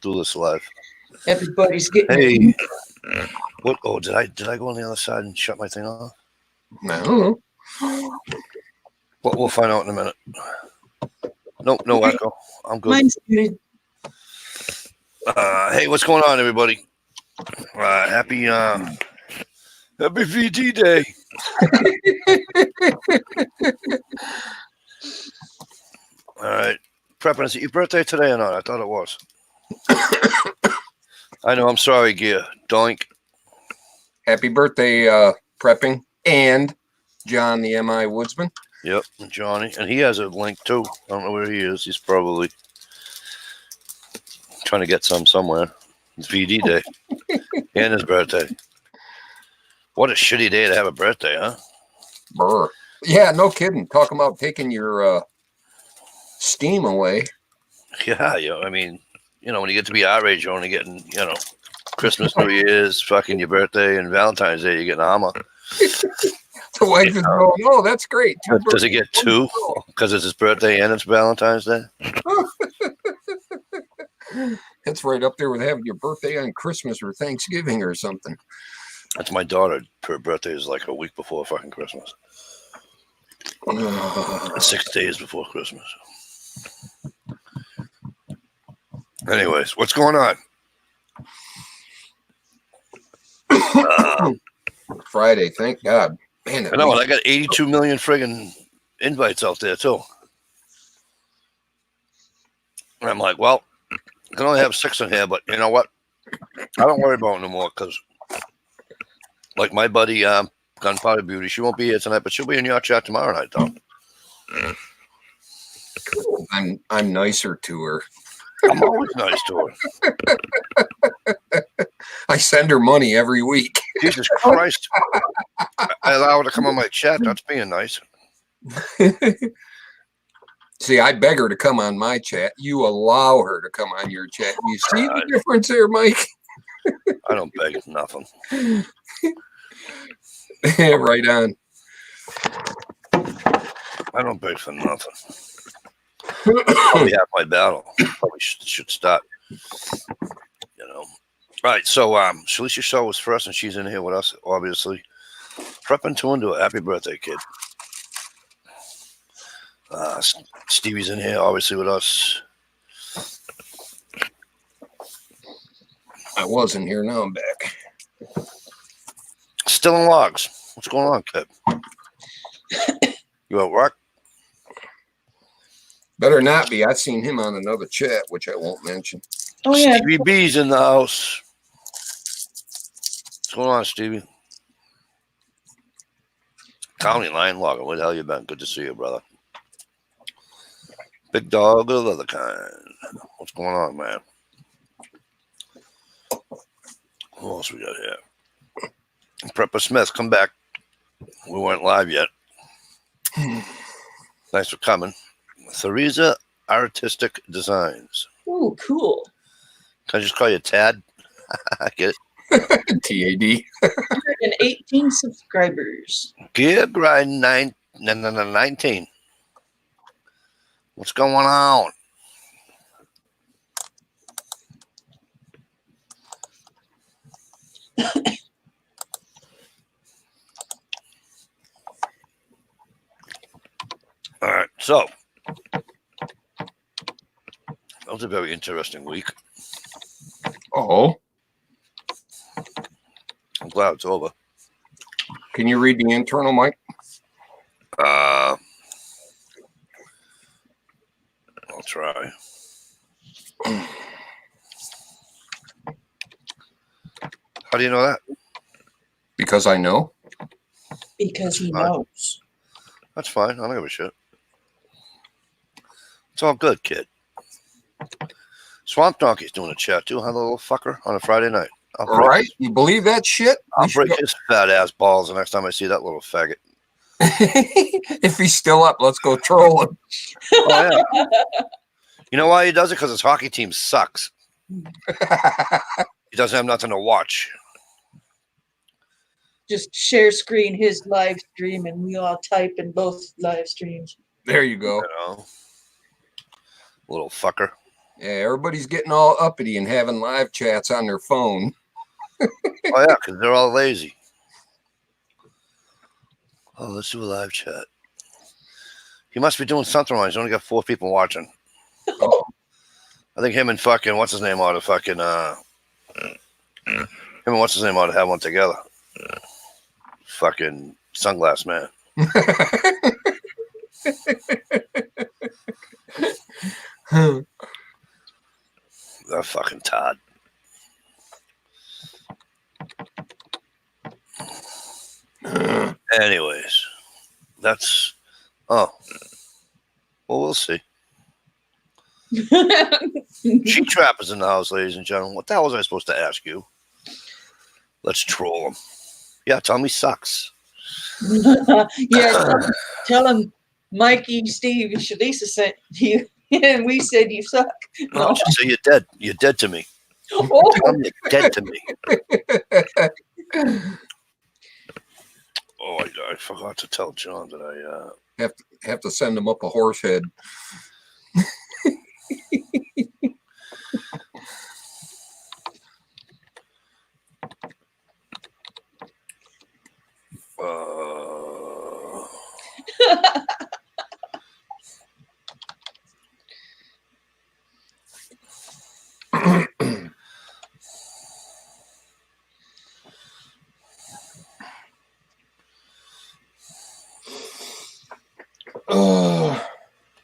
do this live. Everybody's getting. Hey, what? Oh, did I go on the other side and shut my thing off? No. Well, we'll find out in a minute. Nope, no echo. I'm good. Mine's good. Hey, what's going on, everybody? Happy VT Day. All right. Prepping, is it your birthday today or not? I thought it was. I know, I'm sorry, Gear. Doink. Happy birthday, Prepping, and John the MI Woodsman. Yep, Johnny. And he has a link, too. I don't know where he is. He's probably trying to get somewhere. It's VD Day. And his birthday. What a shitty day to have a birthday, huh? Brr. Yeah, no kidding. Talking about taking your steam away. Yeah, I mean, when you get to be our age, you're only getting, Christmas, New Year's, fucking your birthday, and Valentine's Day, you're getting a Hummer. The wife is going, oh, that's great. Does it get two? Because it's his birthday and it's Valentine's Day? That's right up there with having your birthday on Christmas or Thanksgiving or something. That's my daughter. Her birthday is like a week before fucking Christmas. 6 days before Christmas. Anyways, what's going on? Friday, thank God. Man, I know, and I got 82 million friggin' invites out there, too. And I'm like, well, I can only have 6 in here, but you know what? I don't worry about it no more, because like my buddy, Gunpowder Beauty, she won't be here tonight, but she'll be in your chat tomorrow night, though. I'm nicer to her. I'm always nice to her. I send her money every week. Jesus Christ. I allow her to come on my chat. That's being nice. See, I beg her to come on my chat. You allow her to come on your chat. You see the difference there, Mike? I don't beg nothing. Right on. I don't beg for nothing. Probably half my battle. Probably should start. Right, so Shalisha Shaw was first, and she's in here with us, obviously. Prepping to undo it. Happy birthday, kid. Stevie's in here, obviously, with us. I wasn't here, now I'm back. Still in logs. What's going on, kid? You at work? Better not be. I've seen him on another chat, which I won't mention. Oh, yeah. Stevie B's in the house. What's going on, Stevie? County line logger. Where the hell you been? Good to see you, brother. Big dog of the other kind. What's going on, man? Who else we got here? Prepper Smith, come back. We weren't live yet. Thanks for coming. Theresa Artistic Designs. Oh, cool. Can I just call you Tad? I get it. TAD. 118 subscribers. Gear Grind 19. What's going on? All right, so that was a very interesting week. Oh. I'm glad it's over. Can you read the internal, Mike? I'll try. How do you know that? Because I know. Because he knows. That's fine. I don't give a shit. It's all good, kid. Swamp Donkey's doing a chat too, huh, the little fucker, on a Friday night. All right. You believe that shit? I'll break his fat ass balls the next time I see that little faggot. If he's still up, let's go troll him. Oh, yeah. You know why he does it? Because his hockey team sucks. He doesn't have nothing to watch. Just share screen his live stream and we all type in both live streams. There you go. You know? Little fucker. Yeah, everybody's getting all uppity and having live chats on their phone. Oh yeah, because they're all lazy. Oh, let's do a live chat. He must be doing something wrong. He's only got 4 people watching. Oh, I think him and fucking what's his name ought to fucking him and what's his name ought to have one together. Fucking sunglass man. That fucking Todd. Anyways, that's well, we'll see. Sheep Trapper's in the house, ladies and gentlemen. What the hell was I supposed to ask you? Let's troll him. Yeah, Tommy sucks. Yeah, tell him Mikey, Steve, and Shalisa sent you, and we said you suck. No, just say you're dead. You're dead to me. Oh, Tell me you're dead to me. Oh, I forgot to tell John that I have to send him up a horse head.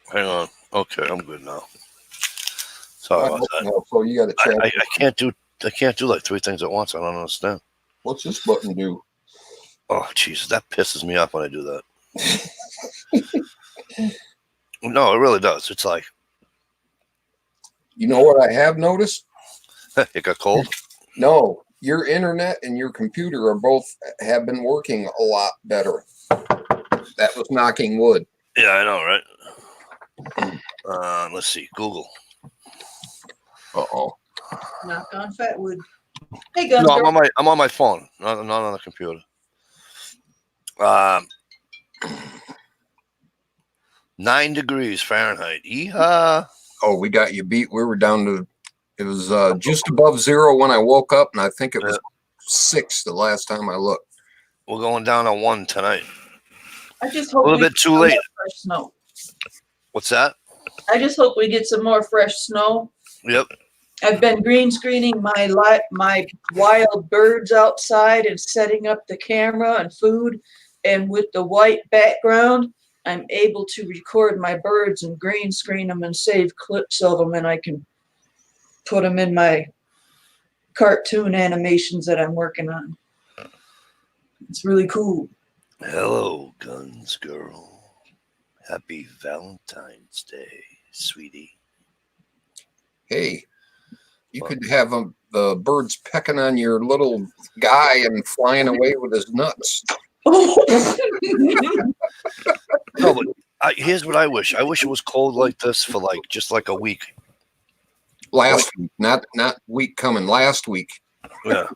hang on. Okay, I'm good now. Sorry about that. So you got to check. I can't do like 3 things at once. I don't understand. What's this button do? Oh, Jesus, that pisses me off when I do that. No, it really does. It's like You know what I have noticed? it got cold. No, your internet and your computer are both have been working a lot better. That was knocking wood. Yeah, I know, right? Let's see. Google. Uh-oh. knock on fat wood. Hey, guns. No, I'm on my phone, not on the computer. 9 degrees Fahrenheit. Yeehaw. Oh, we got you beat. We were down to, it was just above 0 when I woke up, and I think it was 6 the last time I looked. We're going down to 1 tonight. I just hope A little we bit get too some late. more fresh snow. What's that? I just hope we get some more fresh snow. Yep. I've been green screening my wild birds outside and setting up the camera and food. And with the white background, I'm able to record my birds and green screen them and save clips of them, and I can put them in my cartoon animations that I'm working on. It's really cool. Hello, Guns Girl. Happy Valentine's Day, sweetie. Hey, you could have the birds pecking on your little guy and flying away with his nuts. No, but here's what I wish. I wish it was cold like this for just like a week. Last week, not week coming. Last week. Yeah.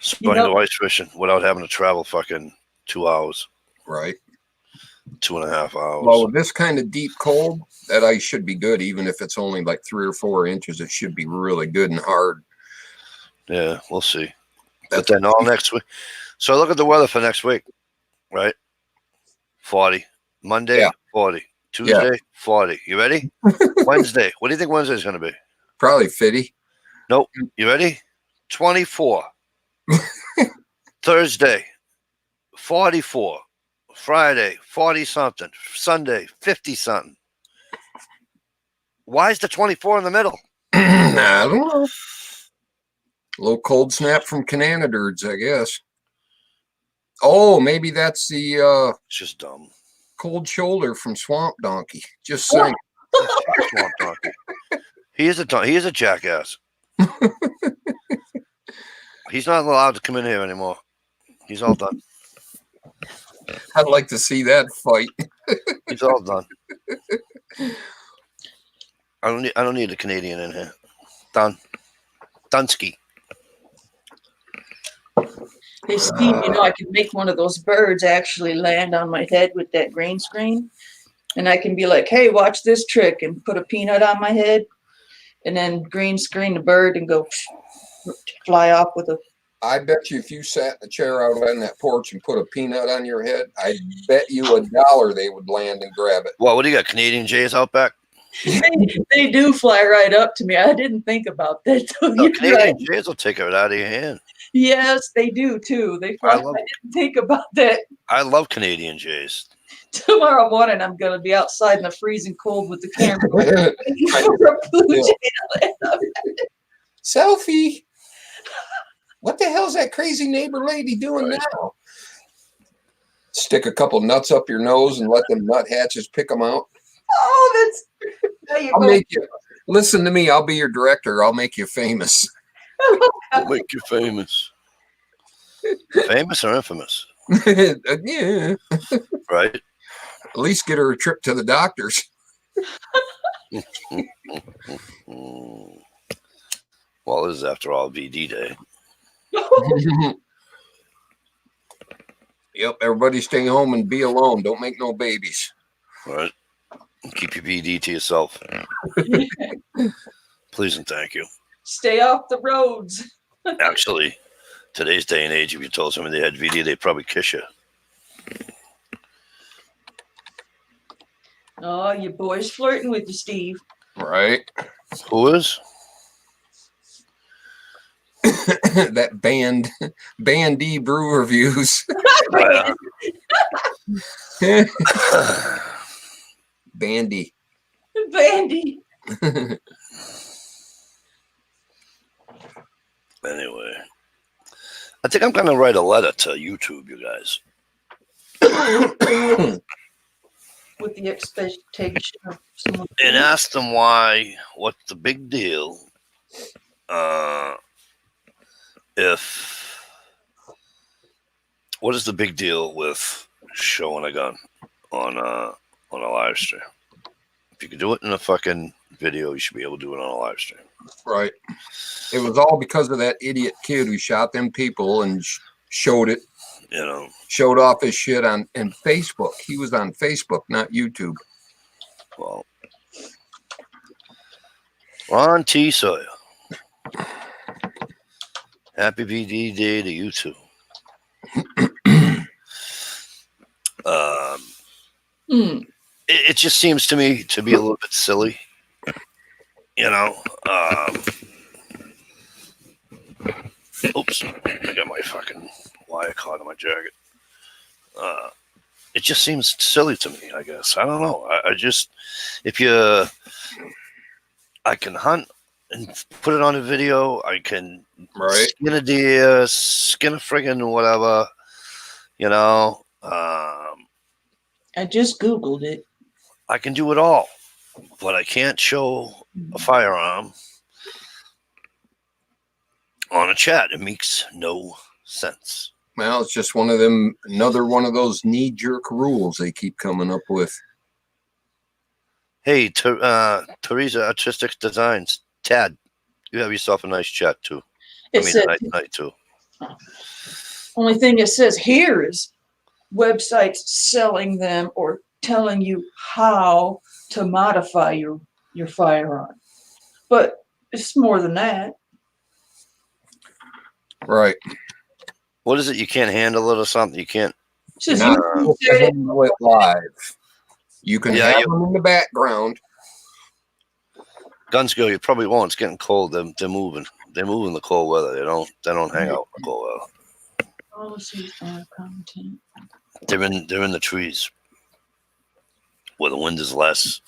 So I can go ice fishing without having to travel fucking 2 hours. Right. 2.5 hours. Well, with this kind of deep cold, that ice should be good, even if it's only like 3 or 4 inches. It should be really good and hard. Yeah, we'll see. But then all next week. So look at the weather for next week, right? 40. Monday, 40. Tuesday, 40. You ready? Wednesday. What do you think Wednesday's going to be? Probably 50. Nope. You ready? 24. Thursday, 44. Friday, 40 something. Sunday, 50 something. Why is the 24 in the middle? I don't know. A little cold snap from Cananadurds, I guess. Oh, maybe that's the It's just dumb. cold shoulder from Swamp Donkey. Just saying. Swamp Donkey. He is a jackass. He's not allowed to come in here anymore. He's all done. I'd like to see that fight. He's all done. I don't need a Canadian in here. Done. Dunsky. Hey, Steve, I can make one of those birds actually land on my head with that green screen. And I can be like, hey, watch this trick, and put a peanut on my head, and then green screen the bird and go fly off with a. I bet you if you sat in the chair out on that porch and put a peanut on your head, I bet you $1 they would land and grab it. Well, what do you got? Canadian Jays out back? They do fly right up to me. I didn't think about that. No, Canadian Jays will take it out of your hand. Yes, they do too. They fly. I didn't think about that. I love Canadian Jays. Tomorrow morning, I'm going to be outside in the freezing cold with the camera. Selfie. What the hell's that crazy neighbor lady doing now? Stick a couple nuts up your nose and let them nut hatches pick them out. Oh, I'll make you. Listen to me. I'll be your director. I'll make you famous. I'll make you famous. Famous or infamous? Yeah. Right. At least get her a trip to the doctors. Well, this is after all VD day. Yep. Everybody stay home and be alone. Don't make no babies. All right. Keep your VD to yourself. Please and thank you. Stay off the roads. Actually, today's day and age, if you told somebody they had VD, they'd probably kiss you. Oh, your boy's flirting with you, Steve. Right. Who is? That Bandy Brew Reviews. Bandy. Bandy. Anyway, I think I'm going to write a letter to YouTube, you guys. With the expectation of someone. And ask them why, what's the big deal what is the big deal with showing a gun on a live stream? If you could do it in a fucking video, you should be able to do it on a live stream. Right. It was all because of that idiot kid who shot them people and showed it. You know, showed off his shit on Facebook. He was on Facebook, not YouTube. Well, Ron T. Sawyer. Happy VD Day to you too. It just seems to me to be a little bit silly. You know. Oops. I got my fucking wire caught in my jacket. It just seems silly to me, I guess. I don't know. I just, I can hunt and put it on a video. I can skin a deer, skin a friggin' whatever, you know. I just Googled it. I can do it all, but I can't show a firearm on a chat. It makes no sense. Well, it's just another one of those knee-jerk rules they keep coming up with. Hey, Teresa Artistic Designs, Tad, you have yourself a nice chat too. A nice night too. Only thing it says here is websites selling them or telling you how to modify your firearm. But it's more than that. Right. What is it? You can't handle it or something? You can't handle it live. You can have them in the background. Guns go, you probably won't. It's getting cold. They're moving. They move in the cold weather. They don't hang out in the cold weather. Policies are content. They're in the trees where the wind is less.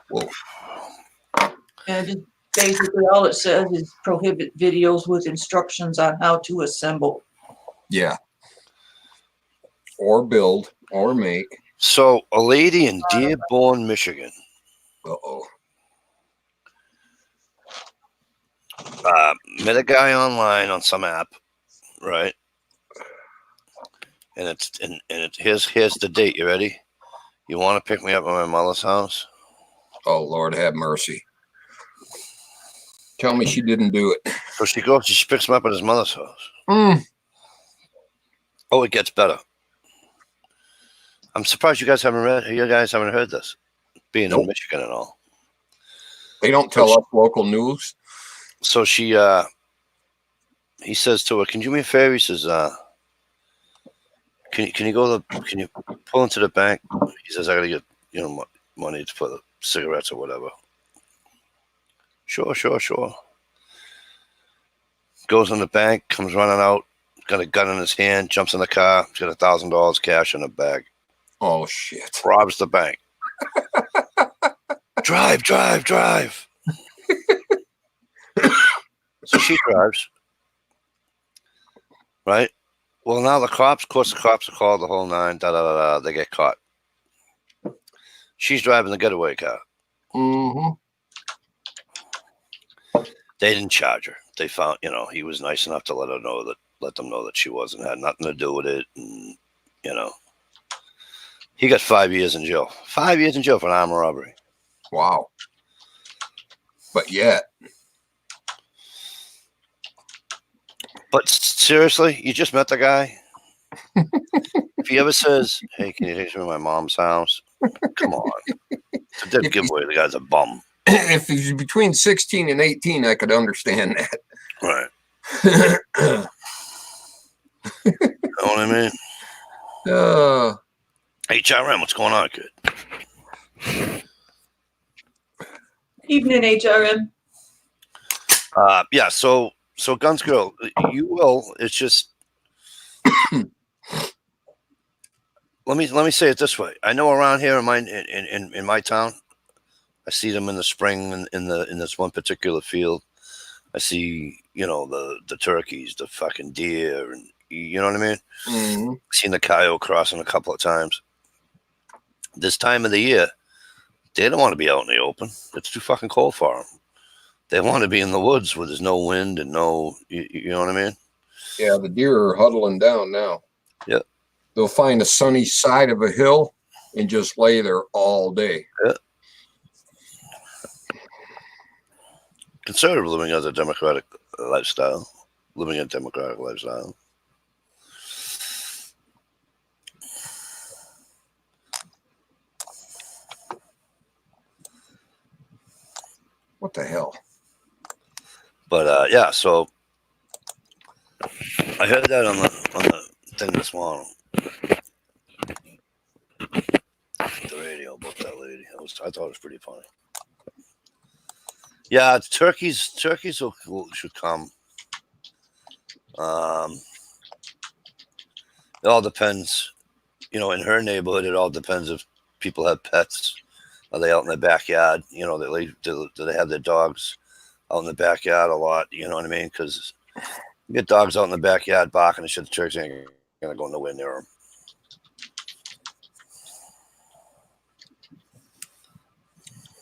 Whoa. And just basically all it says is prohibit videos with instructions on how to assemble. Yeah. Or build or make. So a lady in Dearborn, Michigan. Met a guy online on some app, right? And here's the date. You ready? You want to pick me up at my mother's house? Oh, Lord have mercy. Tell me she didn't do it. So she goes, she picks him up at his mother's house. Mm. Oh, it gets better. I'm surprised you guys haven't heard this, being Nope. in Michigan and all. They don't tell us local news. So he says to her, "Can you do me a favor?" He says, "Can you pull into the bank?" He says, "I gotta get money for the cigarettes or whatever." Sure. Goes in the bank, comes running out, got a gun in his hand, jumps in the car, he's got $1,000 cash in the bag. Oh shit! Robs the bank. Drive. So she drives. Right? Well, now the cops are called the whole nine. They get caught. She's driving the getaway car. Mm-hmm. They didn't charge her. They found, he was nice enough to let them know that she had nothing to do with it. And, he got 5 years in jail. 5 years in jail for an armed robbery. Wow. But yet. But seriously, you just met the guy. If he ever says, "Hey, can you take me to my mom's house?" Come on. It's a dead giveaway. The guy's a bum. If he's between 16 and 18, I could understand that. Right. You know what I mean? HRM, what's going on, kid? Evening, HRM. Yeah, so Guns Girl, you will. It's just let me say it this way. I know around here in my town, I see them in the spring in this one particular field. I see, the turkeys, the fucking deer, and you know what I mean? Mm-hmm. I've seen the coyote crossing a couple of times. This time of the year, they don't want to be out in the open. It's too fucking cold for them. They want to be in the woods where there's no wind and you know what I mean? Yeah, the deer are huddling down now. Yeah. They'll find a sunny side of a hill and just lay there all day. Yeah. Conservative living as a democratic lifestyle. Living a democratic lifestyle. What the hell? But yeah, so I heard that on the thing this morning. The radio about that lady. I thought it was pretty funny. Yeah, turkeys should come. It all depends. In her neighborhood, it all depends if people have pets. Are they out in the backyard? Do they have their dogs out in the backyard a lot? You know what I mean? Because you get dogs out in the backyard barking and shit, the turkeys ain't going to go nowhere near them.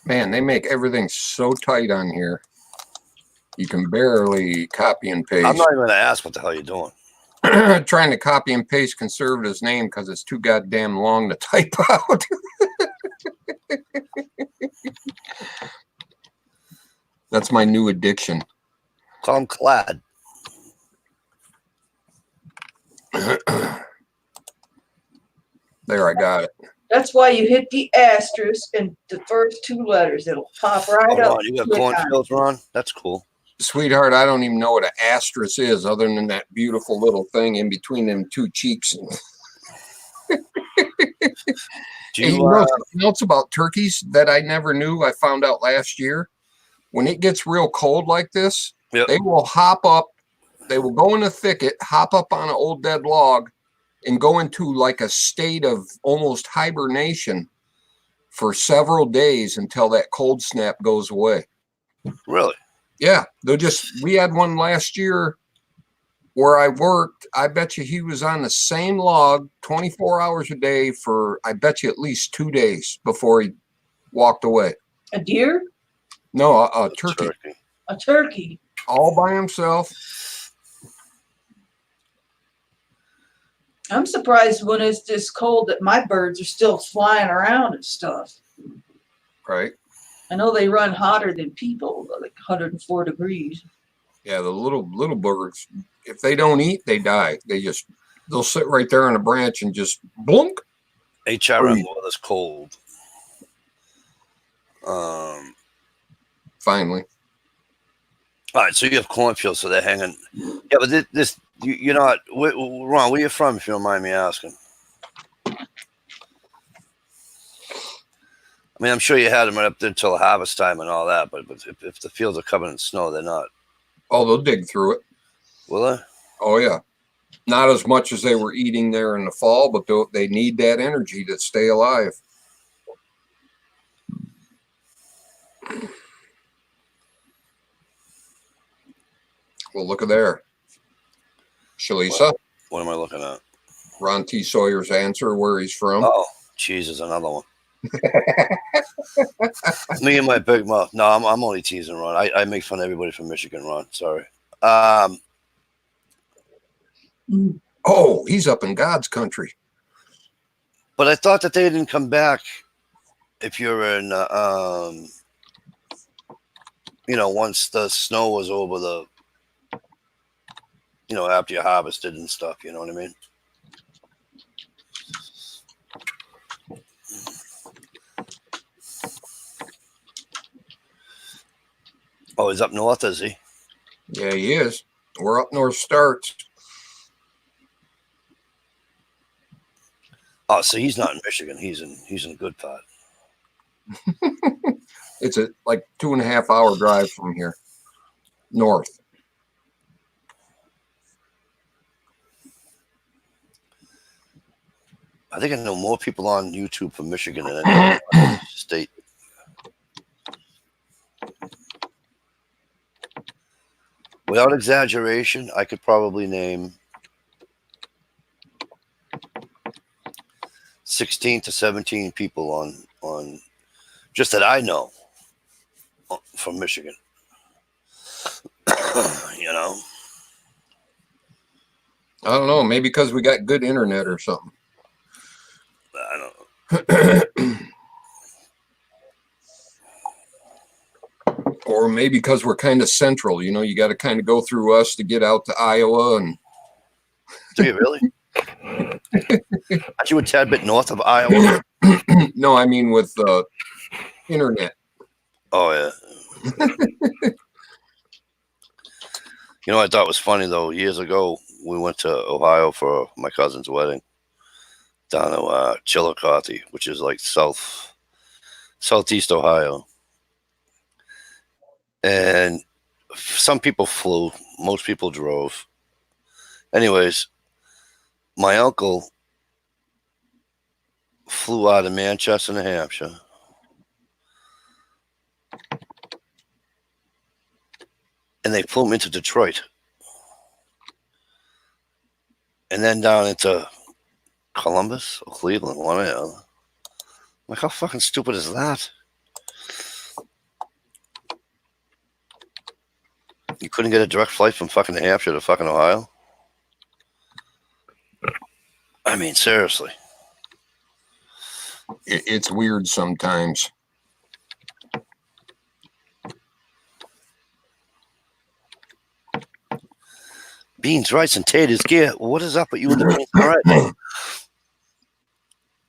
Man, they make everything so tight on here. You can barely copy and paste. I'm not even going to ask what the hell you're doing. Trying to copy and paste conservative's name because it's too goddamn long to type out. That's my new addiction. Call him Clad. There, I got it. That's why you hit the asterisk and the first two letters. It'll pop right up. Ron, you got cornfields, Ron? That's cool. Sweetheart, I don't even know what an asterisk is other than that beautiful little thing in between them two cheeks. Do you know something else about turkeys that I never knew? I found out last year. When it gets real cold like this, yep. They will hop up. They will go in a thicket, hop up on an old dead log, and go into like a state of almost hibernation for several days until that cold snap goes away. Really? Yeah. We had one last year where I worked. I bet you he was on the same log 24 hours a day for, I bet you, at least 2 days before he walked away. A deer? No, a turkey. A turkey. All by himself. I'm surprised when it's this cold that my birds are still flying around and stuff. Right. I know they run hotter than people, like 104 degrees. Yeah, the little birds, if they don't eat, they die. They'll sit right there on a branch and just blunk. HRM weather's cold. Finally. All right, so you have cornfields, so they're hanging. Yeah, but this you're not. Ron, where you from, if you don't mind me asking? I mean, I'm sure you had them right up there until harvest time and all that, but if the fields are covered in snow, they're not. Oh, they'll dig through it. Will they? Oh, yeah. Not as much as they were eating there in the fall, but they need that energy to stay alive. Well, look at there. Shalisa. What am I looking at? Ron T. Sawyer's answer, where he's from. Oh, Jesus, another one. Me and my big mouth. No, I'm only teasing Ron. I make fun of everybody from Michigan, Ron. Sorry. Oh, he's up in God's country. But I thought that they didn't come back if you're in, once the snow was over after you harvested and stuff, you know what I mean? Oh, he's up north, is he? Yeah, he is. Where up north starts. Oh, so he's not in Michigan. He's in a good part. It's a like 2.5 hour drive from here, north. I think I know more people on YouTube from Michigan than any other state. Without exaggeration, I could probably name 16 to 17 people on just that I know from Michigan. I don't know. Maybe because we got good internet or something. I don't know. Or maybe because we're kind of central. You got to kind of go through us to get out to Iowa. And Do you really? Aren't you a tad bit north of Iowa? no, I mean with internet. Oh, yeah. I thought was funny, though. Years ago, we went to Ohio for my cousin's wedding down to Chillicothe, which is like southeast Ohio. And some people flew. Most people drove. Anyways, my uncle flew out of Manchester, New Hampshire. And they flew him into Detroit. And then down into Columbus or Cleveland, one or the other. Like, how fucking stupid is that? You couldn't get a direct flight from fucking New Hampshire to fucking Ohio? I mean, seriously. It's weird sometimes. Beans, rice, and taters. Yeah, what is up with you and the beans? All right.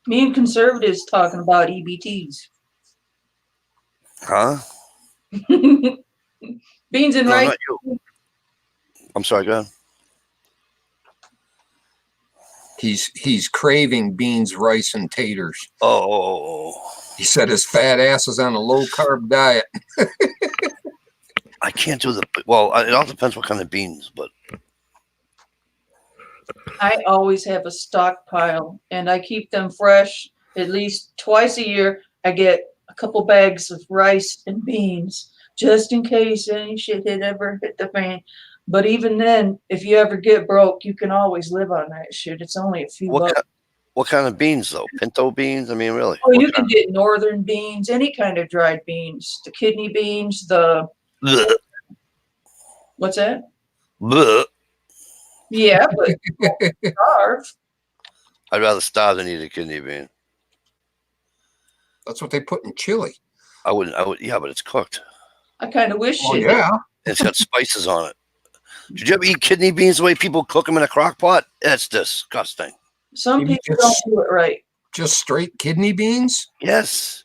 Me and conservatives talking about EBTs. Huh? Beans and No, rice. not you. I'm sorry, go ahead. He's craving beans, rice, and taters. Oh. He said his fat ass is on a low carb diet. I can't do it all depends what kind of beans, but I always have a stockpile, and I keep them fresh at least twice a year. I get a couple bags of rice and beans just in case any shit had ever hit the fan. But even then, if you ever get broke, you can always live on that shit. It's only a few bucks. What kind of beans, though? Pinto beans? I mean, really? Oh, you can get northern beans, any kind of dried beans. The kidney beans, the... Blech. What's that? Blech. Yeah, but starve. I'd rather starve than eat a kidney bean. That's what they put in chili. I would. Yeah, but it's cooked. I kind of wish Oh it. yeah. It's got spices on it. Did you ever eat kidney beans the way people cook them in a crock pot? That's disgusting. Some Maybe people don't do it right. Just straight kidney beans. Yes.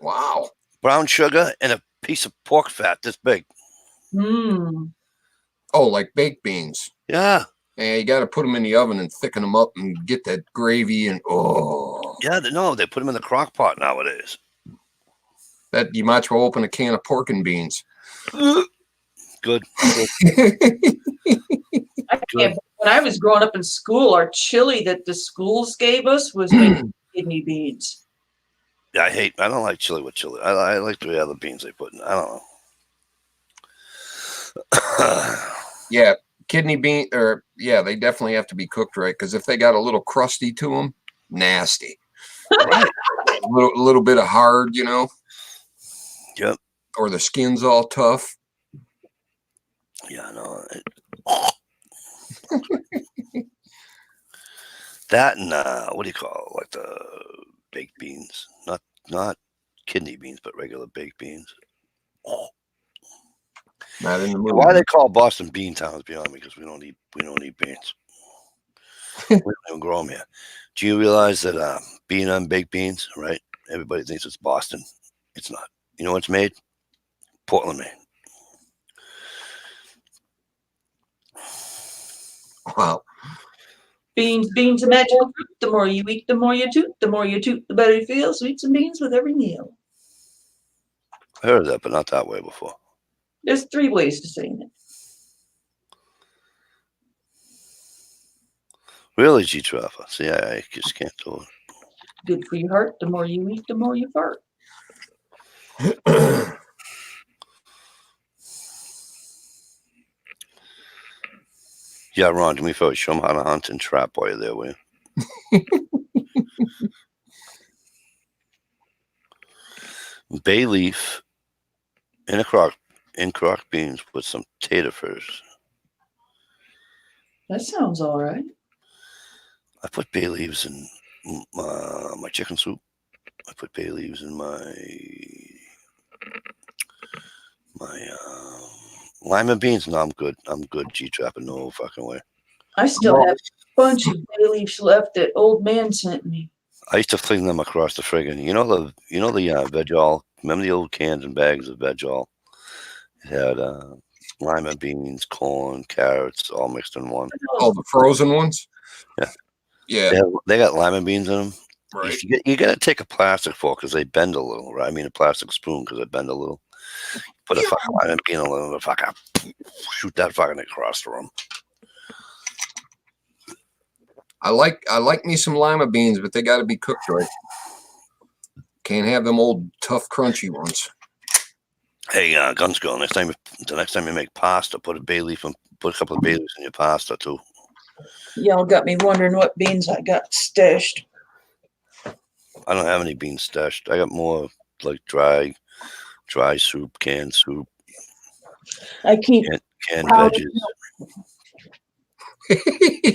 Wow. Brown sugar and a piece of pork fat this big. Hmm. Oh, like baked beans. Yeah. And you got to put them in the oven and thicken them up and get that gravy and Yeah, they put them in the crock pot nowadays. that you might as well open a can of pork and beans. Good. I can't. When I was growing up in school, our chili that the schools gave us was made with kidney beans. Yeah, I don't like chili with chili. I like the other beans they put in. I don't know. Yeah, kidney bean they definitely have to be cooked right because if they got a little crusty to them, nasty. Right. A little bit of hard, Yep. or the skin's all tough. Yeah, no. That and what do you call it? Like the baked beans, not kidney beans, but regular baked beans. Not in the mood. Why they call Boston bean town is beyond me because we don't eat beans. We don't even grow them here. Do you realize that being on baked beans, right? Everybody thinks it's Boston. It's not. You know what's made? Portland, Maine. Wow. Beans, a magical fruit. The more you eat, the more you toot. The more you toot, the better you feel. Sweets and beans with every meal. I heard of that, but not that way before. There's 3 ways to say it. Really, G Trapper. See, I just can't do it. Good for your heart. The more you eat, the more you fart. Yeah, Ron, do me a favor, show them how to hunt and trap while you're there, will you? Bay leaf in crock beans with some tater fritters. That sounds all right. I put bay leaves in my chicken soup. I put bay leaves in my lima beans. No, I'm good. G Trapper, no fucking way. I still have a bunch of bay leaves left that old man sent me. I used to fling them across the friggin'. You know the veg all. Remember the old cans and bags of veg all? It had lima beans, corn, carrots, all mixed in one. Oh, the frozen ones. Yeah. Yeah. They got lima beans in them. Right. You got to take a plastic fork because they bend a little, right? I mean, a plastic spoon because they bend a little. Put a fucking lima bean in a little, fucking shoot that fucking across the room. I like me some lima beans, but they got to be cooked right. Can't have them old tough crunchy ones. Hey, Guns Girl, the next time you make pasta, put a couple of bay leaves in your pasta too. Y'all got me wondering what beans I got stashed. I don't have any beans stashed. I got more like dry soup, canned soup, I keep canned veggies.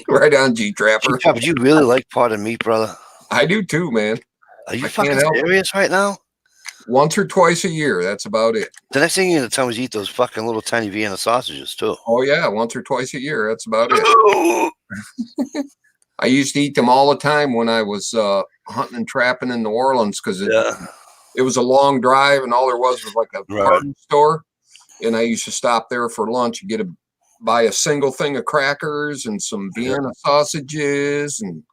Right on, G Trapper. Would you really like potted meat, brother? I do too, man. Are you I fucking can't help it. serious right now? Once or twice a year. That's about it. The next thing you're gonna tell me is eat those fucking little tiny Vienna sausages too. Oh yeah, once or twice a year. That's about it. I used to eat them all the time when I was hunting and trapping in New Orleans because it was a long drive and all there was like a carton store. And I used to stop there for lunch and buy a single thing of crackers and some Vienna sausages. And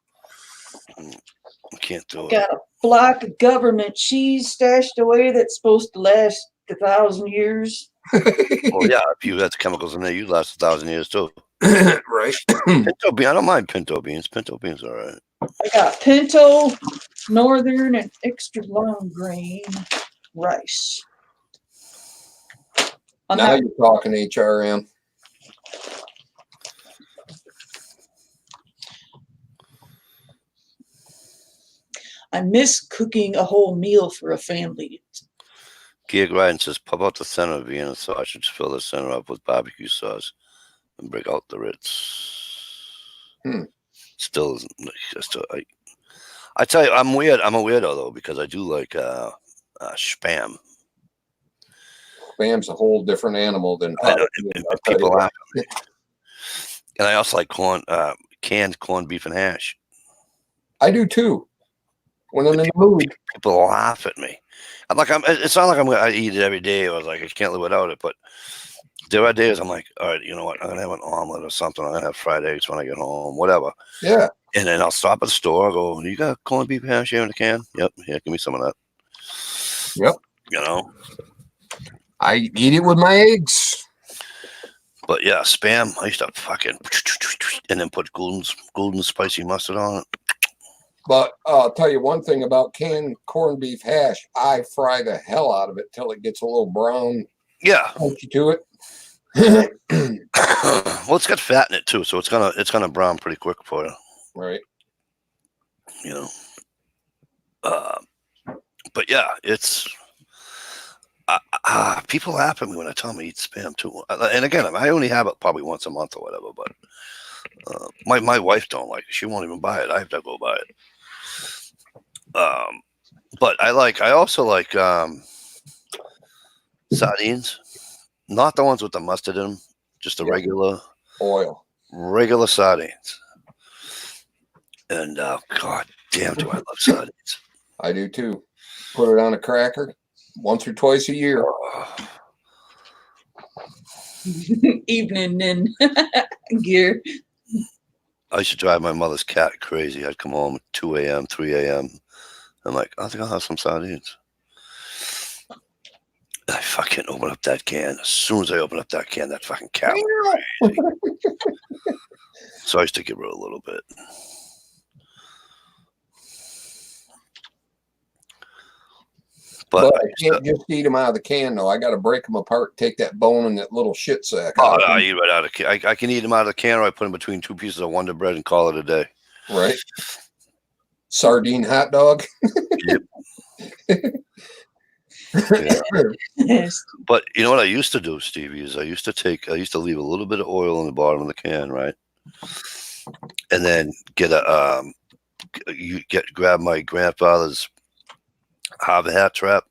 I can't do it. got a block of government cheese stashed away that's supposed to last 1,000 years. Well, yeah, if you had the chemicals in there, you'd last 1,000 years too. Right. Pinto bean. I don't mind pinto beans. Pinto beans are all right. I got pinto, northern, and extra long grain rice. Now you're talking HRM. I miss cooking a whole meal for a family. Gig Ryan says, pop out the center of Vienna sausage, fill the center up with barbecue sauce, and break out the Ritz. Still isn't. I tell you, I'm weird. I'm a weirdo though because I do like spam. Spam's a whole different animal than I know, pottery, and I'll tell you people what. laugh at me. And I also like canned corned beef and hash. I do too. When I'm in the mood. People laugh at me. It's not like I eat it every day. I was like, I can't live without it. But there are days I'm like, all right, you know what? I'm gonna have an omelet or something. I'm gonna have fried eggs when I get home, whatever. Yeah. And then I'll stop at the store. I go, you got corned beef hash here in the can? Yep. Yeah, give me some of that. Yep. You know. I eat it with my eggs. But yeah, Spam. I used to fucking and then put golden spicy mustard on it. But I'll tell you one thing about canned corned beef hash. I fry the hell out of it till it gets a little brown. Yeah. Punchy to it. Well, it's got fat in it too, so it's gonna brown pretty quick for you. Right. You know. But yeah, it's people laugh at me when I tell them I eat Spam too. And again, I only have it probably once a month or whatever. But my wife don't like it. She won't even buy it. I have to go buy it. But I also like sardines, not the ones with the mustard in them, just the regular sardines. And god damn, do I love sardines. I do too. Put it on a cracker once or twice a year. Evening in gear. I used to drive my mother's cat crazy. I'd come home at 2 a.m., 3 a.m. I'm like, I think I'll have some sardines. I fucking open up that can. As soon as I open up that can, that fucking cat went crazy. So I used to give her a little bit. But I can't just eat them out of the can, though. I got to break them apart, take that bone and that little shit sack. Oh, no, I eat right out of the can. I can eat them out of the can, or I put them between two pieces of Wonder Bread and call it a day. Right. Sardine hot dog. Yep. Yeah. But you know what I used to do, Stevie, is I used to leave a little bit of oil in the bottom of the can, right? And then grab my grandfather's harbor hat trap,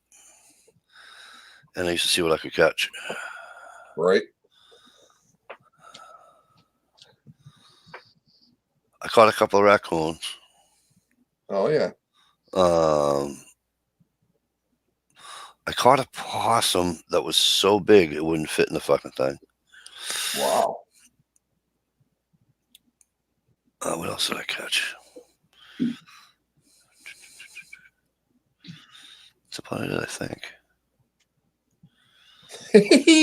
and I used to see what I could catch. Right. I caught a couple of raccoons. Oh yeah. I caught a possum that was so big it wouldn't fit in the fucking thing. Wow. What else did I catch? What's about it, I think.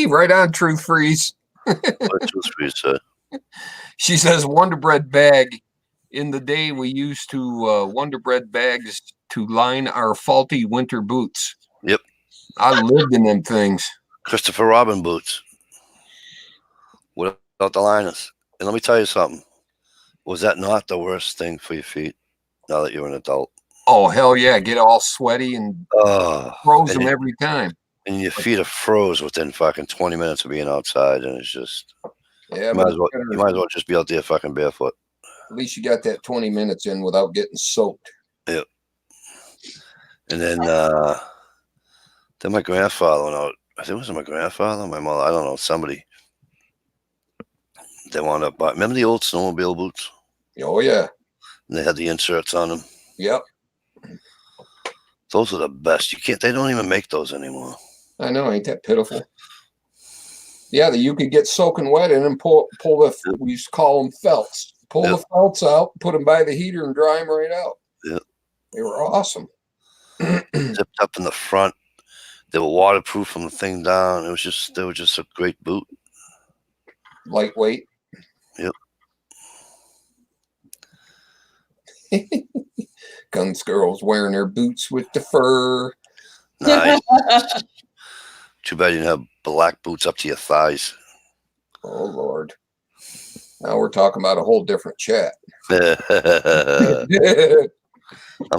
Right on, Truth Freeze. What Truth Freeze said? She says Wonder Bread bag. In the day, we used to Wonder Bread bags to line our faulty winter boots. Yep. I lived in them things. Christopher Robin boots. Without the liners. And let me tell you something. Was that not the worst thing for your feet now that you're an adult? Oh, hell yeah. Get all sweaty and froze them every time. And your feet are froze within fucking 20 minutes of being outside. And it's just, yeah, you might as well just be out there fucking barefoot. At least you got that 20 minutes in without getting soaked. Yep. And then my grandfather went out. I think it was my grandfather, my mother. I don't know. Somebody. They wound up buying. Remember the old snowmobile boots? Oh yeah. And they had the inserts on them. Yep. Those are the best. They don't even make those anymore. I know, ain't that pitiful? Yeah, you could get soaking wet in and pull we used to call them felts. Pull the felts out, put them by the heater and dry them right out. Yep. They were awesome. Zipped up in the front. They were waterproof from the thing down. They were just a great boot. Lightweight. Yep. Guns girls wearing their boots with the fur. Nice. Too bad you didn't have black boots up to your thighs. Oh Lord. Now we're talking about a whole different chat. I'm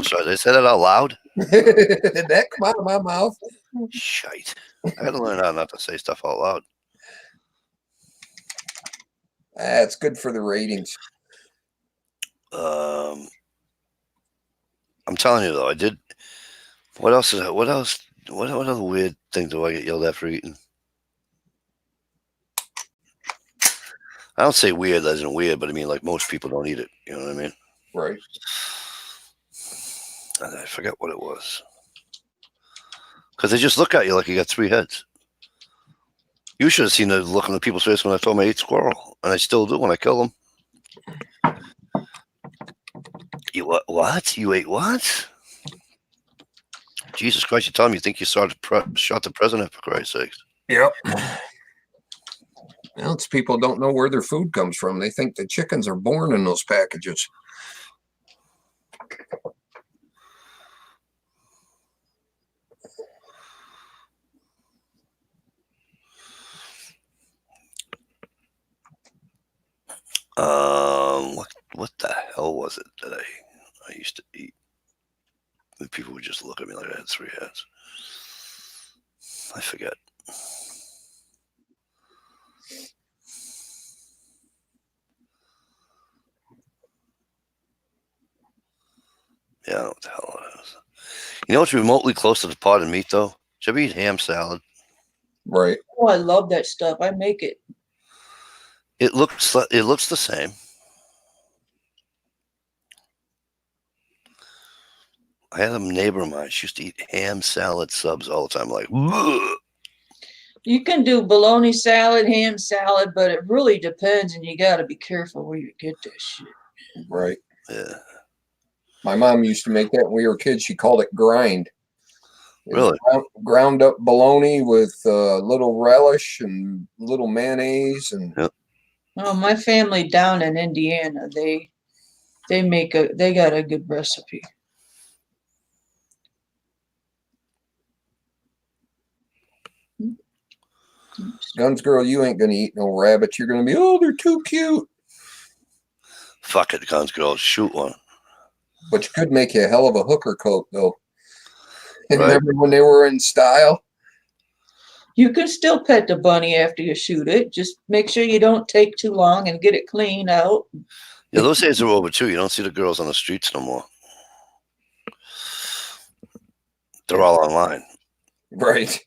sorry, did I say that out loud? Did that come out of my mouth? Shite. I gotta learn how not to say stuff out loud. That's good for the ratings. I'm telling you though, what else? What other weird thing do I get yelled at for eating? I don't say weird as in weird, but I mean like most people don't eat it. You know what I mean? Right. And I forget what it was. Because they just look at you like you got 3 heads. You should have seen the look on the people's face when I told them I ate squirrel, and I still do when I kill them. You what? You ate what? Jesus Christ! You tell me you think you shot the president, for Christ's sakes. Yep. Well, it's people don't know where their food comes from. They think the chickens are born in those packages. What the hell was it that I used to eat? And people would just look at me like I had 3 heads. I forget. Yeah, I don't know what the hell it is. You know what's remotely close to the pot of meat, though? Did you ever eat ham salad? Right. Oh, I love that stuff. I make it. It looks the same. I had a neighbor of mine. She used to eat ham salad subs all the time. Like, ugh. You can do bologna salad, ham salad, but it really depends, and you got to be careful where you get that shit. Right. Yeah. My mom used to make that when we were kids. She called it grind. It was Really? ground up bologna with little relish and little mayonnaise and. Yep. Oh, my family down in Indiana, they got a good recipe. Guns girl, you ain't gonna eat no rabbit. You're gonna be, oh, they're too cute. Fuck it, guns girl, shoot one. But you could make you a hell of a hooker coat, though. Right. Remember when they were in style? You can still pet the bunny after you shoot it. Just make sure you don't take too long and get it clean out. Yeah, those days are over too. You don't see the girls on the streets no more. They're all online. Right.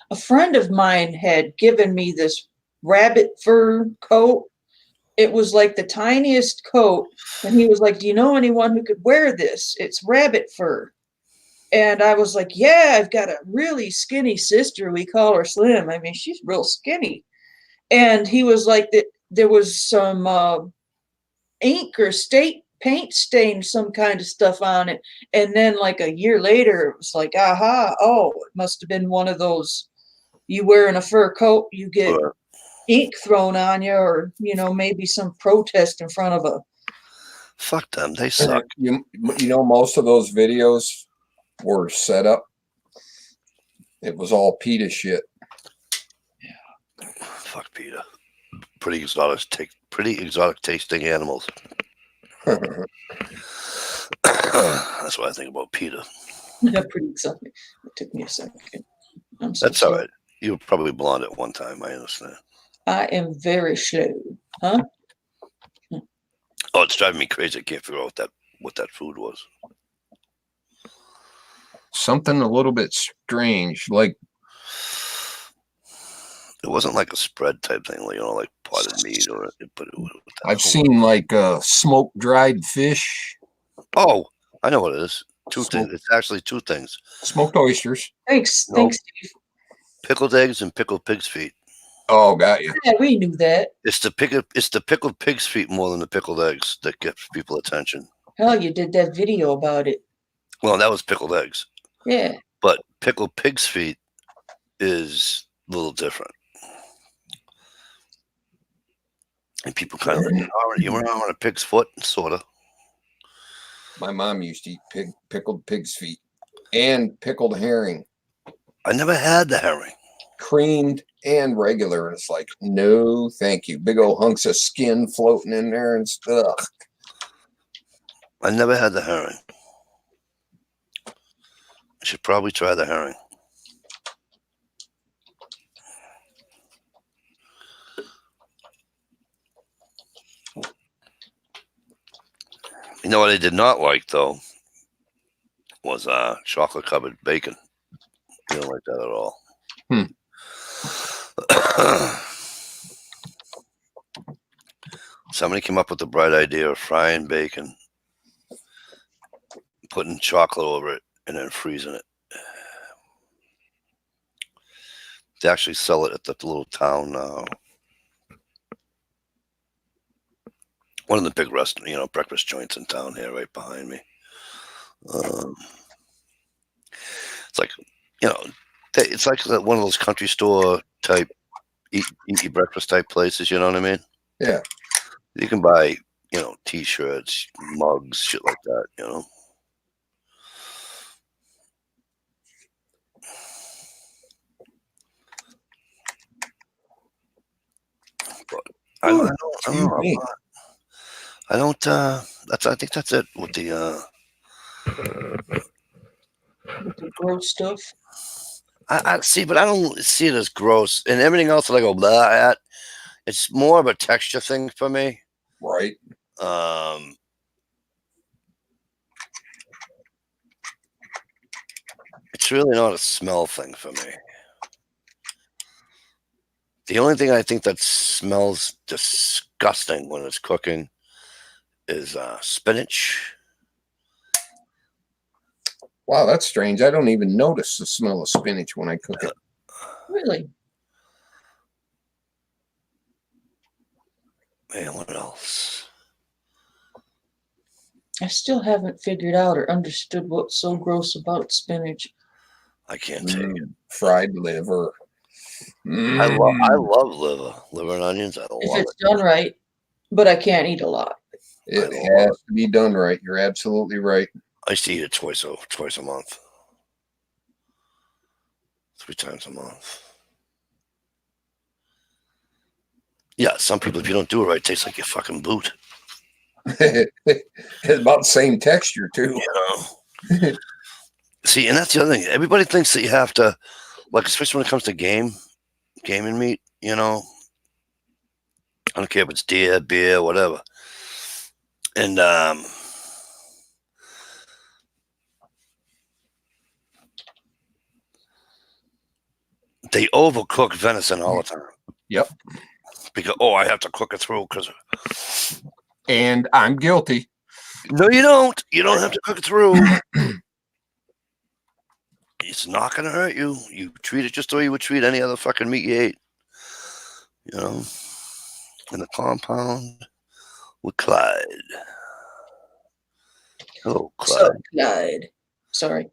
A friend of mine had given me this rabbit fur coat. It was like the tiniest coat. And he was like, do you know anyone who could wear this? It's rabbit fur. And I was like, yeah, I've got a really skinny sister. We call her Slim. I mean, she's real skinny. And he was like, that there was some ink or paint stain, some kind of stuff on it. And then like a year later, it was like, aha, oh, it must have been one of those, you wearing a fur coat, you get ink thrown on you, or, maybe some protest in front of a. Fuck them. They suck. You know, most of those videos were set up. It was all PETA shit. Yeah. Fuck PETA. Pretty exotic tasting animals. That's what I think about PETA. Pretty exotic. It took me a second. That's all right. You were probably blonde at one time. I understand. I am very slow. Huh? Oh, it's driving me crazy. I can't figure out what that food was. Something a little bit strange, like it wasn't like a spread type thing, like potted meat or. But I've seen like smoked dried fish. Oh, I know what it is. Two things. It's actually 2 things. Smoked oysters. Thanks, Steve. Pickled eggs and pickled pig's feet. Oh, got you. Yeah, we knew that. It's the pickled pig's feet more than the pickled eggs that gets people attention. Hell, you did that video about it. Well, that was pickled eggs. Yeah. But pickled pig's feet is a little different. And people kind of like, you were on a pig's foot, sort of. My mom used to eat pickled pig's feet and pickled herring. I never had the herring. Creamed and regular. And it's like, no, thank you. Big old hunks of skin floating in there and stuff. I never had the herring. I should probably try the herring. You know what I did not like, though, was chocolate-covered bacon. I don't like that at all. Somebody came up with the bright idea of frying bacon, putting chocolate over it, and then freezing it. They actually sell it at the little town, one of the big breakfast joints in town here, right behind me. It's like, it's like one of those country store type eat your breakfast type places. You know what I mean? Yeah. You can buy, T-shirts, mugs, shit like that. But I don't know. I don't. I think that's it with the. With the gross stuff. I see, but I don't see it as gross, and everything else that I go blah at. It's more of a texture thing for me. Right. It's really not a smell thing for me. The only thing I think that smells disgusting when it's cooking is spinach. Wow, that's strange. I don't even notice the smell of spinach when I cook it. Really? Man, what else? I still haven't figured out or understood what's so gross about spinach. I can't take it. Fried liver. I love liver and onions. I love If it's it. done right, but I can't eat a lot. It has to be done right. You're absolutely right. I used to eat it twice a month, 3 times a month. Yeah, some people, if you don't do it right, it tastes like your fucking boot. It's about the same texture too. See, and that's the other thing. Everybody thinks that you have to, like, especially when it comes to gaming meat. I don't care if it's deer, beer, whatever. And they overcook venison all the time. Yep. Because I have to cook it through because. And I'm guilty. No, you don't. You don't have to cook it through. It's not going to hurt you. You treat it just the way you would treat any other fucking meat you ate. In the compound with Clyde. Hello, Clyde. So, Clyde. Sorry.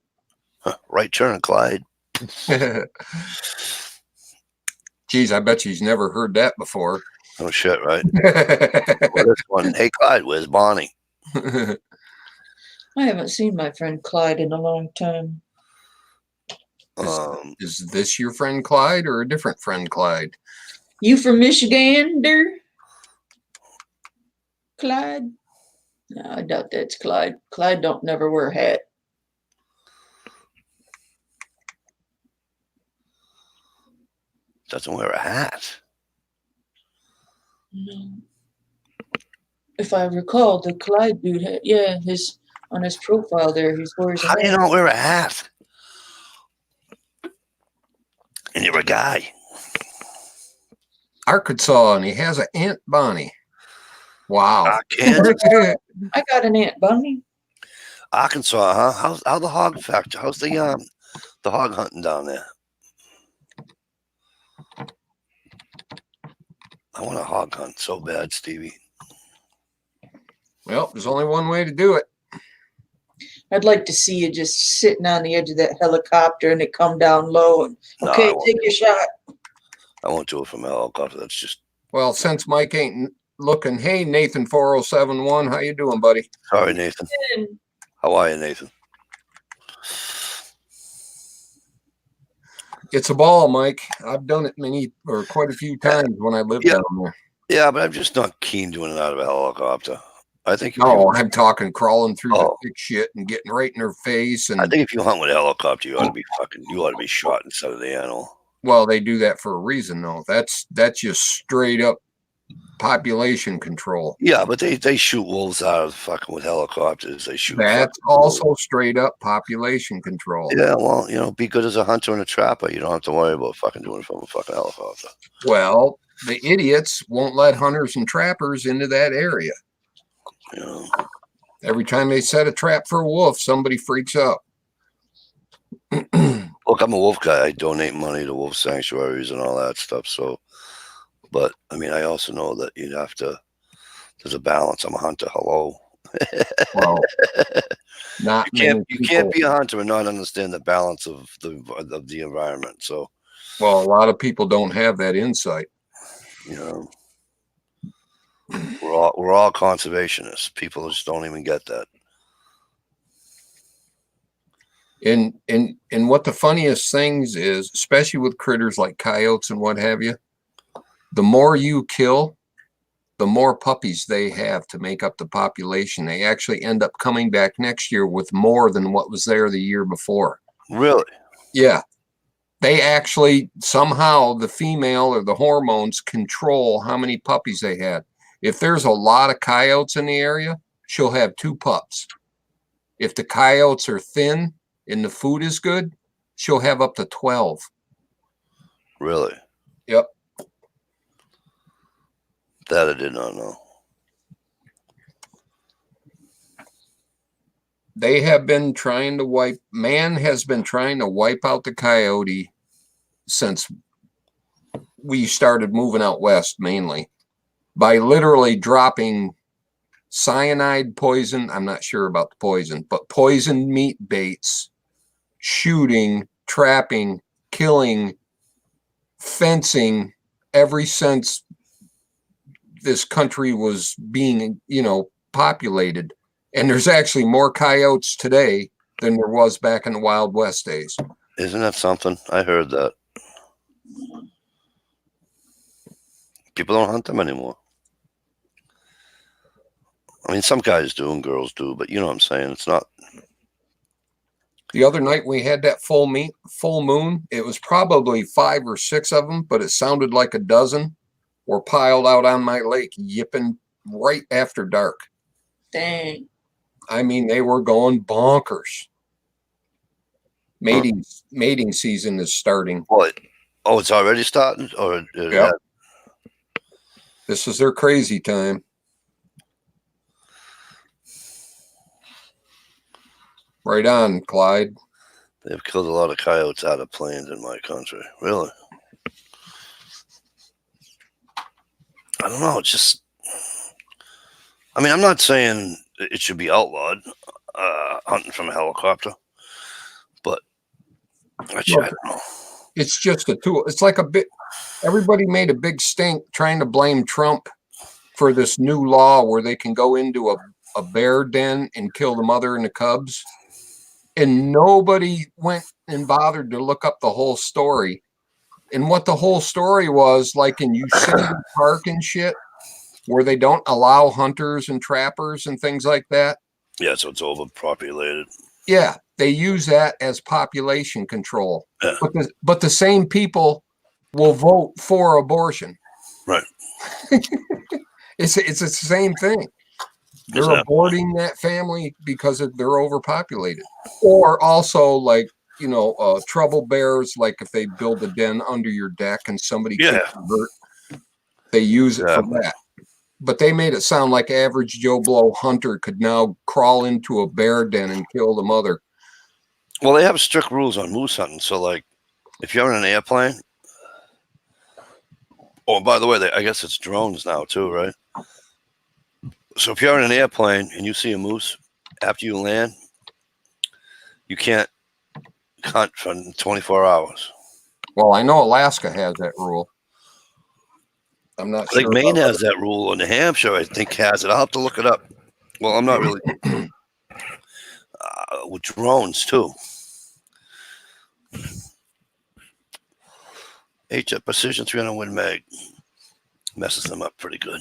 Right turn, Clyde. Geez, I bet she's never heard that before. Oh, shit, right? This one. Hey, Clyde, where's Bonnie? I haven't seen my friend Clyde in a long time. Is this your friend Clyde or a different friend Clyde? You from Michigan, dear? Clyde? No, I doubt that's Clyde. Clyde don't never wear a hat. Doesn't wear a hat. No. If I recall, the Clyde dude had, on his profile there, he wears a How hat. do you not wear a hat? And you're a guy. Arkansas, and he has an Aunt Bonnie. Wow. Kansas? I got an Aunt Bunny. Arkansas, huh? How's the hog factor? How's the hog hunting down there? I want a hog hunt so bad, Stevie. Well, there's only one way to do it. I'd like to see you just sitting on the edge of that helicopter and it come down low and okay, take your shot. I won't do it from a helicopter. That's just. Well, since Mike ain't looking, hey Nathan 4071, how you doing, buddy? Sorry, Nathan. How are you, Nathan? It's a ball, Mike. I've done it quite a few times when I lived down there. Yeah, but I'm just not keen doing it out of a helicopter. I think. I'm talking crawling through the thick shit and getting right in her face. And I think if you hunt with a helicopter, you ought to be shot instead of the animal. Well, they do that for a reason, though. That's just straight up population control. Yeah, but they shoot wolves out of fucking with helicopters. They shoot. That's also straight up population control. Yeah, well, be good as a hunter and a trapper. You don't have to worry about fucking doing it from a fucking helicopter. Well, the idiots won't let hunters and trappers into that area. Every time they set a trap for a wolf, somebody freaks out. Look, I'm a wolf guy. I donate money to wolf sanctuaries and all that stuff. So, but I mean, I also know that you'd have to. There's a balance. I'm a hunter. Hello. Well, you can't be a hunter and not understand the balance of the environment. So, well, a lot of people don't have that insight. We're all conservationists. People just don't even get that. And what the funniest things is, especially with critters like coyotes and what have you, the more you kill, the more puppies they have to make up the population. They actually end up coming back next year with more than what was there the year before. Really? Yeah. They actually, somehow, the female or the hormones control how many puppies they had. If there's a lot of coyotes in the area, she'll have 2 pups. If the coyotes are thin and the food is good, she'll have up to 12. Really? Yep. That I did not know. They have been trying to man has been trying to wipe out the coyote since we started moving out west, mainly by literally dropping cyanide poison. I'm not sure about the poison, but poisoned meat baits, shooting, trapping, killing, fencing, ever since this country was being, populated. And there's actually more coyotes today than there was back in the Wild West days. Isn't that something? I heard that. People don't hunt them anymore. I mean, some guys do and girls do, but you know what I'm saying? It's not. The other night we had that full moon. It was probably 5 or 6 of them, but it sounded like a dozen were piled out on my lake, yipping right after dark. Dang. I mean, they were going bonkers. Mating season is starting. What? Oh, it's already starting? Or yeah. This is their crazy time. Right on, Clyde. They've killed a lot of coyotes out of plains in my country. Really? I don't know. It's just, I mean, I'm not saying it should be outlawed, hunting from a helicopter, but I don't know. It's just a tool. It's like everybody made a big stink trying to blame Trump for this new law where they can go into a bear den and kill the mother and the cubs. And nobody went and bothered to look up the whole story. And what the whole story was, like in Yosemite Park and shit, where they don't allow hunters and trappers and things like that. Yeah, so it's overpopulated. Yeah, they use that as population control. Yeah. But the same people will vote for abortion. Right. It's the same thing. They're aborting that family because they're overpopulated. Or also, like, trouble bears, like if they build a den under your deck and somebody can convert, they use it for that. But they made it sound like average Joe Blow hunter could now crawl into a bear den and kill the mother. Well, they have strict rules on moose hunting. So, like, if you're in an airplane, oh, by the way, I guess it's drones now too, right? So if you're in an airplane and you see a moose, after you land, you can't hunt for 24 hours. Well, I know Alaska has that rule. I'm not sure. I think Maine has that rule, and New Hampshire, I think, has it. I'll have to look it up. Well, I'm not really with drones too. HF Precision 300 Win Mag messes them up pretty good.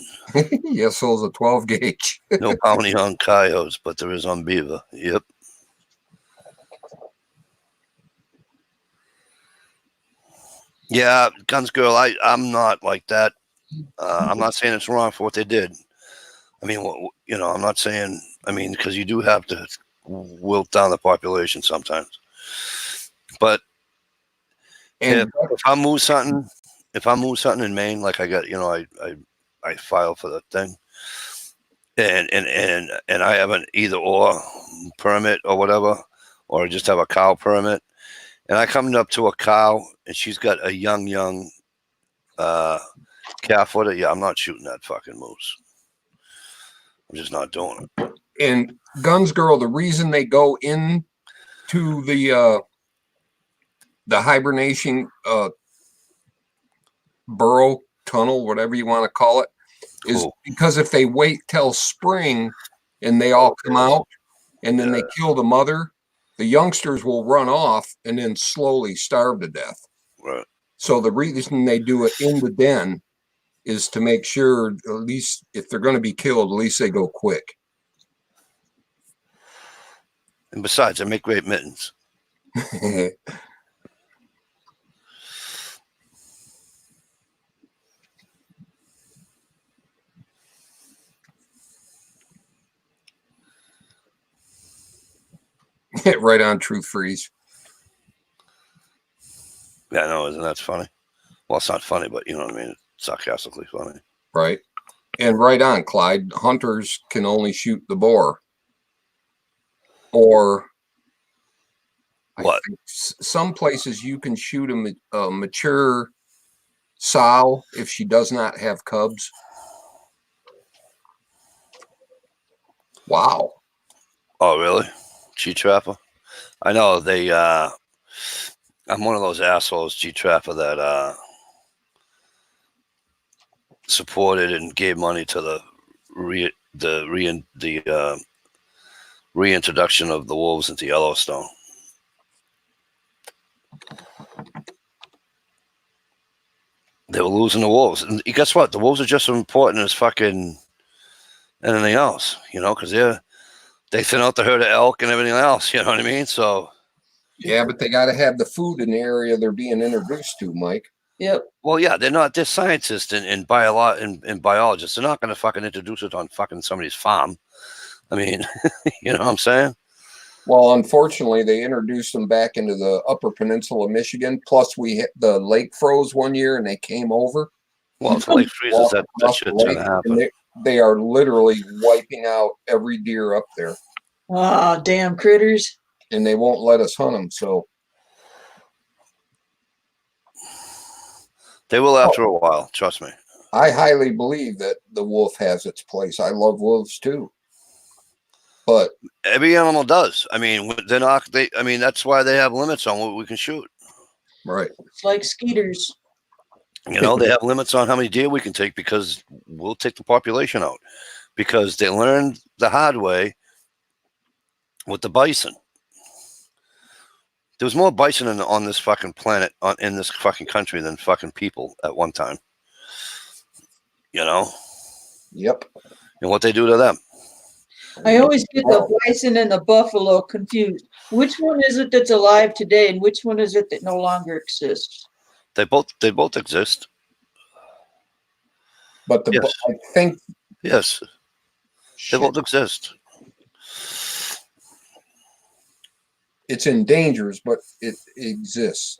Yes, so it's a 12 gauge. No bounty on coyotes, but there is on beaver. Yep. Yeah, Guns Girl, I'm not like that. I'm not saying it's wrong for what they did. I mean, I'm not saying. I mean, because you do have to wilt down the population sometimes. But And if I move something, in Maine, like I got, I file for the thing, and I have an either or permit or whatever, or I just have a cow permit, and I come up to a cow and she's got a young calf with it. Yeah, I'm not shooting that fucking moose. I'm just not doing it. and Guns Girl, the reason they go into the hibernation burrow tunnel, whatever you want to call it, is Cool. because if they wait till spring and they all come out and then they kill the mother, the youngsters will run off and then slowly starve to death. Right. So the reason they do it in the den is to make sure, at least if they're going to be killed, at least they go quick. And besides, I make great mittens. Right on, Truth Freeze. Yeah, I know, isn't that funny? Well, it's not funny, but you know what I mean. It's sarcastically funny. Right. And right on, Clyde. Hunters can only shoot the boar. Or What? I think some places you can shoot a mature sow if she does not have cubs. Wow. Oh, really? G-Trapper? I know they, I'm one of those assholes, G-Trapper, that supported and gave money to the reintroduction of the wolves into Yellowstone. They were losing the wolves. And guess what? The wolves are just as important as fucking anything else, because they thin out the herd of elk and everything else, you know what I mean? So yeah, but they got to have the food in the area they're being introduced to, Mike. Yep. Well, yeah, they're scientists and biologists. They're not going to fucking introduce it on fucking somebody's farm. I mean, you know what I'm saying? Well, unfortunately, they introduced them back into the Upper Peninsula of Michigan. Plus, we hit the lake froze one year, and they came over. Well, if the lake freezes, that shit's going to happen. They are literally wiping out every deer up there. Ah, damn critters. And they won't let us hunt them, so. They will after a while, trust me. I highly believe that the wolf has its place. I love wolves, too. But every animal does. I mean, they're not. I mean, that's why they have limits on what we can shoot. Right. It's like skeeters. They have limits on how many deer we can take because we'll take the population out. Because they learned the hard way with the bison. There was more bison on this fucking planet, in this fucking country, than fucking people at one time. Yep. And what they do to them. I always get the bison and the buffalo confused. Which one is it that's alive today, and which one is it that no longer exists? They both exist. But yes. I think yes, they both exist. It's in dangers, but it exists.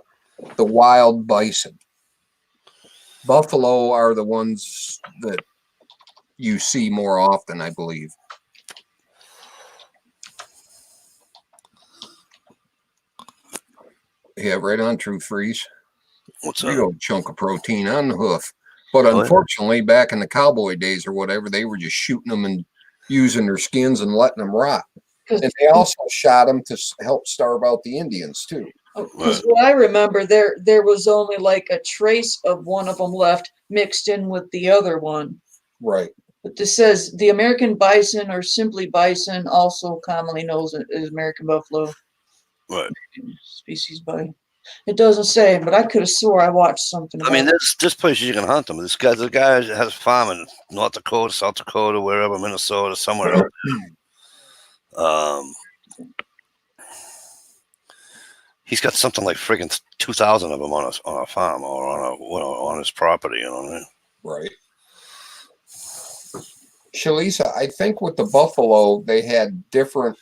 The wild bison. Buffalo are the ones that you see more often, I believe. Yeah, right on, True Freeze. What's Big old chunk of protein on the hoof. But unfortunately, back in the cowboy days or whatever, they were just shooting them and using their skins and letting them rot. And they also shot them to help starve out the Indians, too. Because what I remember, there was only like a trace of one of them left mixed in with the other one. Right. But this says the American bison, or simply bison, also commonly known as American buffalo. Right. Species by. It doesn't say, but I could have swore I watched something about I mean, there's places you can hunt them. The guy has a farm in North Dakota, South Dakota, wherever, Minnesota, somewhere else. He's got something like friggin' 2,000 of them on a farm or on his property. You know what I mean? Right. Shalisa, I think with the buffalo, they had different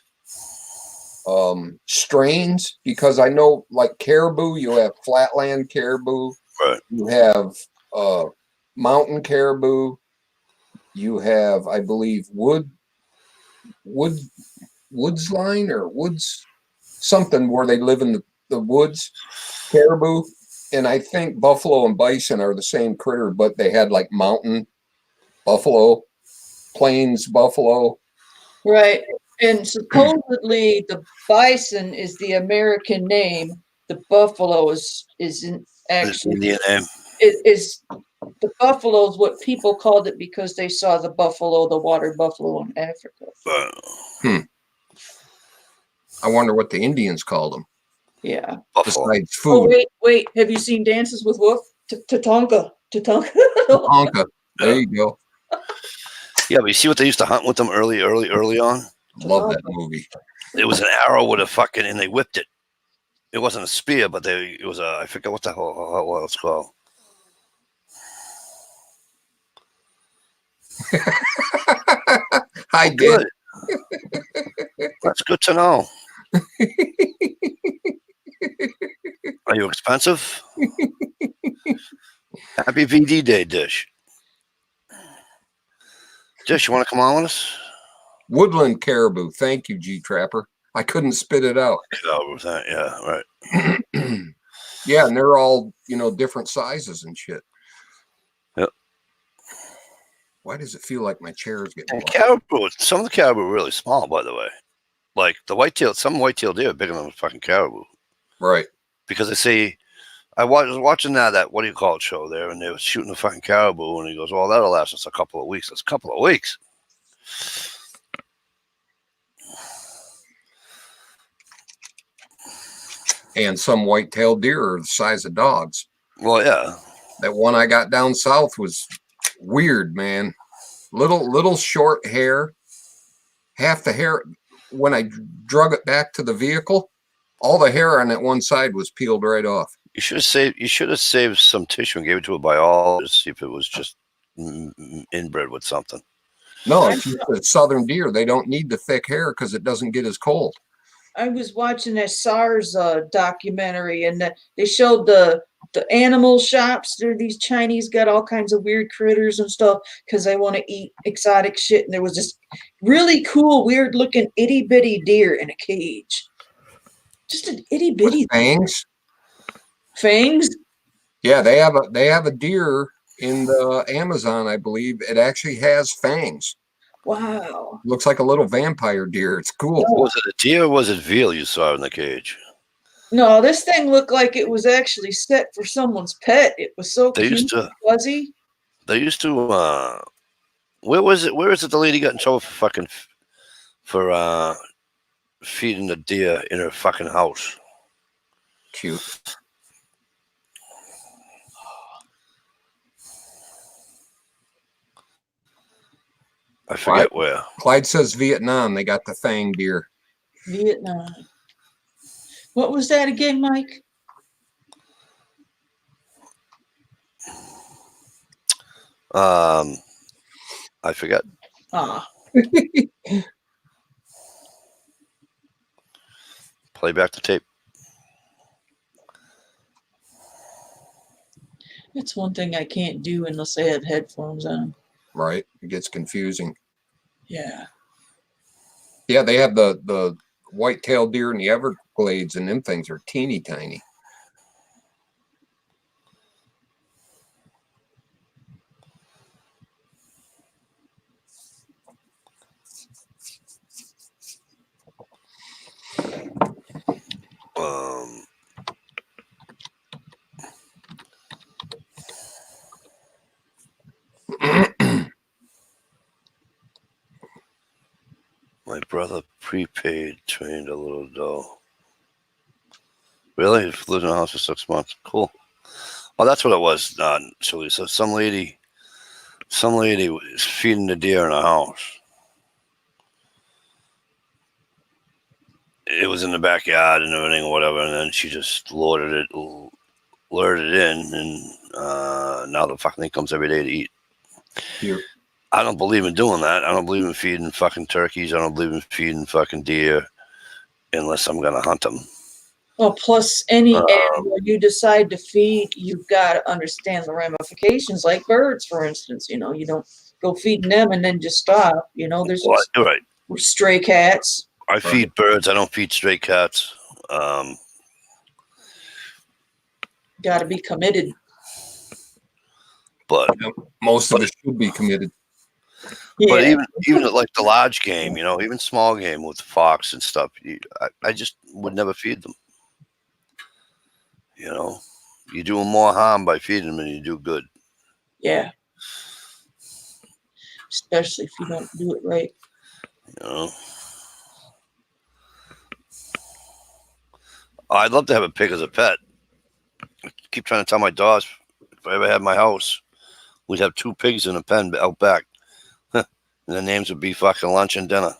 strains, because I know, like caribou, you have flatland caribou, Right. you have mountain caribou, you have, I believe, woods line or woods something where they live in the woods caribou, and I think buffalo and bison are the same critter, but they had like mountain buffalo, plains buffalo. Right. And supposedly the bison is the American name. The buffalo isn't actually Indian name. is the buffalo is what people called it because they saw the buffalo, the water buffalo in Africa. I wonder what the Indians called them. Yeah. Buffalo. Besides Oh, food. wait. Have you seen Dances with Wolf? Tatanka. Tonka. There you go. Yeah, but you see what they used to hunt with them early on? Love that movie. It was an arrow with a fucking, and they whipped it. It wasn't a spear, but it was a, I forget what the hell what it's called. I did. That's good to know. Are you expensive? Happy VD Day, Dish. Dish, you want to come on with us? Woodland caribou. Thank you, G Trapper. I couldn't spit it out. Yeah, right. Yeah, and they're all, different sizes and shit. Yep. Why does it feel like my chair is getting And caribou, some of the caribou are really small, by the way. Like the whitetail, some whitetail deer are bigger than the fucking caribou. Right. Because they say, I was watching that, what do you call it, show there, and they were shooting a fucking caribou, and he goes, well, that'll last us a couple of weeks. That's a couple of weeks. And some white-tailed deer are the size of dogs. Well, yeah. That one I got down south was weird, man. Little short hair. Half the hair, when I drug it back to the vehicle, all the hair on that one side was peeled right off. You should have saved some tissue and gave it to a biologist to see if it was just inbred with something. No, it's just a southern deer. They don't need the thick hair because it doesn't get as cold. I was watching that SARS documentary, and they showed the animal shops. There, these Chinese got all kinds of weird critters and stuff because they want to eat exotic shit. And there was this really cool, weird looking itty bitty deer in a cage. Just an itty bitty fangs. Fangs. Yeah, they have a deer in the Amazon, I believe. It actually has fangs. Wow. Looks like a little vampire deer. It's cool. Was it a deer or was it veal you saw in the cage? No, this thing looked like it was actually set for someone's pet. It was so cute and fuzzy. They used to, where was it? Where is it the lady got in trouble for feeding the deer in her fucking house? Cute. I forget where. Clyde says Vietnam. They got the fang deer. Vietnam. What was that again, Mike? I forget. Play back the tape. That's one thing I can't do unless I have headphones on. Right. It gets confusing. Yeah. Yeah, they have the white-tailed deer in the Everglades, and them things are teeny tiny. My brother prepaid trained a little doe. Really? He lived in a house for 6 months. Cool. Oh, that's what it was. So some lady was feeding the deer in a house. It was in the backyard and everything or whatever, and then she just lured it in, and now the fucking thing comes every day to eat. Cute. I don't believe in doing that. I don't believe in feeding fucking turkeys. I don't believe in feeding fucking deer unless I'm going to hunt them. Well, plus any Um, animal you decide to feed, you've got to understand the ramifications. Like birds, for instance, you don't go feeding them and then just stop. There's well, you're right. stray cats. I feed birds. I don't feed stray cats. Got to be committed. But most of us should be committed. But Yeah. even at like the large game, even small game with fox and stuff, I just would never feed them. You do them more harm by feeding them than you do good. Yeah. Especially if you don't do it right. I'd love to have a pig as a pet. I keep trying to tell my daughters if I ever had my house, we'd have 2 pigs in a pen out back. And the names would be fucking lunch and dinner.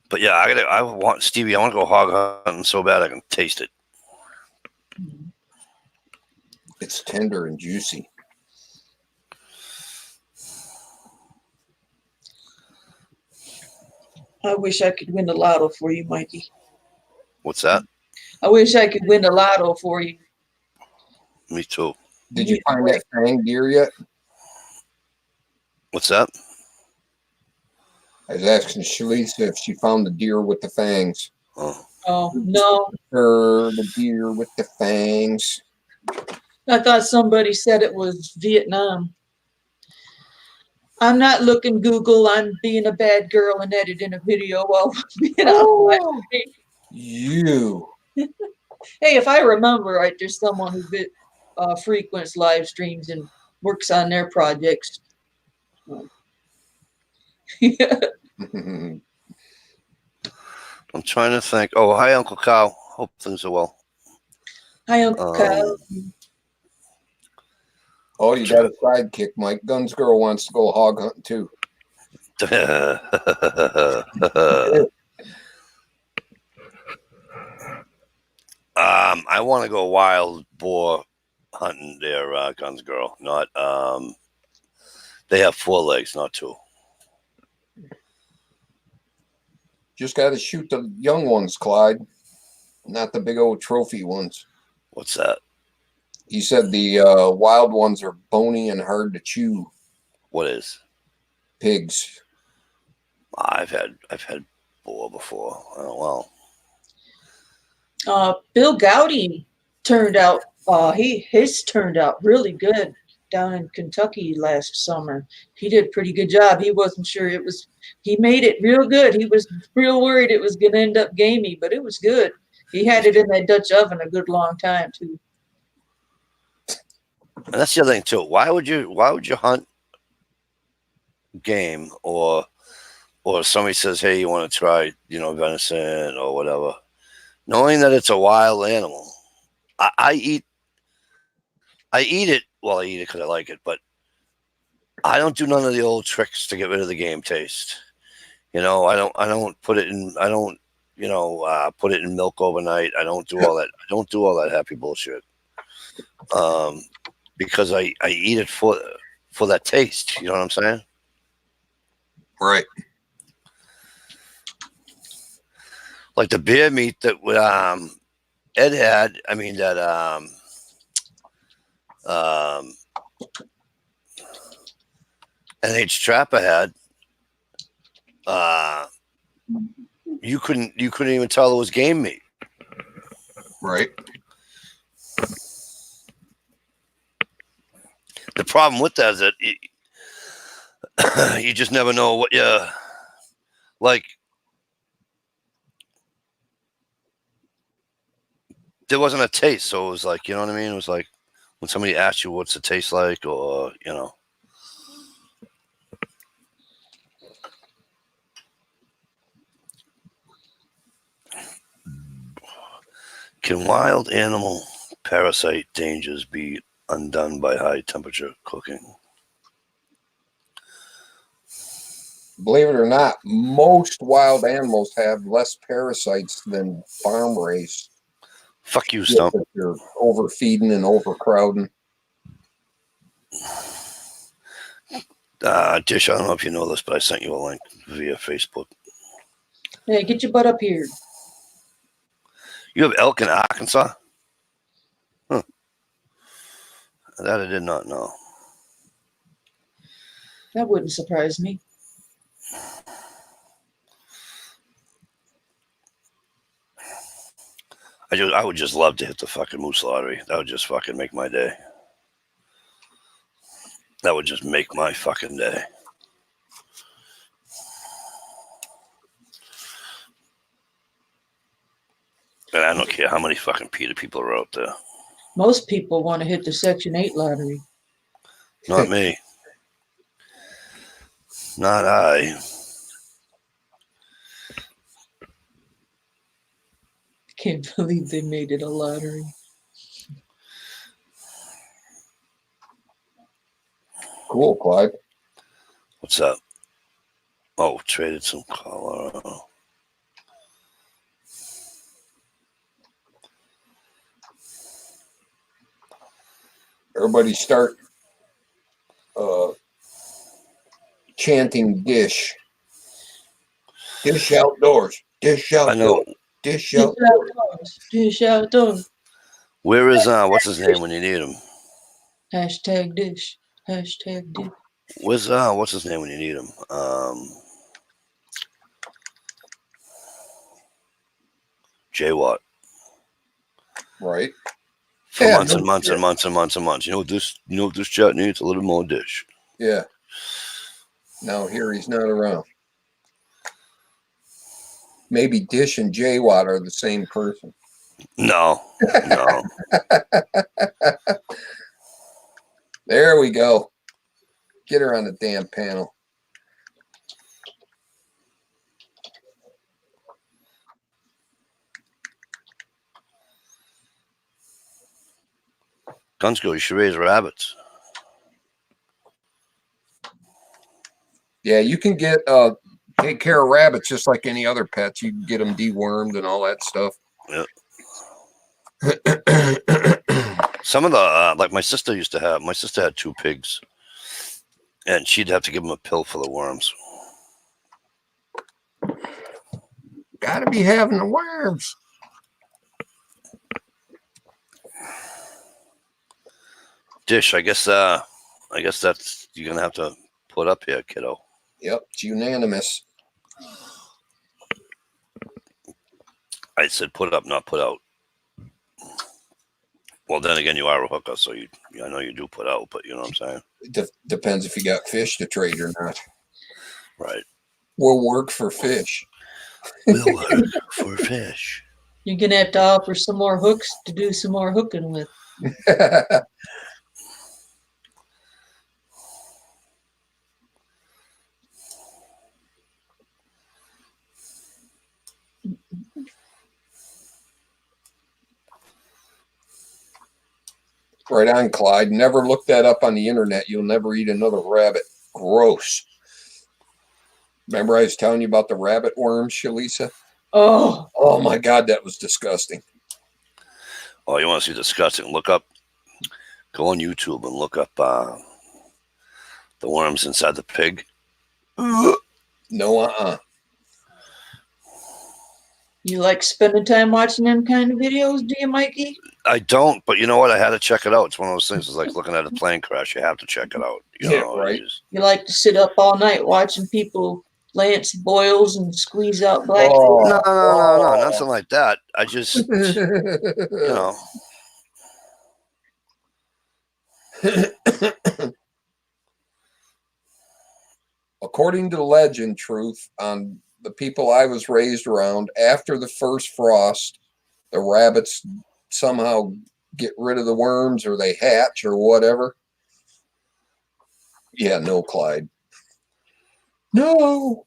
But yeah, I want Stevie. I want to go hog hunting so bad I can taste it. It's tender and juicy. I wish I could win the lotto for you, Mikey. What's that? I wish I could win the lotto for you. Me too. Did you find that fang deer yet? What's that? I was asking Shalisa if she found the deer with the fangs. Oh, no. The deer with the fangs. I thought somebody said it was Vietnam. I'm not looking Google. I'm being a bad girl and editing a video while being out. You. Hey, if I remember right, there's someone who frequents live streams and works on their projects. I'm trying to think. Oh, hi, Uncle Kyle. Hope things are well. Hi, Uncle Kyle. Oh, you got a sidekick, Mike. Guns Girl wants to go hog hunting too. I want to go wild boar hunting there, Guns Girl. Not they have 4 legs, not 2. Just got to shoot the young ones, Clyde, not the big old trophy ones. What's that? He said the wild ones are bony and hard to chew. What is? Pigs. I've had boar before. Oh well. Bill Gowdy turned out. His turned out really good down in Kentucky last summer. He did a pretty good job. He wasn't sure it was. He made it real good. He was real worried it was going to end up gamey, but it was good. He had it in that Dutch oven a good long time too. And that's the other thing too. Why would you hunt game or somebody says, hey, you want to try, venison or whatever, knowing that it's a wild animal. I eat it. Well, I eat it because I like it, but I don't do none of the old tricks to get rid of the game taste. I don't put it in. I don't, put it in milk overnight. I don't do all that. I don't do all that happy bullshit. Because I eat it for that taste. You know what I'm saying? Right. Like the bear meat that Ed had. I mean that NH Trapper had. You couldn't even tell it was game meat. Right. The problem with that is that you just never know what you like. There wasn't a taste, so it was like, you know what I mean? It was like when somebody asked you what's the taste like, or Can wild animal parasite dangers be undone by high temperature cooking? Believe it or not, most wild animals have less parasites than farm raised. Fuck you, Stump. You're overfeeding and overcrowding. Dish, I don't know if you know this, but I sent you a link via Facebook. Hey, get your butt up here. You have elk in Arkansas? Huh. That I did not know. That wouldn't surprise me. I would just love to hit the fucking moose lottery. That would just fucking make my day. That would just make my fucking day. And I don't care how many fucking PETA people are out there. Most people want to hit the Section 8 lottery. Not me. Not I. Can't believe they made it a lottery. Cool, Clyde. What's up? Oh, traded some Colorado. Everybody start chanting dish. Dish outdoors. Dish outdoors. I know. Dish Dish outdoors. outdoors. Dish outdoors. Where is what's his name when you need him? Hashtag dish. Hashtag dish. Where's what's his name when you need him? Jay Watt. Right. For Yeah, months no and months shit. and months and months and months. You know what this chat needs? A little more dish. Yeah. Now here he's not around. Maybe Dish and J Watt are the same person. No. No. There we go. Get her on the damn panel. Gunsko, you should raise rabbits. Yeah, you can get take care of rabbits just like any other pets. You can get them dewormed and all that stuff. Yeah. Some of the like my sister had 2 pigs, and she'd have to give them a pill for the worms. Gotta be having the worms. Dish, I guess that's you're gonna have to put up here, kiddo. Yep, it's unanimous. I said put up, not put out. Well, then again, you are a hooker, so I know you do put out, but you know what I'm saying? Depends if you got fish to trade or not. Right. We'll work for fish. We'll work for fish. You're going to have to offer some more hooks to do some more hooking with. Right on, Clyde. Never look that up on the internet. You'll never eat another rabbit. Gross. Remember I was telling you about the rabbit worms, Shalisa? Oh my God, that was disgusting. Oh, you want to see disgusting? Go on YouTube and look up the worms inside the pig. No, You like spending time watching them kind of videos, do you, Mikey? I don't, but you know what? I had to check it out. It's one of those things. It's like looking at a plane crash. You have to check it out. You Yeah, know, right. You like to sit up all night watching people lance boils and squeeze out black. No, nothing like that. I just, you know. According to legend, truth, on the people I was raised around, after the first frost, the rabbits somehow get rid of the worms or they hatch or whatever. Yeah, no, Clyde. No.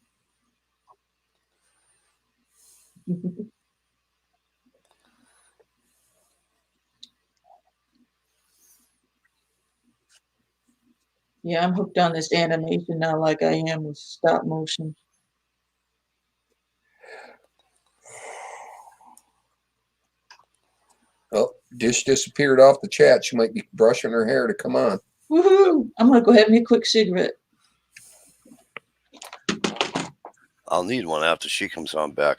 Yeah, I'm hooked on this animation now like I am with stop motion. Dish disappeared off the chat. She might be brushing her hair to come on. Woohoo! I'm gonna go have me a quick cigarette. I'll need one after she comes on back.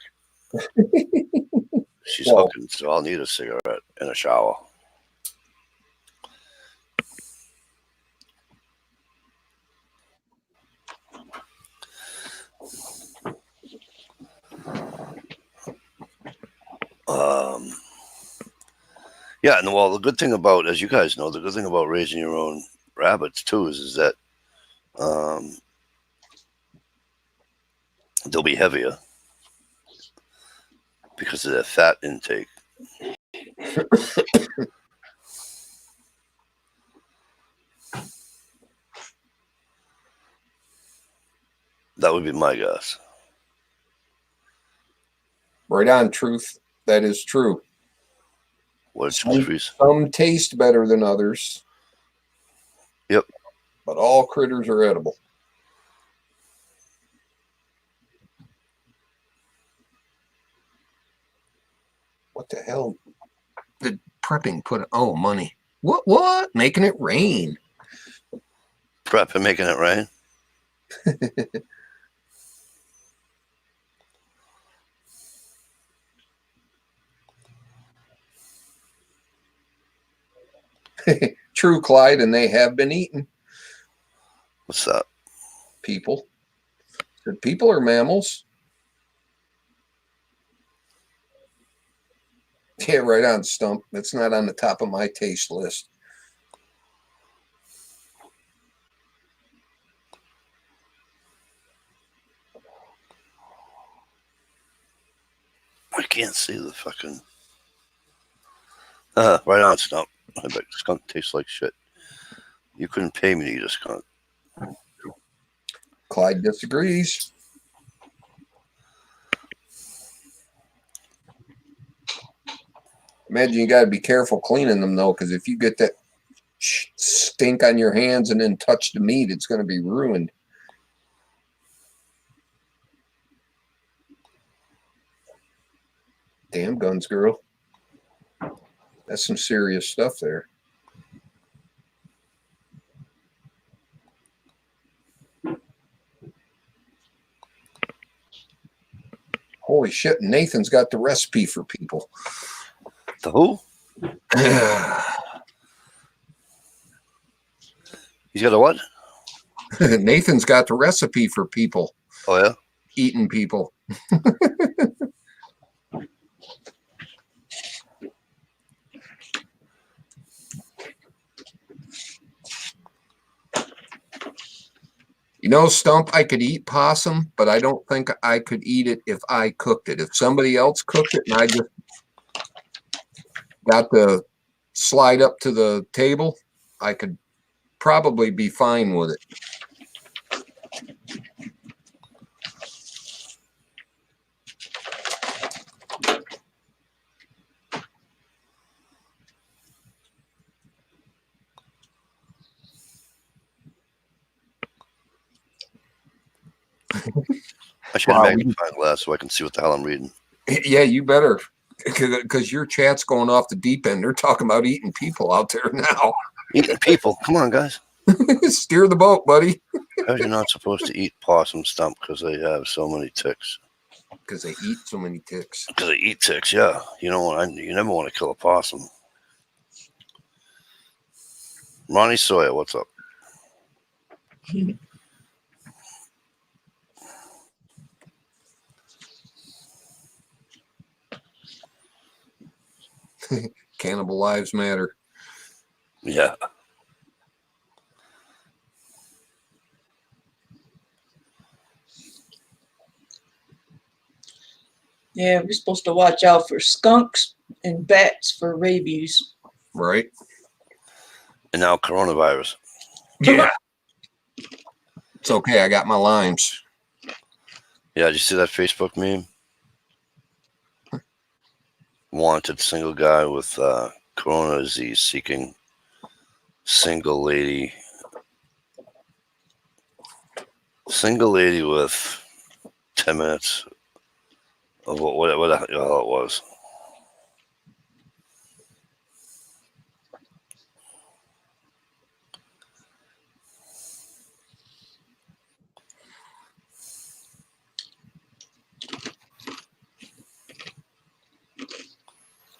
She's Well, hooking, so I'll need a cigarette and a shower. Yeah, and well, the good thing about, as you guys know, the good thing about raising your own rabbits too is that they'll be heavier because of their fat intake. That would be my guess. right on, Truth. That is true. What's Jeffries? Some taste better than others. Yep. But all critters are edible. What the hell did prepping put? Oh, money. What? Making it rain. Prep and making it rain. True, Clyde, and they have been eaten. What's that? People. Said people are mammals. Yeah, right on, Stump. It's not on the top of my taste list. I can't see the fucking. Right on, Stump. I bet skunk tastes like shit. You couldn't pay me to eat a skunk. Clyde disagrees. Imagine you got to be careful cleaning them, though, because if you get that stink on your hands and then touch the meat, it's going to be ruined. Damn guns, girl. That's some serious stuff there. Holy shit, Nathan's got the recipe for people. The who? He's got a what? Nathan's got the recipe for people. Oh, yeah? Eating people. You know, Stump, I could eat possum, but I don't think I could eat it if I cooked it. If somebody else cooked it and I just got the slide up to the table, I could probably be fine with it. I should have Wow, magnifying glass so I can see what the hell I'm reading. Yeah, you better, because your chat's going off the deep end. They're talking about eating people out there now. Eating people. Come on, guys. Steer the boat, buddy. How are you not supposed to eat possum, Stump, because they have so many ticks? Because they eat so many ticks. Because they eat ticks, yeah. You don't want. You never want to kill a possum. Ronnie Sawyer, what's up? Cannibal lives matter. Yeah. Yeah, we're supposed to watch out for skunks and bats for rabies. Right? And now coronavirus. Yeah. It's okay. I got my limes. Yeah, did you see that Facebook meme? Wanted single guy with corona disease seeking single lady with 10 minutes of what the hell it was.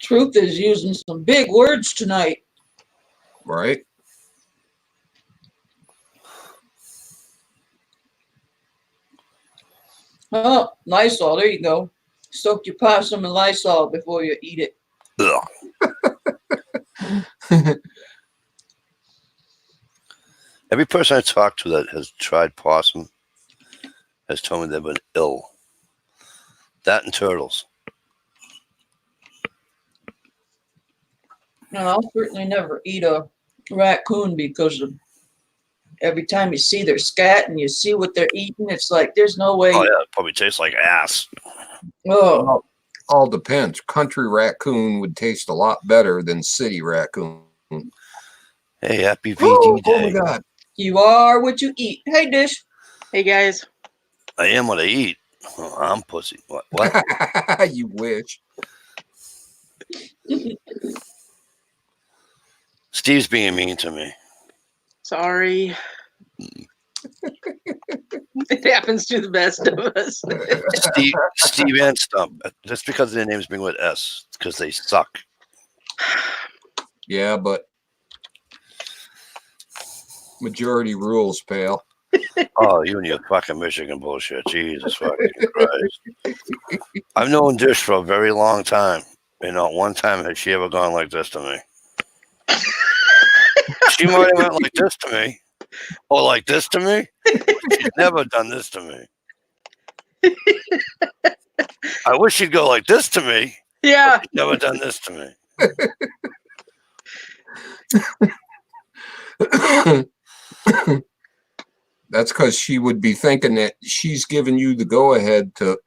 Truth is using some big words tonight. Right? Oh, Lysol. There you go. Soak your possum in Lysol before you eat it. Ugh. Every person I talk to that has tried possum has told me they've been ill. That and turtles. No, I'll certainly never eat a raccoon because of every time you see their scat and you see what they're eating, it's like there's no way. Oh yeah, it probably tastes like ass. Oh, All depends. Country raccoon would taste a lot better than city raccoon. Hey, happy VD Oh day. my God. you are what you eat. Hey, Dish. Hey guys, I am what I eat. Oh, I'm pussy. What? You wish. Steve's being mean to me. sorry. It happens to the best of us. Steve and Stump. Just because their names begin with S, because they suck. Yeah, but majority rules, pal. Oh, you and your fucking Michigan bullshit. Jesus fucking Christ. I've known Dish for a very long time. And not one time has she ever gone like this to me. She might have went like this to me. Or like this to me. She's never done this to me. I wish she'd go like this to me. Yeah. She's never done this to me. That's because she would be thinking that she's giving you the go ahead to.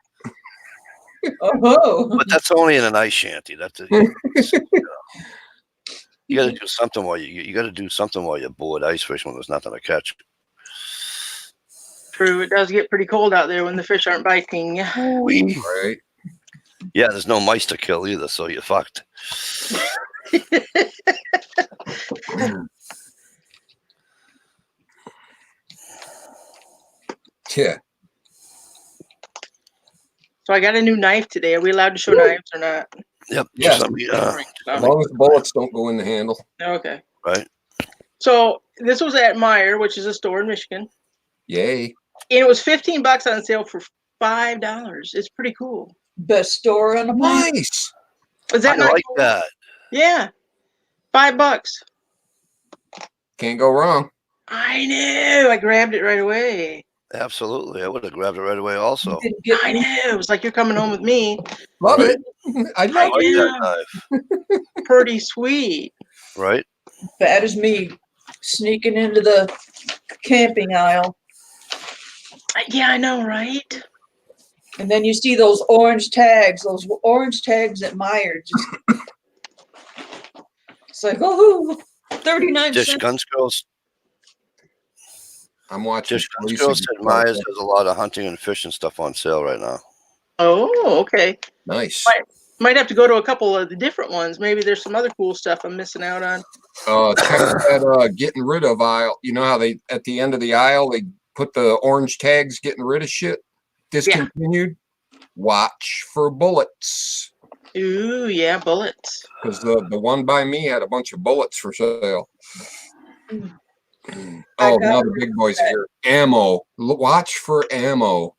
Oh, But that's only in an ice shanty. That's it. You got to do something while you got to do something while you're bored ice fishing when there's nothing to catch. True, it does get pretty cold out there when the fish aren't biting. Right. Yeah, there's no mice to kill either, so you're fucked. Yeah. So I got a new knife today. Are we allowed to show knives or not? Yep. Yes. As long as the bullets don't go in the handle. Okay. Right. So this was at Meyer, which is a store in Michigan, Yay. and it was $15 on sale for $5. It's pretty cool. best store on the planet. Nice. Is I that not like cool? that. Yeah, $5. Can't go wrong. I knew. I grabbed it right away. Absolutely. I would have grabbed it right away also. Didn't get I me. knew. It was like you're coming home with me. Love Right. it. I I love like it. that knife. Pretty sweet. Right? Bad as me sneaking into the camping aisle. Yeah, I know, right? And then you see those orange tags at Meyer. Just, it's like, oh, 39 Dish cents. Guns Girls. I'm watching. Dish Guns Lisa Girls get said Myers caught up. has a lot of hunting and fishing stuff on sale right now. Oh, okay. Nice. Might have to go to a couple of the different ones. Maybe there's some other cool stuff I'm missing out on. Check that getting rid of aisle. You know how they at the end of the aisle they put the orange tags getting rid of shit? Discontinued. Watch for bullets. Ooh, yeah, bullets. Because the one by me had a bunch of bullets for sale. I Oh, got now the big boys are here. Ammo. Watch for ammo.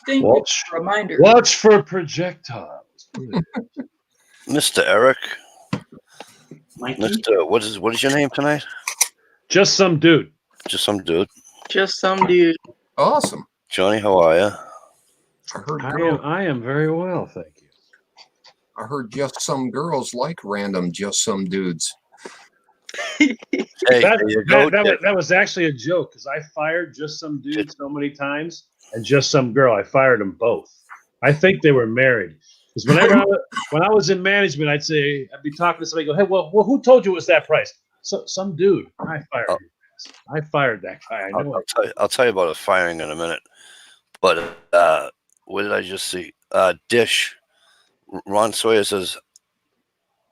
Thank you Watch, for a reminder. watch for projectiles. Mr. Eric. Mikey? Mr. What is your name tonight? Just some dude. Just some dude. Just some dude. Awesome. Johnny, how are you? I am very well, thank you. I heard just some girls like random just some dudes. Hey, there you go. That was actually a joke because I fired just some dude so many times and just some girl. I fired them both. I think they were married. Because when I was in management, I'd be talking to somebody, go, hey, well, who told you it was that price? So some dude. I fired him. I fired that guy. I know. I'll tell you about a firing in a minute. But what did I just see? Dish. Ron Sawyer says,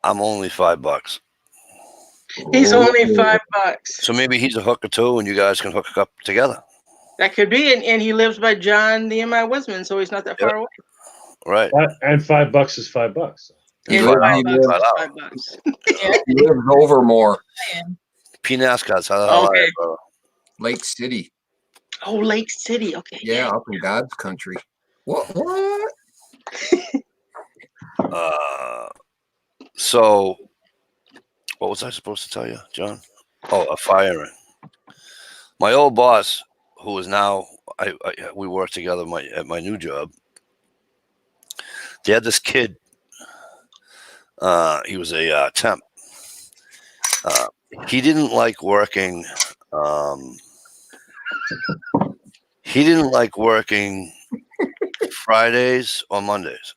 I'm only $5. He's Oh. only $5. So maybe he's a hooker too, and you guys can hook up together. That could be, and he lives by John the M.I. Wisman, so he's not that far away. Right. And $5 is $5. He And lives, I- $5. yeah, he lives over more. P-NASCAR's how the hell Okay. are you, brother? Lake City. Oh, Lake City. Okay. Yeah, up in God's country. What? So, what was I supposed to tell you, John? Oh, a firing. My old boss, who is now, we work together at my new job. They had this kid. He was a temp. He didn't like working. He didn't like working Fridays or Mondays.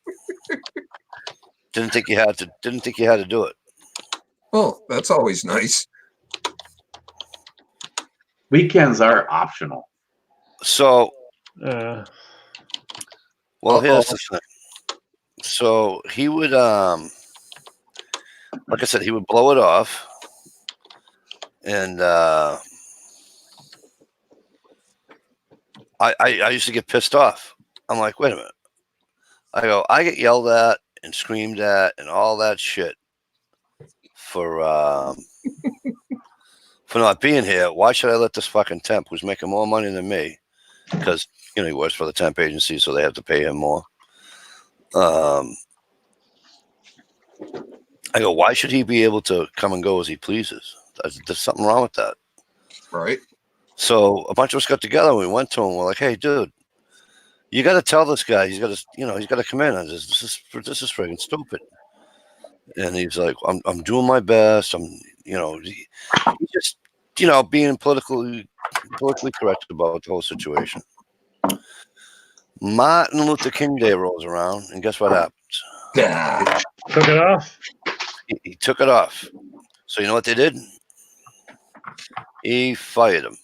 Didn't think you had to. Didn't think you had to do it. Oh, that's always nice. Weekends are optional. So, Uh, well, here's Uh-oh. the thing. So he would, like I said, he would blow it off, and I used to get pissed off. I'm like, wait a minute. I get yelled at and screamed at and all that shit for not being here. Why should I let this fucking temp who's making more money than me? Because he works for the temp agency, so they have to pay him more. I go, why should he be able to come and go as he pleases? There's something wrong with that. Right. So a bunch of us got together and we went to him. We're like, hey, dude, you got to tell this guy he's got to, he's got to come in. This is friggin' stupid. And he's like, I'm doing my best. He's just, being politically correct about the whole situation. Martin Luther King Day rolls around, and guess what happens? Yeah. took it off. He took it off. So you know what they did? He fired him.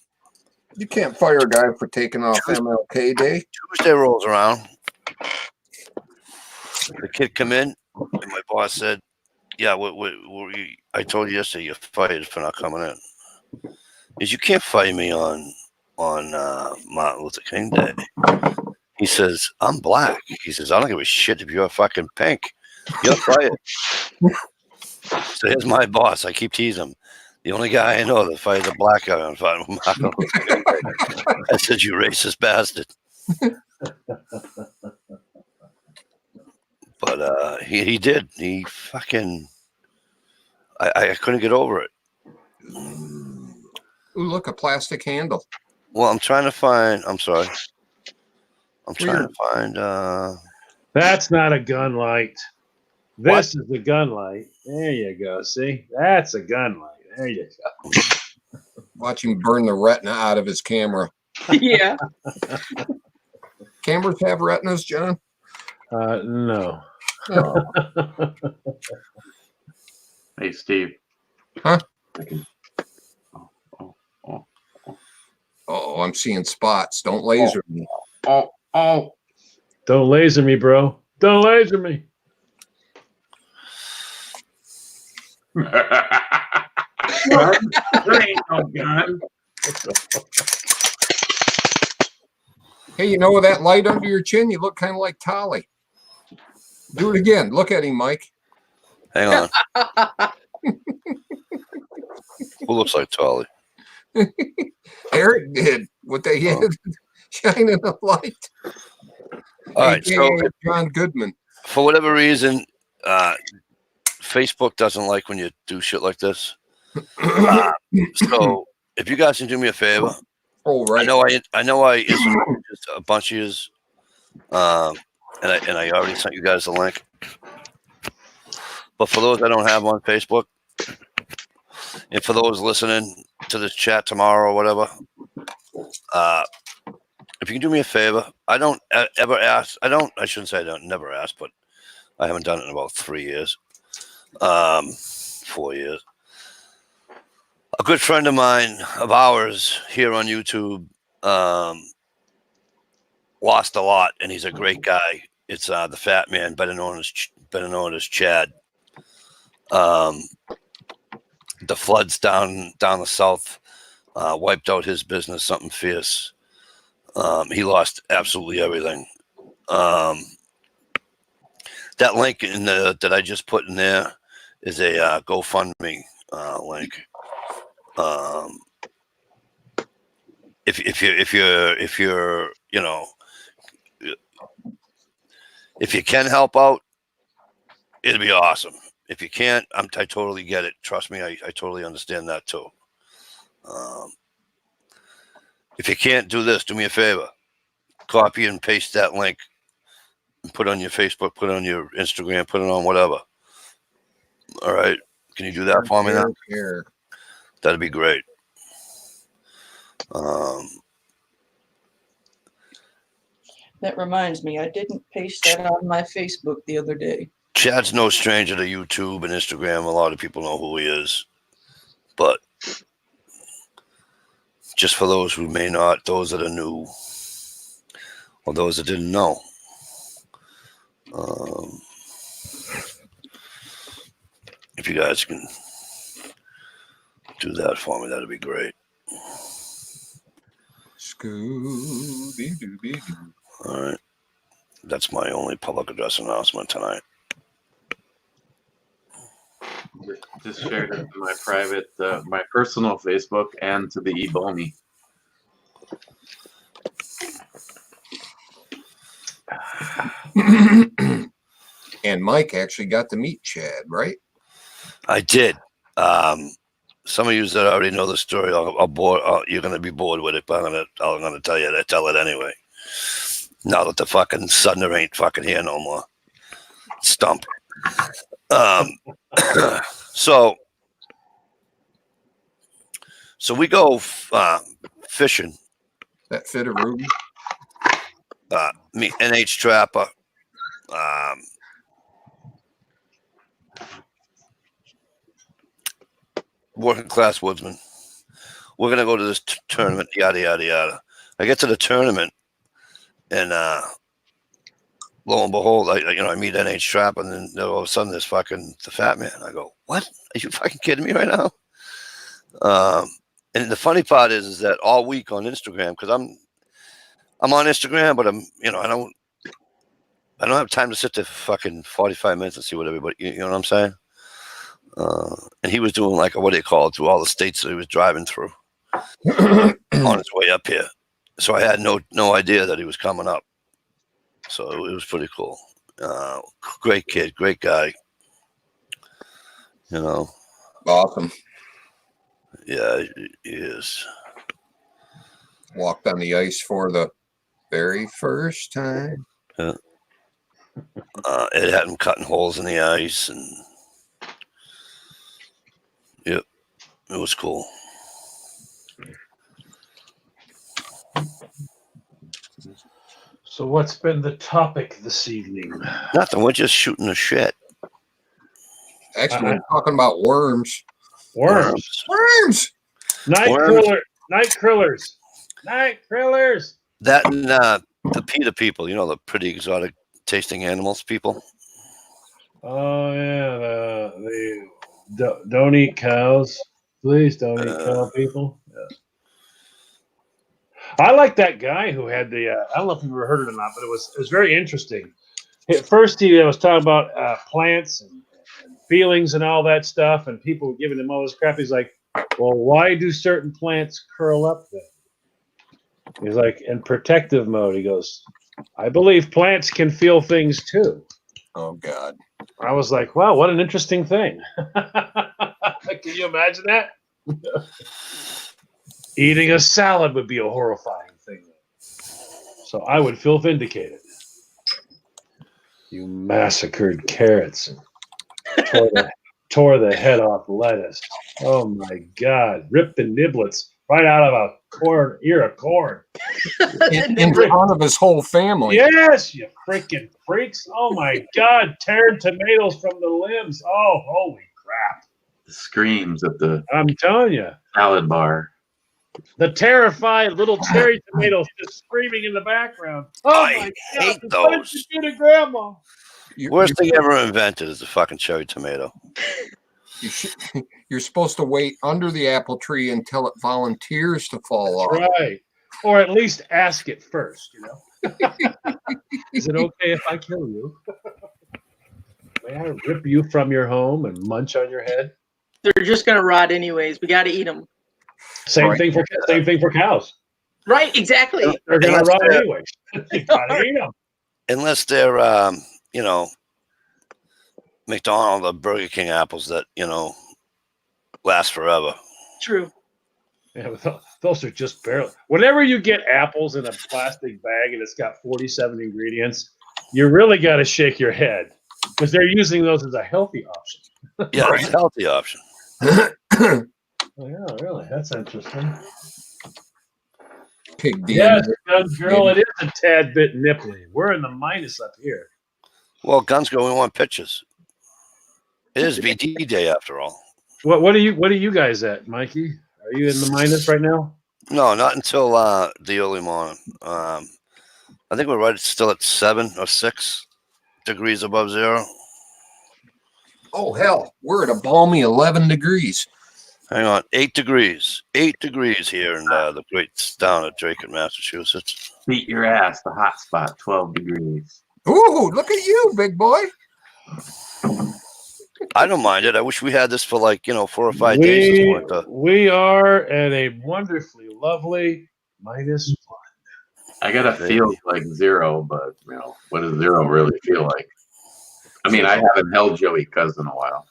You can't fire a guy for taking off MLK Day. Tuesday rolls around. The kid come in, and my boss said, "Yeah, I told you yesterday you're fired for not coming in." He says, "You can't fire me on Martin Luther King Day." He says, "I'm black." He says, "I don't give a shit if you're fucking pink. You're fired." So here's my boss. I keep teasing him. The only guy I know that fires a black guy on Martin Luther King Day. I said, "You racist bastard." But he did. He fucking. I couldn't get over it. Ooh, look, a plastic handle. Well, I'm trying to find. I'm sorry. I'm trying to find. That's not a gun light. This is the gun light. There you go. See, that's a gun light. There you go. Watch him burn the retina out of his camera. Yeah. Cameras have retinas, John? No. Oh. Hey, Steve. Huh? I can- Oh, I'm seeing spots. Don't laser me. Oh. Don't laser me, bro. Don't laser me. There ain't no gun. Hey, you know that light under your chin? You look kind of like Tolly. Do it again. Look at him, Mike. Hang on. Who looks like Tolly? Eric did what they had shining a light. All right. So AKA John Goodman. for whatever reason, Facebook doesn't like when you do shit like this. So if you guys can do me a favor, Oh, right. I know I isn't just a bunch of yous, and I already sent you guys the link. But for those I don't have on Facebook, and for those listening to this chat tomorrow or whatever, if you can do me a favor, I don't ever ask. I shouldn't say I don't never ask, but I haven't done it in about 3 years, 4 years. A good friend of mine, of ours here on YouTube, lost a lot, and he's a great guy. It's the Fat Man, better known as Chad. The floods down the south wiped out his business, something fierce. He lost absolutely everything. that link in the that I just put in there is a GoFundMe link. If you're you know, if you can help out, it'd be awesome. If you can't, I totally get it. Trust me, I totally understand that too. If you can't do this, do me a favor. Copy and paste that link and put it on your Facebook, put it on your Instagram, put it on whatever. All right. Can you do that for me now? Here. That'd be great. That reminds me, I didn't paste that on my Facebook the other day. Chad's no stranger to YouTube and Instagram. A lot of people know who he is. But just for those who may not, those that are new, or those that didn't know. If you guys can do that for me, that'd be great. Scooby-Dooby-Doo. All right. That's my only public address announcement tonight. Just shared it to my private, my personal Facebook and to the Ebomi. And Mike actually got to meet Chad, right? I did. Some of you that already know the story, I'll bore. You're gonna be bored with it, but I'm gonna tell it anyway. Now that the fucking Sudner ain't fucking here no more. Stump. So we go fishing. That fit of Ruby. Me, NH Trapper. Working class woodsman. We're gonna go to this tournament. Yada yada yada. I get to the tournament, and lo and behold, I meet NH Trap, and then all of a sudden there's fucking the Fat Man. I go, what? Are you fucking kidding me right now? And the funny part is that all week on Instagram, because I'm on Instagram, but I don't have time to sit there for fucking 45 minutes and see what everybody, you know what I'm saying? And he was doing like what do you call it, through all the states that he was driving through on his way up here. So I had no idea that he was coming up. So it was pretty cool. Great kid, great guy. You know. Awesome. Yeah, he is. Walked on the ice for the very first time. Yeah. It had him cutting holes in the ice, and yep, it was cool. So what's been the topic this evening? Nothing. We're just shooting the shit. Actually, we're talking about worms. Worms. Worms. Night Worms. krillers. Night krillers. That and the PETA people, the pretty exotic tasting animals people. Oh yeah, don't eat cows. Please don't eat cow people. Yeah. I like that guy who had the. I don't know if you ever heard it or not, but it was very interesting. At first, he was talking about plants and feelings and all that stuff, and people were giving him all this crap. He's like, "Well, why do certain plants curl up then?" He's like, "In protective mode." He goes, "I believe plants can feel things too." Oh God. I was like, "Wow, what an interesting thing." Can you imagine that? Eating a salad would be a horrifying thing. So I would feel vindicated. You massacred carrots and tore the head off lettuce. Oh my God. Ripped the niblets right out of a ear of corn. In front of his whole family. Yes, you freaking freaks. Oh my God. Tearing tomatoes from the limbs. Oh, holy crap. The screams at the I'm telling you. salad bar. The terrified little cherry tomatoes just screaming in the background. Oh I my hate God! What those. did you do to Grandma? Worst thing ever invented is the fucking cherry tomato. You're supposed to wait under the apple tree until it volunteers to fall off. Right, or at least ask it first. Is it okay if I kill you? May I rip you from your home and munch on your head? They're just gonna rot anyways. We got to eat them. Same Right. thing for cows. Right? Exactly. They're gonna Unless rot they're- anyways. You gotta eat them. Unless they're, you know, McDonald's or Burger King apples that, you know, last forever. True. Yeah, but those are just barely. Whenever you get apples in a plastic bag and it's got 47 ingredients, you really got to shake your head because they're using those as a healthy option. Yeah, it's a healthy option. Oh, yeah, really? That's interesting. Pig Yes, DNA. Gun Girl, it is a tad bit nipply. We're in the minus up here. Well, guns go. We want pictures. It is VD day after all. What are you guys at, Mikey? Are you in the minus right now? No, not until the early morning. I think we're right still at 7 or 6 degrees above zero. Oh, hell. We're at a balmy 11 degrees. Hang on, 8 degrees. 8 degrees here in the great town of Drake, Massachusetts. Beat your ass. The hot spot, 12 degrees. Ooh, look at you, big boy. I don't mind it. I wish we had this for 4 or 5 days this winter. We are at a wonderfully lovely -1. I got a feel like 0, but what does 0 really feel like? I mean, I haven't held Joey Cuz in a while.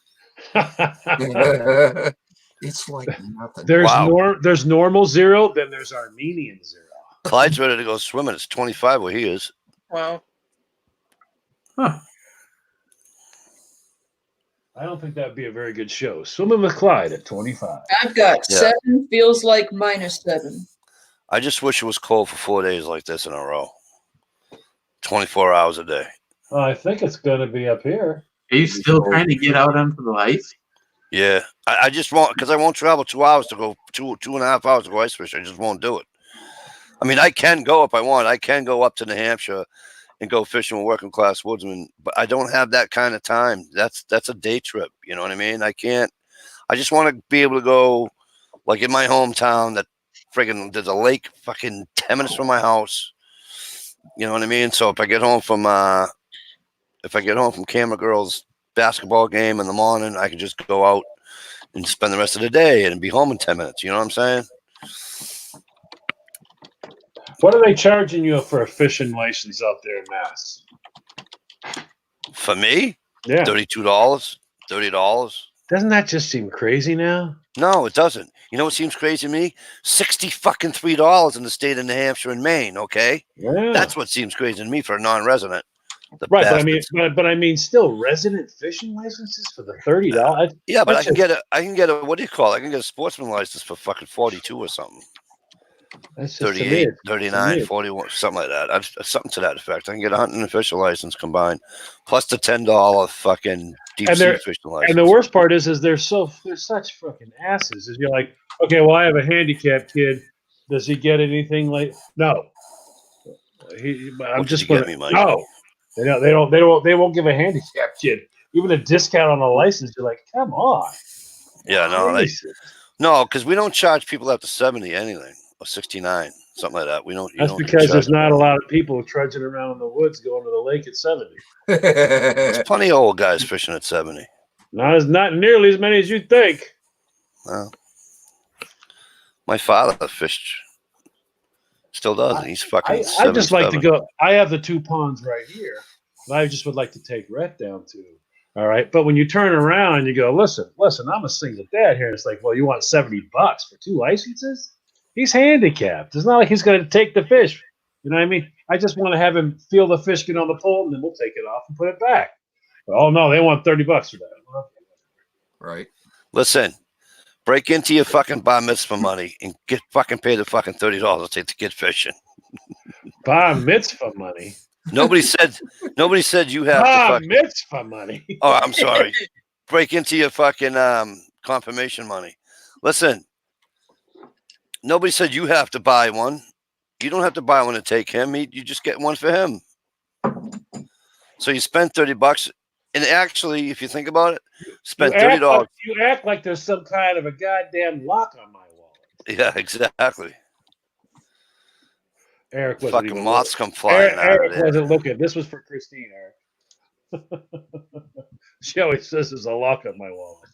It's like nothing. There's normal 0, then there's Armenian 0. Clyde's ready to go swimming. It's 25 where he is. Wow. Huh. I don't think that'd be a very good show. Swimming with Clyde at 25. I've got Yeah. 7, feels like -7. I just wish it was cold for 4 days like this in a row. 24 hours a day. I think it's going to be up here. Are you still trying to get out onto the ice? Yeah. I just won't, because I won't travel 2 hours to go, two and a half hours to go ice fishing. I just won't do it. I mean, I can go if I want. I can go up to New Hampshire and go fishing with working class woodsmen, but I don't have that kind of time. That's a day trip. You know what I mean? I can't. I just want to be able to go, like in my hometown, that friggin' there's a lake fucking 10 minutes from my house. You know what I mean? So if I get home from Camera Girls basketball game in the morning, I can just go out and spend the rest of the day and be home in 10 minutes. You know what I'm saying? What are they charging you for a fishing license out there in Mass? For me, Yeah. $32, $30. Doesn't that just seem crazy now? No, it doesn't. You know what seems crazy to me? $63 in the state of New Hampshire and Maine. Okay, Yeah. that's what seems crazy to me for a non-resident. The right, bastards. but I mean, still resident fishing licenses for the $30. Yeah, but I that's can get a what do you call it? I can get a sportsman license for fucking 42 or something. That's just to me, 38, it's- 39, to me, 41, something like that. Something to that effect. I can get a hunting official license combined, plus the $10 fucking deep sea fishing license. And the worst part is they're such fucking asses. Is you're like, okay, well, I have a handicapped kid. Does he get anything like? No. I'm What just did you gonna, get me, Mike? no. They won't give a handicapped kid even a discount on a license. You're like, come on. Yeah, no, Jesus. no, because we don't charge people after 70 anything or 69, something like that. We don't. That's because there's not a lot of people trudging around in the woods going to the lake at 70. There's plenty of old guys fishing at 70. Not nearly as many as you'd think. Well, my father fished. Still does. He's fucking. I just like to 77. go. I have the 2 ponds right here. And I just would like to take Rhett down to. All right. But when you turn around and you go, listen, I'm a single dad here. It's like, well, you want $70 for 2 licenses? He's handicapped. It's not like he's going to take the fish. You know what I mean? I just want to have him feel the fish get on the pole and then we'll take it off and put it back. But, oh, no, they want $30 for that. Right. Listen, break into your fucking bar mitzvah money and get fucking paid the fucking $30 to take the kid fishing. Bar mitzvah money. Nobody said you have to Bar fucking. mitzvah money. Oh, I'm sorry. Break into your fucking confirmation money. Listen, nobody said you have to buy one. You don't have to buy one to take him. You just get one for him. So you spend $30, and actually, if you think about it, spend $30. You act like there's some kind of a goddamn lock on my wallet. Yeah, exactly. Eric wasn't Fucking even moths come flying out of Eric there. wasn't looking. This was for Christine, Eric. She always says there's a lock on my wallet.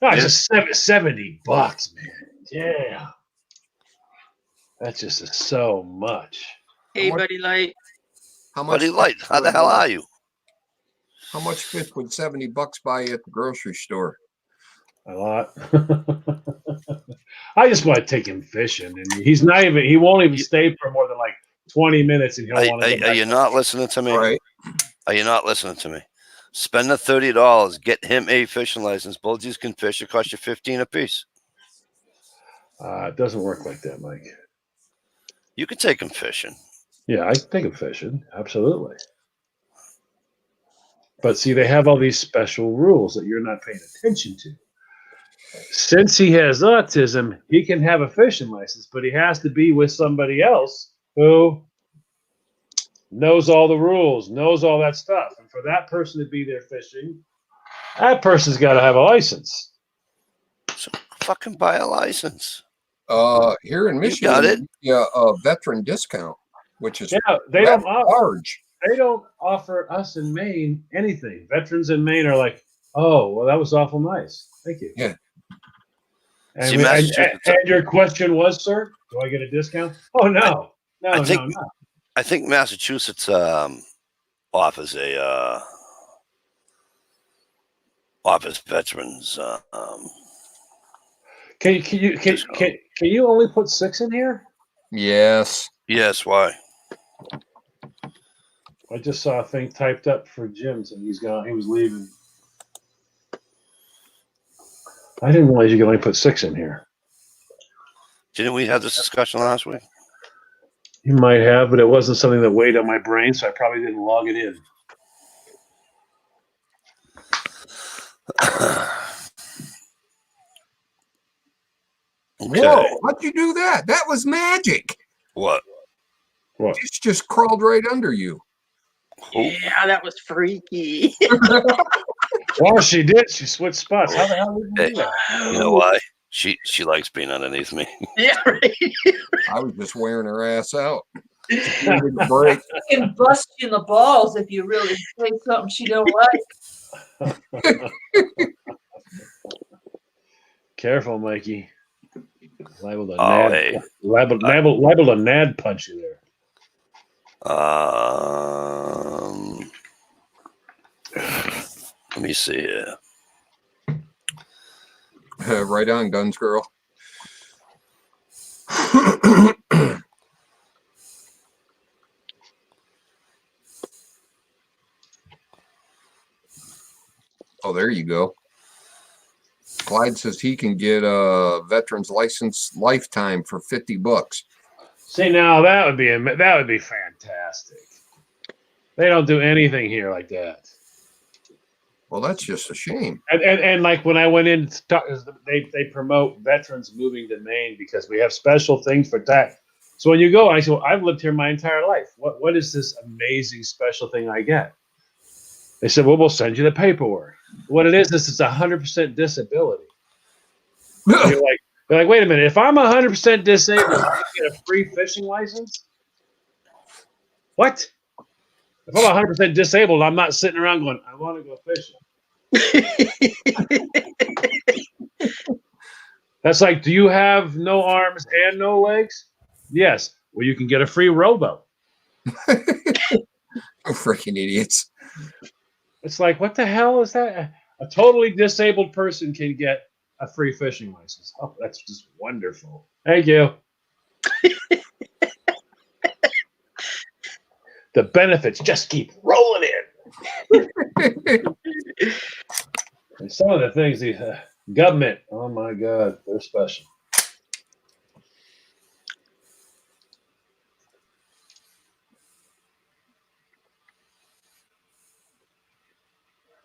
No, it's just $70, man. Yeah. That's just so much. Hey, much- Buddy Light. How much? Buddy Light, how the hell are you? How much fish would $70 buy you at the grocery store? A lot. I just want to take him fishing, and he won't even stay for more than like 20 minutes, and he'll want to go back. Are you not listening to me? Right. Are you not listening to me? Spend the $30, get him a fishing license. Both of you can fish. It costs you $15 a piece. It doesn't work like that, Mike. You can take him fishing. Yeah, I can take him fishing. Absolutely. But see, they have all these special rules that you're not paying attention to. Since he has autism, he can have a fishing license, but he has to be with somebody else who knows all the rules, knows all that stuff. And for that person to be there fishing, that person's got to have a license. So fucking buy a license. Here in Michigan, got it. Yeah, a veteran discount, which is Yeah, they don't large. They don't offer us in Maine anything. Veterans in Maine are like, oh, well, that was awful nice. Thank you. Yeah. And, See, and your question was, sir, do I get a discount? Oh, no. No. I think Massachusetts offers veterans. Can you only put 6 in here? Yes. Yes, why? I just saw a thing typed up for Jim's, and he's gone. He was leaving. I didn't realize you could only put 6 in here. Didn't we have this discussion last week? You might have, but it wasn't something that weighed on my brain, so I probably didn't log it in. Okay. Whoa! How'd you do that? That was magic. What? It just crawled right under you. Yeah, that was freaky. Well, she did. She switched spots. How the hell did you do that? You know why? She likes being underneath me. Yeah, right. I was just wearing her ass out. She needed a break. She can bust you in the balls if you really say something she don't like. Careful, Mikey. Liable to liable to nad punch you there. Let me see here. Right on, Guns Girl. Oh, there you go. Clyde says he can get a veteran's license lifetime for $50. See, now that would be fantastic. They don't do anything here like that. Well, that's just a shame. And like when I went in to talk, they promote veterans moving to Maine because we have special things for tax. So when you go, I said, well, I've lived here my entire life. What is this amazing special thing I get? They said, well, we'll send you the paperwork. What it is it's 100% disability. You're like, wait a minute. If I'm 100% disabled, I get a free fishing license? What? If I'm 100% disabled, I'm not sitting around going, I want to go fishing. That's like, do you have no arms and no legs? Yes. Well, you can get a free rowboat. Freaking idiots. It's like, what the hell is that? A totally disabled person can get a free fishing license. Oh, that's just wonderful. Thank you. The benefits just keep rolling in. And some of the things, the government, oh my God, they're special.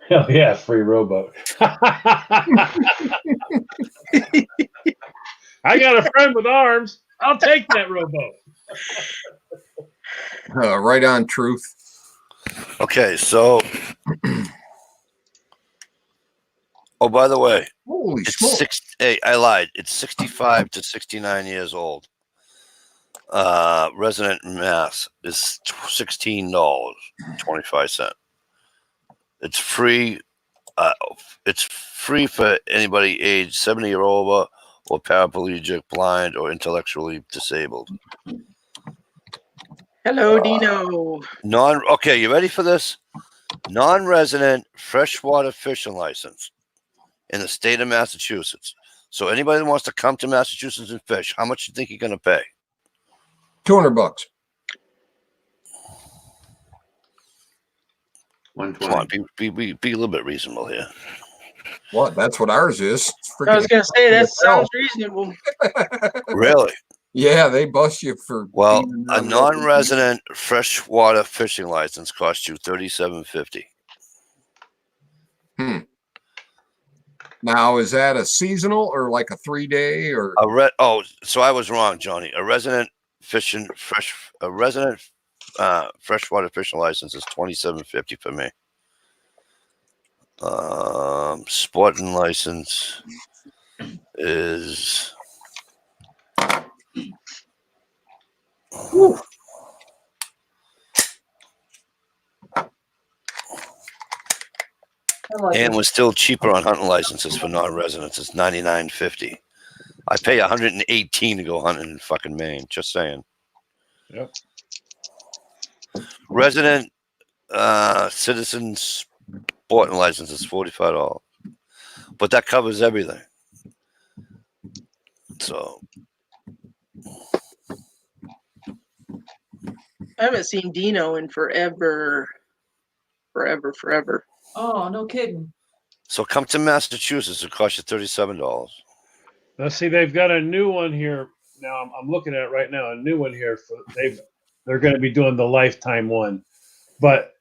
Hell yeah, free rowboat. I got a friend with arms. I'll take that rowboat. Right on, Truth. Okay, so. Oh, by the way, Holy it's smoke. Hey, I lied. It's 65 to 69 years old. Resident in Mass is $16.25. It's free. It's free for anybody age 70 or over, or paraplegic, blind, or intellectually disabled. Hello, Dino. Okay, you ready for this? Non-resident freshwater fishing license in the state of Massachusetts. So anybody that wants to come to Massachusetts and fish, how much do you think you're going to pay? $200. 120. Come on, be a little bit reasonable here. What? That's what ours is. It's I was freaking gonna say that hell. sounds reasonable. Really? Yeah, they bust you for Well, being a non-resident. non-resident freshwater fishing license costs you $37.50. Now, is that a seasonal or like a 3-day or? So I was wrong, Johnny. A resident freshwater fishing license is $27.50 for me. Sporting license is I like and it. was still cheaper on hunting licenses for non-residents. It's $99.50. I pay $118 to go hunting in fucking Maine. Just saying. Yep. Resident citizens sporting license is $45, but that covers everything. So I haven't seen Dino in forever. Oh, no kidding. So come to Massachusetts. It costs you $37. Now, see, they've got a new one here. Now, I'm looking at it right now. A new one here. They're going to be doing the lifetime one, but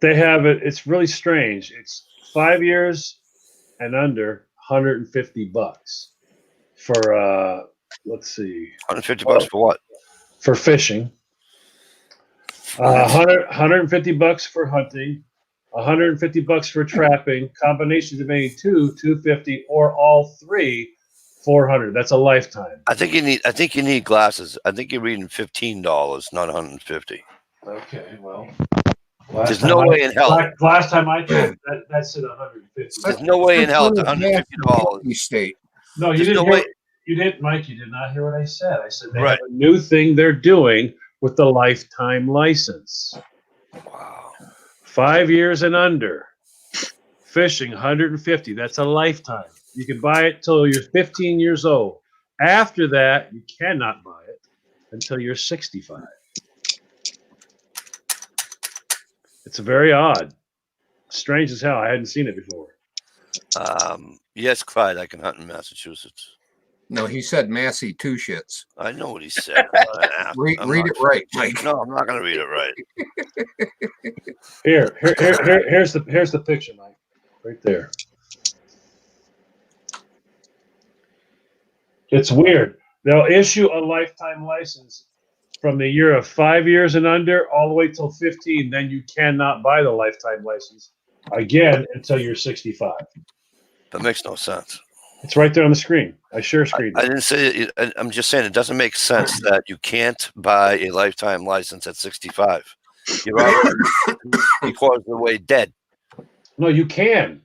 they have it. It's really strange. It's 5 years and under, $150 for let's see, $150 for what? for fishing. 150 for hunting, $150 for trapping, combinations of any two, $250, or all three, $400. That's a lifetime. I think you need glasses. I think you're reading $15, not $150. Okay, well, There's no way in hell. Last time I checked, that's at 150. There's no way in hell it's $150. State. No, you There's didn't no hear. way. You didn't, Mike. You did not hear what I said. I said they Right. have a new thing they're doing with the lifetime license. Wow. 5 years and under. Fishing, 150. That's a lifetime. You can buy it till you're 15 years old. After that, you cannot buy it until you're 65. It's very odd. Strange as hell. I hadn't seen it before. Yes, Clyde, I can hunt in Massachusetts. No, he said Massey two shits. I know what he said. Read it right, Mike. No, I'm not going to read it right. Here's the picture, Mike. Right there. It's weird. They'll issue a lifetime license from the year of 5 years and under all the way till 15. Then you cannot buy the lifetime license again until you're 65. That makes no sense. It's right there on the screen. I share screen. I didn't say it. I'm just saying it doesn't make sense that you can't buy a lifetime license at 65. You're already because of the way dead. No, you can.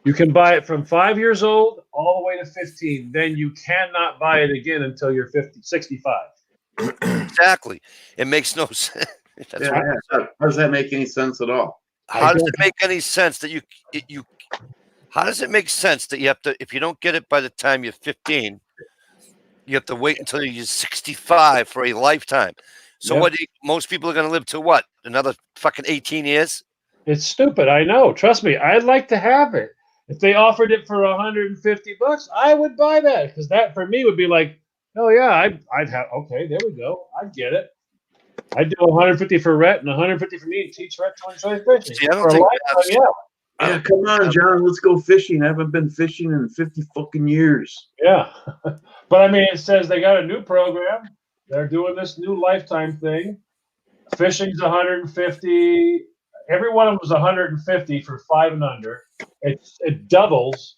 You can buy it from 5 years old all the way to 15. Then you cannot buy it again until you're 65. Exactly. It makes no sense. That's Yeah, right. how does that make any sense at all? How does it make any sense that you how does it make sense that you have to, if you don't get it by the time you're 15, you have to wait until you're 65 for a lifetime? So Yep. Most people are going to live to what? Another fucking 18 years? It's stupid. I know. Trust me. I'd like to have it. If they offered it for $150, I would buy that because that for me would be like, oh yeah, I'd have. Okay, there we go. I'd get it. I'd do 150 for Rhett and 150 for me and teach Rhett to enjoy fishing. See, I don't For a think lifetime, that's- yeah. Yeah, come on, John. Let's go fishing. I haven't been fishing in 50 fucking years. Yeah. But I mean, it says they got a new program. They're doing this new lifetime thing. Fishing's 150. Every one of them was 150 for 5 and under. It doubles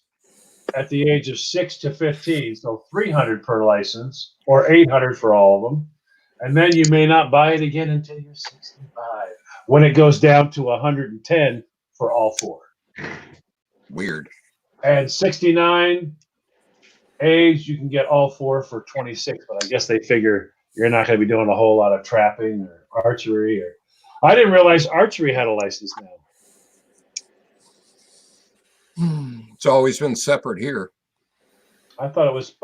at the age of 6 to 15, so 300 per license or 800 for all of them. And then you may not buy it again until you're 65. when it goes down to 110 for all four. Weird. And 69 age, you can get all four for 26. But I guess they figure you're not going to be doing a whole lot of trapping or archery. Or I didn't realize archery had a license now. It's always been separate here. I thought it was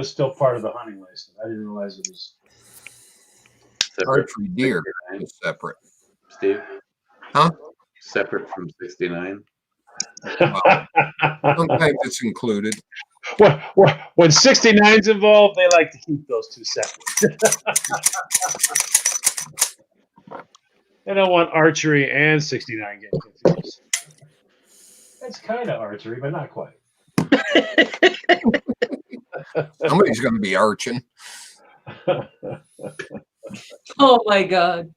still part of the hunting license. I didn't realize it was. Separate Archery from deer 69, is separate. Steve? Huh? Separate from 69? Sometimes it's included. When 69's involved, they like to keep those two separate. They don't want archery and 69 getting confused. It's kind of archery, but not quite. Somebody's going to be arching. Oh my God.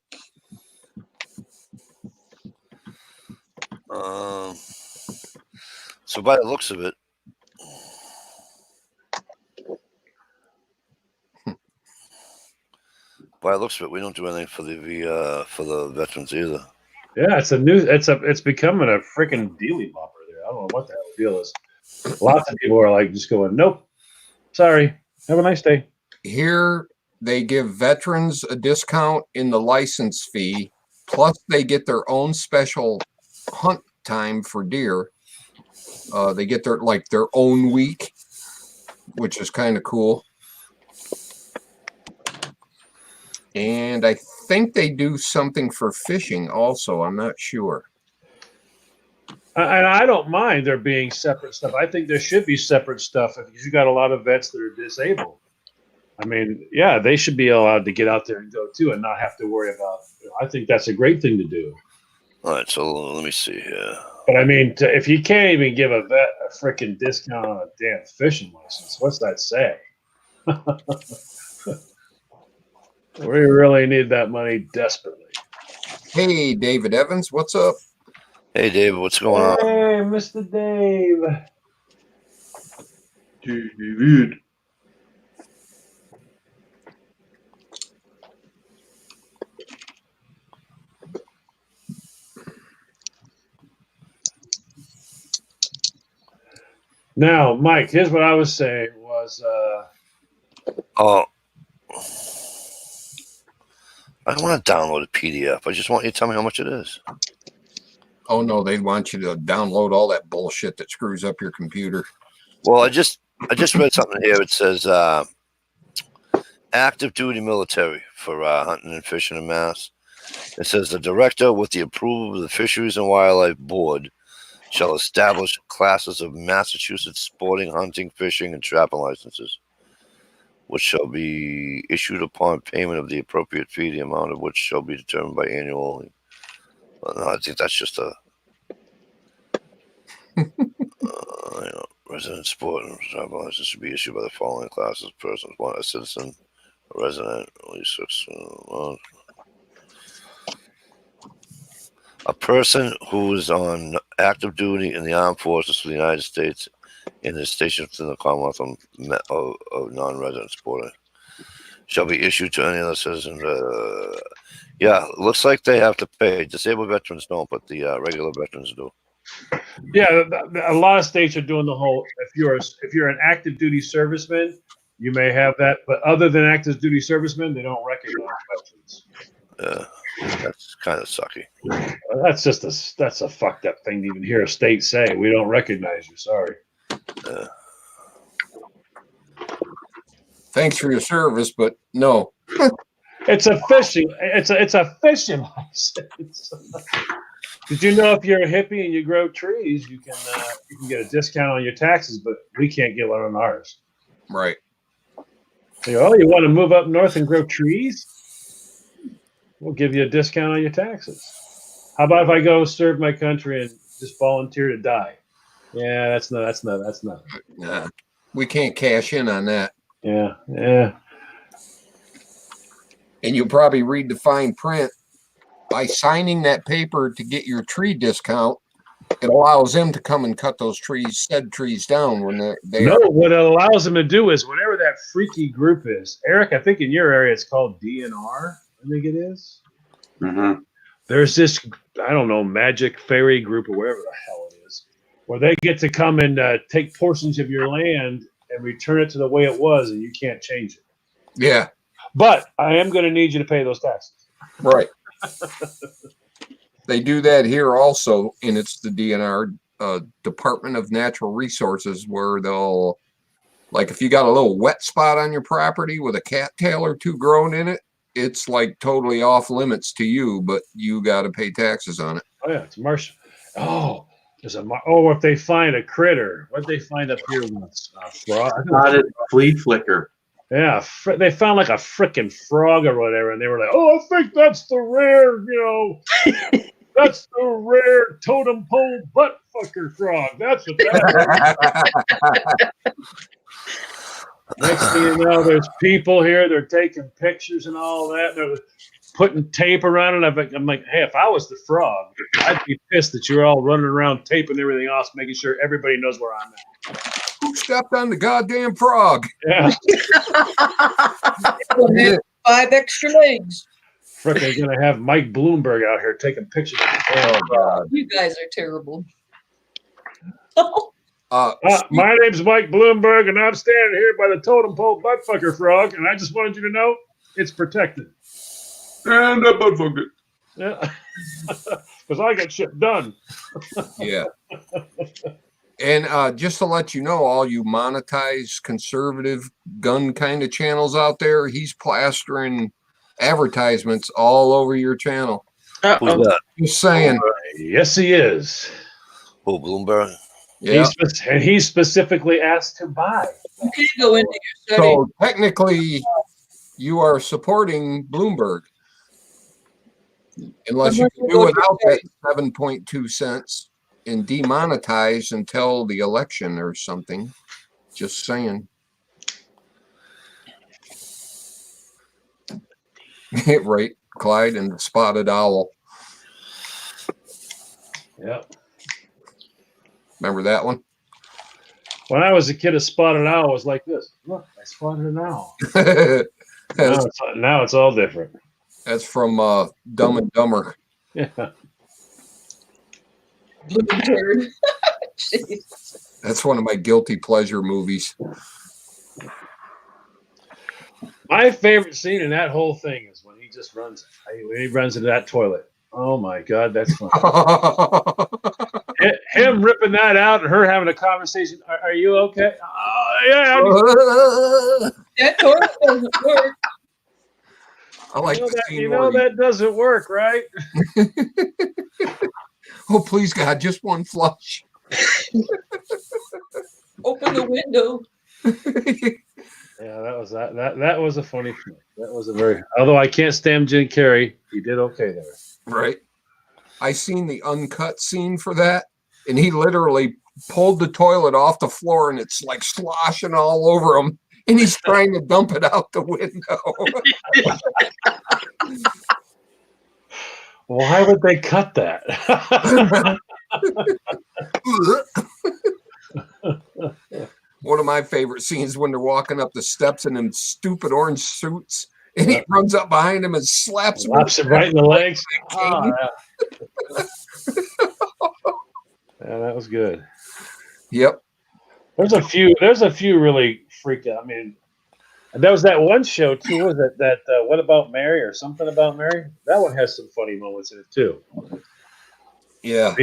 So by the looks of it, we don't do anything for the veterans either. Yeah, it's becoming a freaking dealy bopper there. I don't know what the hell the deal is. Lots of people are like just going, nope, sorry, have a nice day. Here, they give veterans a discount in the license fee, plus they get their own special hunt time for deer. They get their own week, which is kind of cool. And I think they do something for fishing also. I'm not sure. And I don't mind there being separate stuff. I think there should be separate stuff because you got a lot of vets that are disabled. I mean, yeah, they should be allowed to get out there and go too and not have to worry about. I think that's a great thing to do. All right, so let me see here. But I mean, if you can't even give a vet a freaking discount on a damn fishing license, what's that say? We really need that money desperately. Hey, David Evans, what's up? Hey, David, what's going on? Hey, Mr. Dave. David. Now, Mike, here's what I was saying was Oh, I don't want to download a PDF. I just want you to tell me how much it is. Oh, no, they want you to download all that bullshit that screws up your computer. Well, I just read something here. It says active duty military for hunting and fishing in Mass. It says the director, with the approval of the Fisheries and Wildlife Board, shall establish classes of Massachusetts sporting, hunting, fishing, and trapping licenses, which shall be issued upon payment of the appropriate fee, the amount of which shall be determined by annually. Well, no, I think that's just a resident sport and travel license should be issued by the following classes: persons: one, a citizen, a resident, at least 6 months. A person who is on active duty in the armed forces of the United States and is stationed within the Commonwealth of non-resident sporting shall be issued to any other citizen. Yeah, it looks like they have to pay. Disabled veterans don't, but the regular veterans do. yeah, a lot of states are doing the whole. If you're an active duty serviceman, you may have that, but other than active duty servicemen, they don't recognize veterans. That's kind of sucky. That's a fucked up thing to even hear a state say. We don't recognize you. Sorry. Thanks for your service, but no. It's a fishing license. Did you know if you're a hippie and you grow trees, you can get a discount on your taxes, but we can't get one on ours. Right. You want to move up north and grow trees? We'll give you a discount on your taxes. How about if I go serve my country and just volunteer to die? Yeah, that's not. Nah, we can't cash in on that. Yeah. And you'll probably read the fine print. By signing that paper to get your tree discount, it allows them to come and cut those said trees down when they're there. No, what it allows them to do is whatever that freaky group is. Eric, I think in your area it's called DNR. I think it is. Mm-hmm. there's this, I don't know, magic fairy group or whatever the hell it is, where they get to come and take portions of your land and return it to the way it was, and you can't change it. Yeah. But I am going to need you to pay those taxes. Right. They do that here also, and it's the DNR, Department of Natural Resources, where they'll, like, if you got a little wet spot on your property with a cattail or two growing in it, it's like totally off limits to you, but you got to pay taxes on it. Oh yeah, it's marsh. Oh, if they find a critter, what they find up here once? Frog. Spotted flea flicker. Yeah, they found like a freaking frog or whatever, and they were like, "Oh, I think that's the rare, that's the rare totem pole butt fucker frog. That's what that is." Next thing you know, there's people here. They're taking pictures and all that. They're putting tape around it. I'm like, hey, if I was the frog, I'd be pissed that you're all running around taping everything off, making sure everybody knows where I'm at. Who stepped on the goddamn frog? Yeah. 5 extra legs. Frickin' gonna have Mike Bloomberg out here taking pictures of the tail. God. You guys are terrible. My name's Mike Bloomberg, and I'm standing here by the totem pole buttfucker frog, and I just wanted you to know it's protected. And I buttfucked it. Yeah. Because I got shit done. Yeah. And just to let you know, all you monetized conservative gun kind of channels out there, he's plastering advertisements all over your channel. Who's that? Just saying. Yes, he is. Oh, Bloomberg. Yeah. He's specifically asked to buy. You can't go into your study. So technically, you are supporting Bloomberg. Unless you can do without that 7.2 cents and demonetize until the election or something. Just saying. Right, Clyde and the spotted owl. Yep. Remember that one? When I was a kid, a spotted owl was like this. Look, I spotted an owl. Now it's all different. That's from Dumb and Dumber. Yeah. Blue turd. Jeez. That's one of my guilty pleasure movies. My favorite scene in that whole thing is when he just runs into that toilet. Oh my God, that's fun. Him ripping that out and her having a conversation. Are you okay? Yeah. That toilet doesn't work. I like the scene you know where that doesn't work, right? oh, please, God, just one flush. Open the window. Yeah, that was a funny thing. That was a very. Although I can't stand Jim Carrey, he did okay there. Right. I seen the uncut scene for that, and he literally pulled the toilet off the floor, and it's like sloshing all over him, and he's trying to dump it out the window. Why would they cut that? One of my favorite scenes when they're walking up the steps in them stupid orange suits, and he runs up behind him and slaps him right in the legs. Oh, yeah. Yeah, that was good. Yep. There's a few really freaked out. I mean, and there was that one show too. Was that What About Mary or something about Mary? That one has some funny moments in it too. Yeah.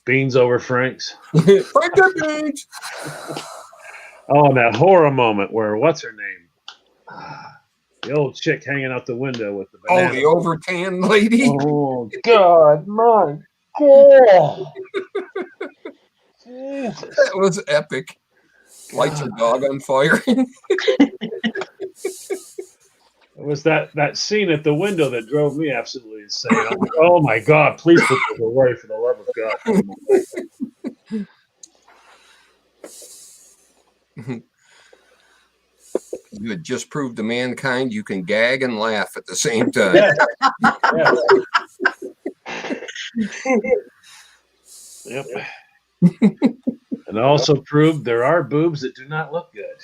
Beans over Franks. Frank the beans. Oh, and that horror moment where what's her name? The old chick hanging out the window with the banana. Oh, the overtanned lady. Oh God, my God! Jesus. That was epic. Lights her dog on fire. It was that scene at the window that drove me absolutely insane. I'm like, oh my God, please put this away for the love of God. You had just proved to mankind you can gag and laugh at the same time. Yeah. Yep. And also proved there are boobs that do not look good.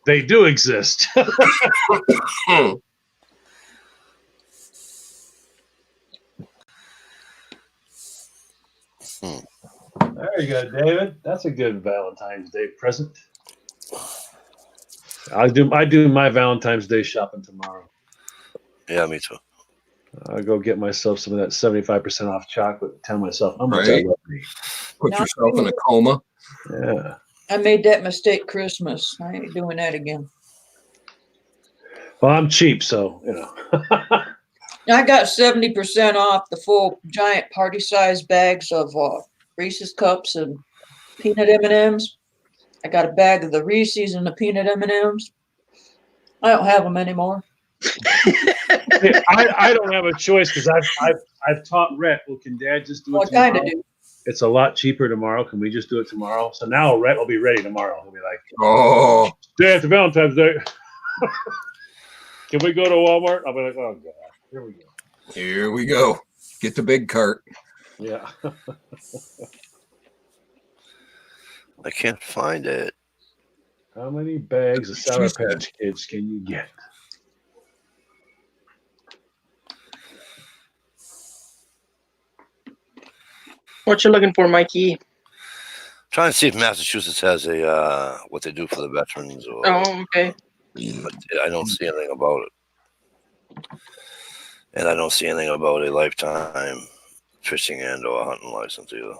They do exist. There you go, David. That's a good Valentine's Day present. I do my Valentine's Day shopping tomorrow. Yeah, me too. I'll go get myself some of that 75% off chocolate and tell myself how much Right. I love me. Put Not yourself in a really. coma. Yeah. I made that mistake Christmas. I ain't doing that again. Well, I'm cheap, so you know. I got 70% off the full giant party-sized bags of Reese's cups and peanut M&Ms. I got a bag of the Reese's and the peanut M&Ms. I don't have them anymore. Yeah, I don't have a choice because I've taught Rhett. Well, can Dad just do it What tomorrow? kind of do? It's a lot cheaper tomorrow. Can we just do it tomorrow? So now Rhett will be ready tomorrow. He'll be like, Oh, day after Valentine's Day. Can we go to Walmart? I'll be like, oh God, here we go. here we go. Get the big cart. Yeah. I can't find it. How many bags of Sour Patch Kids can you get? What you looking for, Mikey? Trying to see if Massachusetts has a what they do for the veterans, or Oh, okay. but I don't see anything about it, and I don't see anything about a lifetime fishing and/or hunting license either.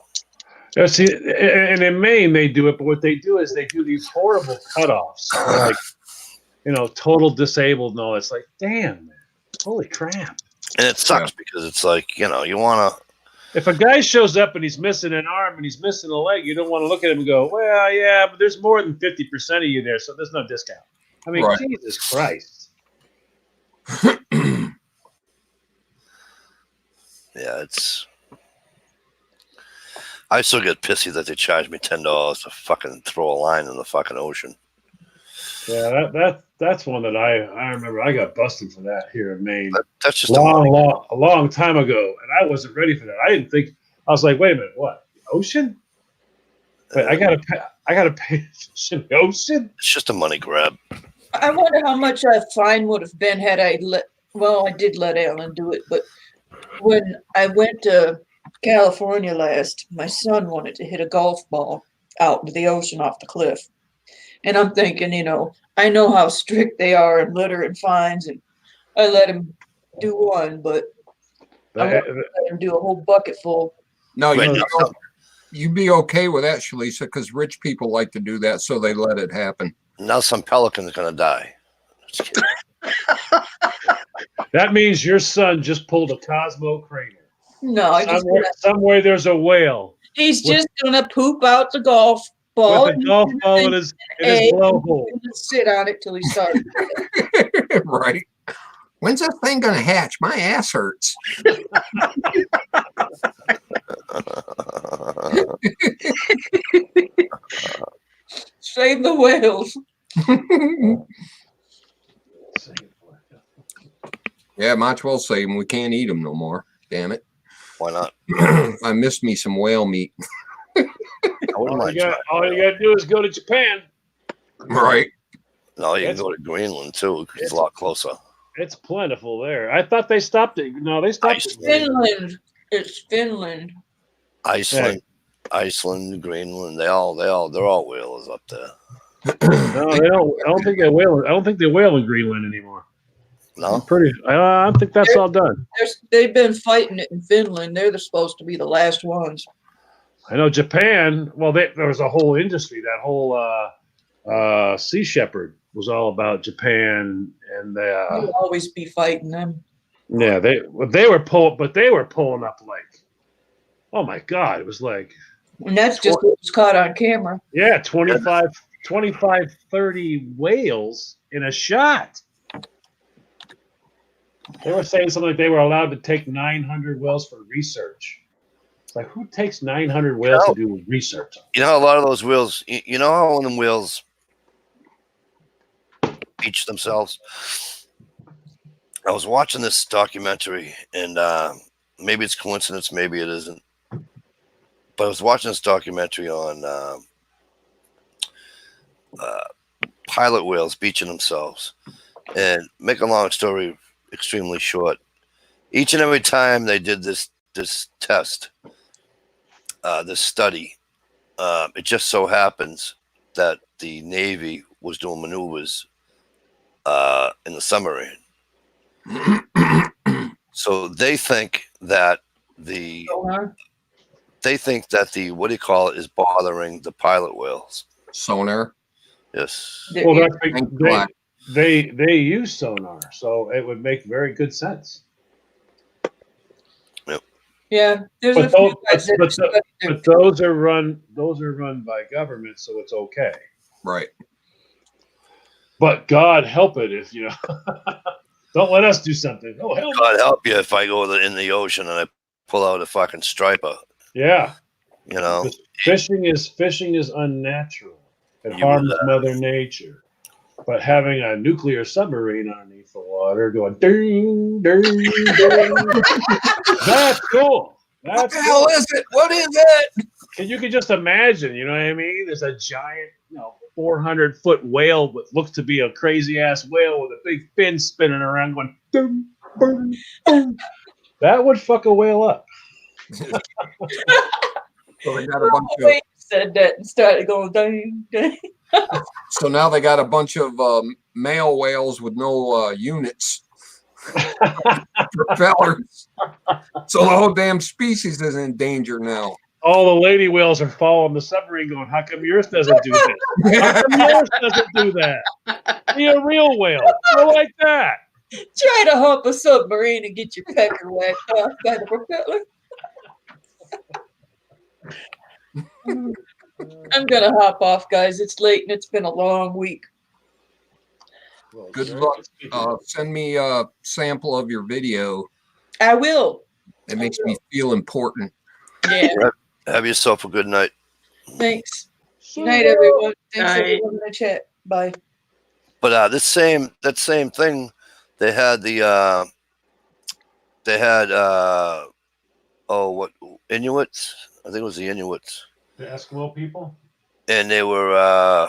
Yeah, see, and in Maine they do it, but what they do is they do these horrible cutoffs, like total disabled and all. It's like, damn, man, holy crap! And it sucks because it's like you want to. If a guy shows up and he's missing an arm and he's missing a leg, you don't want to look at him and go, well, yeah, but there's more than 50% of you there, so there's no discount. I mean, Right. Jesus Christ. Yeah, I still get pissy that they charge me $10 to fucking throw a line in the fucking ocean. Yeah, that's one that I remember. I got busted for that here in Maine. That's just a long time ago, and I wasn't ready for that. I didn't think. I was like, wait a minute, what? The ocean? Wait, I gotta pay in the ocean? It's just a money grab. I wonder how much a fine would have been had I I did let Alan do it, but when I went to California last, my son wanted to hit a golf ball out into the ocean off the cliff. And I'm thinking, I know how strict they are in litter and fines, and I let him do one, but I won't let him do a whole bucket full. No, Wait, you'd be okay with that, Shalisa, because rich people like to do that, so they let it happen. Now some pelican's gonna die. Just kidding. That means your son just pulled a Cosmo Kramer. No, Somewhere there's a whale. he's just gonna poop out the golf ball. With a golf ball in his blowhole. Sit on it till he starts. Right. When's that thing gonna hatch? My ass hurts. Save the whales. Yeah, might as well save them. We can't eat them no more. Damn it. Why not? I missed me some whale meat. All you gotta do is go to Japan. Right. No, you can go to Greenland too, because it's a lot closer. It's plentiful there. I thought they stopped it. No, they stopped it. Finland. It's Finland. Iceland, Greenland, they're all whalers up there. No, they don't. I don't think they whale. I don't think they whale in Greenland anymore. No, I think that's all done. They've been fighting it in Finland. They're supposed to be the last ones. I know Japan. Well, there was a whole industry. That whole Sea Shepherd was all about Japan, and You'll always be fighting them. yeah, they were pulling up like, oh my God, it was like, And that's just what was caught on camera. yeah, 25, 30 whales in a shot. They were saying something like they were allowed to take 900 whales for research. It's like, who takes 900 whales to do research? You know, a lot of those whales, you know how when them whales beach themselves? I was watching this documentary, and maybe it's coincidence, maybe it isn't. But I was watching this documentary on pilot whales beaching themselves. And make a long story extremely short, each and every time they did this test, this study, it just so happens that the Navy was doing maneuvers in the submarine. So they think that the what do you call it is bothering the pilot whales. Sonar. Yes. Well, they use sonar, so it would make very good sense. Yeah, there's But a few guys that but study their- But those are run by government, so it's okay. Right. But God help it if don't let us do something. Oh hell, God help you if I go in the ocean and I pull out a fucking striper. yeah. Because Fishing is unnatural. It You harms would, Mother Nature. But having a nuclear submarine underneath the water going ding, ding, ding, that's cool. What the hell is it? What is it? And you can just imagine, you know what I mean? There's a giant, 400-foot whale that looks to be a crazy ass whale with a big fin spinning around going ding, ding, ding. That would fuck a whale up. So they got a bunch of, Wait, said that and started going ding, ding. so now they got a bunch of male whales with no units. Propellers. So the whole damn species is in danger now. All the lady whales are following the submarine going, how come yours doesn't do this? How come yours doesn't do that? Be a real whale. Go like that. Try to hump a submarine and get your pecker whacked off by the propeller. I'm gonna hop off, guys. It's late and it's been a long week. Well, Good sir, luck. Send me a sample of your video. I will. It makes me feel important. Yeah. have yourself a good night. Thanks. Good night, everyone. Thanks Night. everyone in the chat. Bye. But that same thing, they had what Inuits? I think it was the Inuits, The Eskimo people? and they were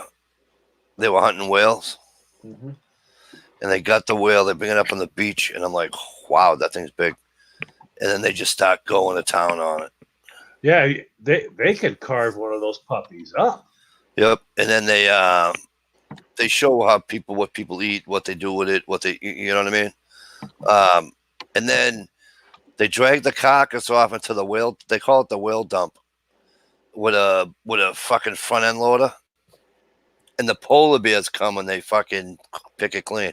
hunting whales, Mm-hmm. and they got the whale. They bring it up on the beach, and I'm like, wow, that thing's big. And then they just start going to town on it. Yeah, they could carve one of those puppies up. Yep. And then they show how what people eat, what they do with it, you know what I mean? And then they drag the carcass off into the whale. They call it the whale dump with a fucking front end loader. And the polar bears come and they fucking pick it clean.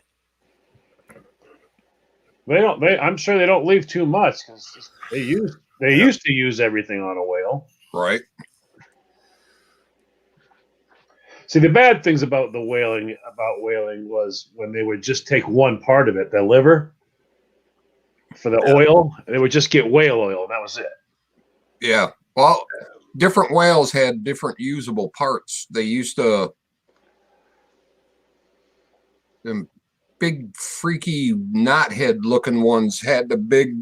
I'm sure they don't leave too much because they used to use everything on a whale. Right. See, the bad things about whaling was when they would just take one part of it, the liver, for the oil, and they would just get whale oil, and that was it. Yeah. Well, different whales had different usable parts. They used to them big freaky knothead looking ones had the big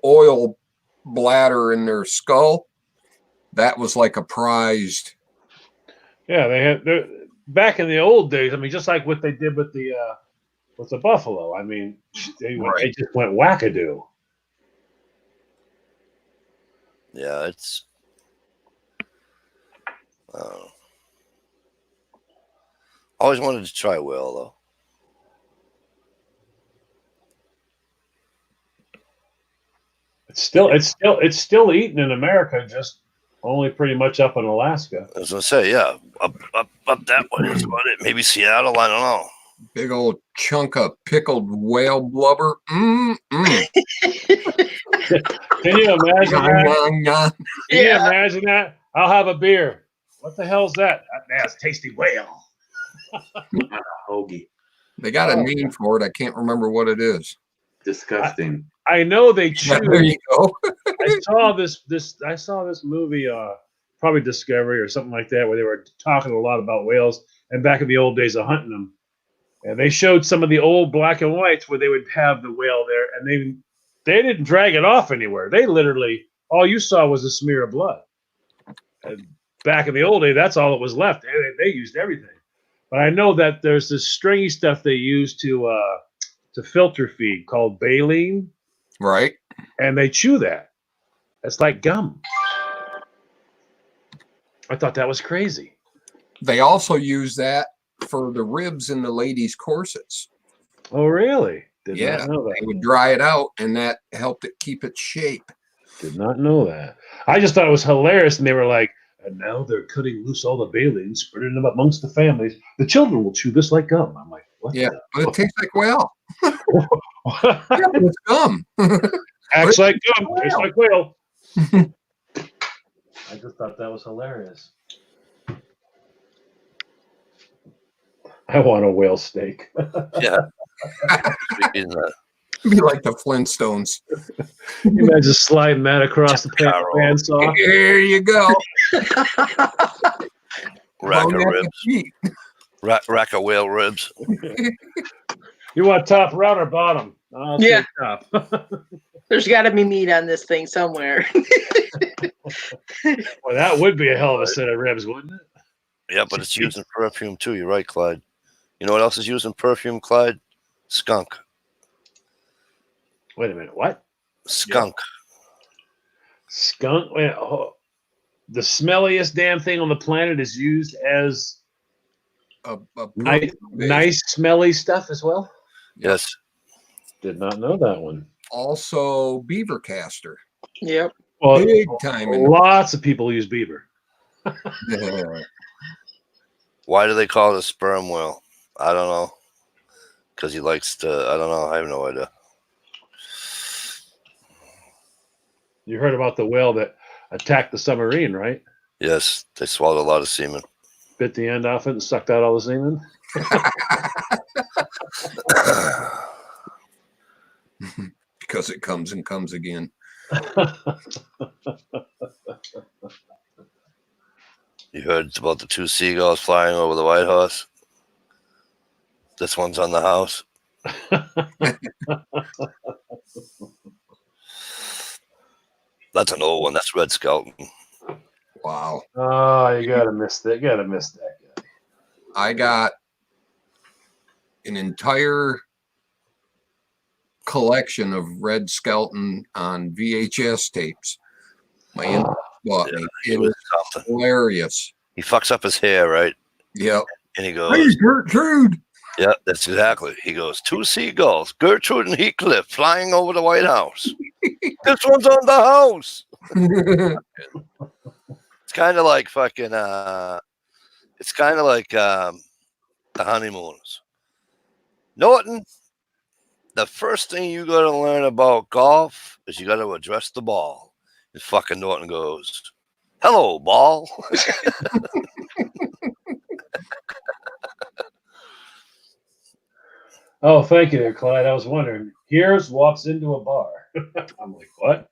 oil bladder in their skull. That was like a prized. Yeah, they had back in the old days. I mean, just like what they did with the buffalo. I mean, they just went wackadoo. Yeah, it's. Always wanted to try whale though. It's still eaten in America, just only pretty much up in Alaska. I was gonna say, yeah, up that way. That's about it. Maybe Seattle. I don't know. Big old chunk of pickled whale blubber. Can you imagine that? Can you imagine that? I'll have a beer. What the hell's that? That's tasty whale. Hoagie. They got a name for it. I can't remember what it is. Disgusting. I know they chew. There you go. I saw this movie, probably Discovery or something like that, where they were talking a lot about whales and back in the old days of hunting them. And they showed some of the old black and whites where they would have the whale there, and they didn't drag it off anywhere. They literally, all you saw was a smear of blood. And back in the old days, that's all that was left. They used everything. But I know that there's this stringy stuff they use to filter feed called baleen, Right. and they chew that. It's like gum. I thought that was crazy. They also use that for the ribs in the ladies' corsets. Oh, really? Did Yeah, not know that. they would dry it out, and that helped it keep its shape. Did not know that. I just thought it was hilarious, and they were like, and now they're cutting loose all the baleen, spreading them amongst the families. The children will chew this like gum. I'm like, what? Yeah, but it tastes like whale. The- Yeah, but it's gum. Acts like gum, tastes like whale. I just thought that was hilarious. I want a whale steak. Yeah. Speaking of that, Be like the Flintstones. You imagine sliding that across the bandsaw. Here you go. rack of Bone at the ribs. feet. Rack of whale ribs. You want top round or bottom? I'll Yeah. take top. There's got to be meat on this thing somewhere. Well, that would be a hell of a set of ribs, wouldn't it? Yeah, but it's used in perfume too. You're right, Clyde. You know what else is used in perfume, Clyde? Skunk. Wait a minute. What? Skunk. Skunk? Wait, the smelliest damn thing on the planet is used as A nice smelly stuff as well? Yes. Did not know that one. Also, beaver castor. Yep. Well, Big time. In lots of people use beaver. Why do they call it a sperm whale? I don't know. Because he likes to. I don't know. I have no idea. You heard about the whale that attacked the submarine, right? Yes, they swallowed a lot of semen. Bit the end off it and sucked out all the semen. Because it comes and comes again. You heard about the 2 seagulls flying over the White House? This one's on the house. That's an old one. That's Red Skelton. Wow. Oh, you gotta miss that. You gotta miss that guy. I got an entire collection of Red Skelton on VHS tapes. My in-laws bought me. He It was is something. hilarious. He fucks up his hair, right? Yep. And he Hey, goes, Gertrude. yeah, that's exactly. He goes, 2 seagulls, Gertrude and Heathcliff, flying over the White House. This one's on the house. It's kind of like fucking, it's kind of like the honeymooners. Norton, the first thing you got to learn about golf is you got to address the ball. And fucking Norton goes, hello, ball. Oh, thank you there, Clyde. I was wondering. Here's walks into a bar. I'm like, what?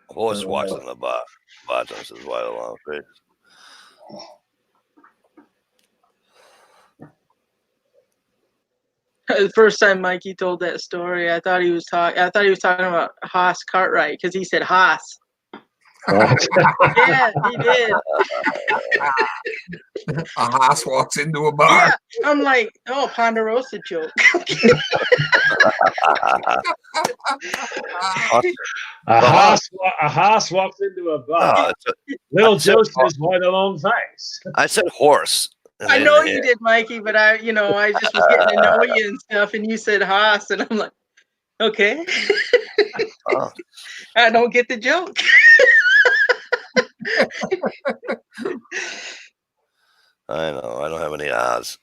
Horse walks in the bar. Bartender says, why along face. The first time Mikey told that story, I thought he was talking about Haas Cartwright because he said Haas. Yeah, he did. A hoss walks into a bar. Yeah, I'm like, oh, Ponderosa joke. A Haas walks into a bar. Little Joe says, "What a long face." I said horse. I know you did, Mikey, but I just was getting to know you and stuff, and you said Haas, and I'm like, okay. Oh. I don't get the joke. I know. I don't have any R's.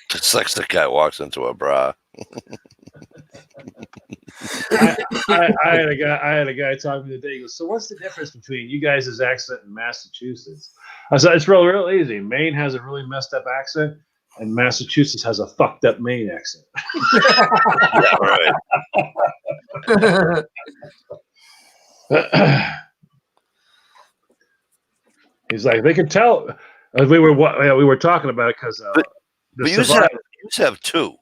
Just like the guy walks into a bra. I had a guy talking the other day. He goes, "So what's the difference between you guys' accent and Massachusetts?" I said, "It's real easy. Maine has a really messed up accent, and Massachusetts has a fucked up Maine accent." Yeah, right. He's like, they could tell. We were talking about it because But you used to have 2.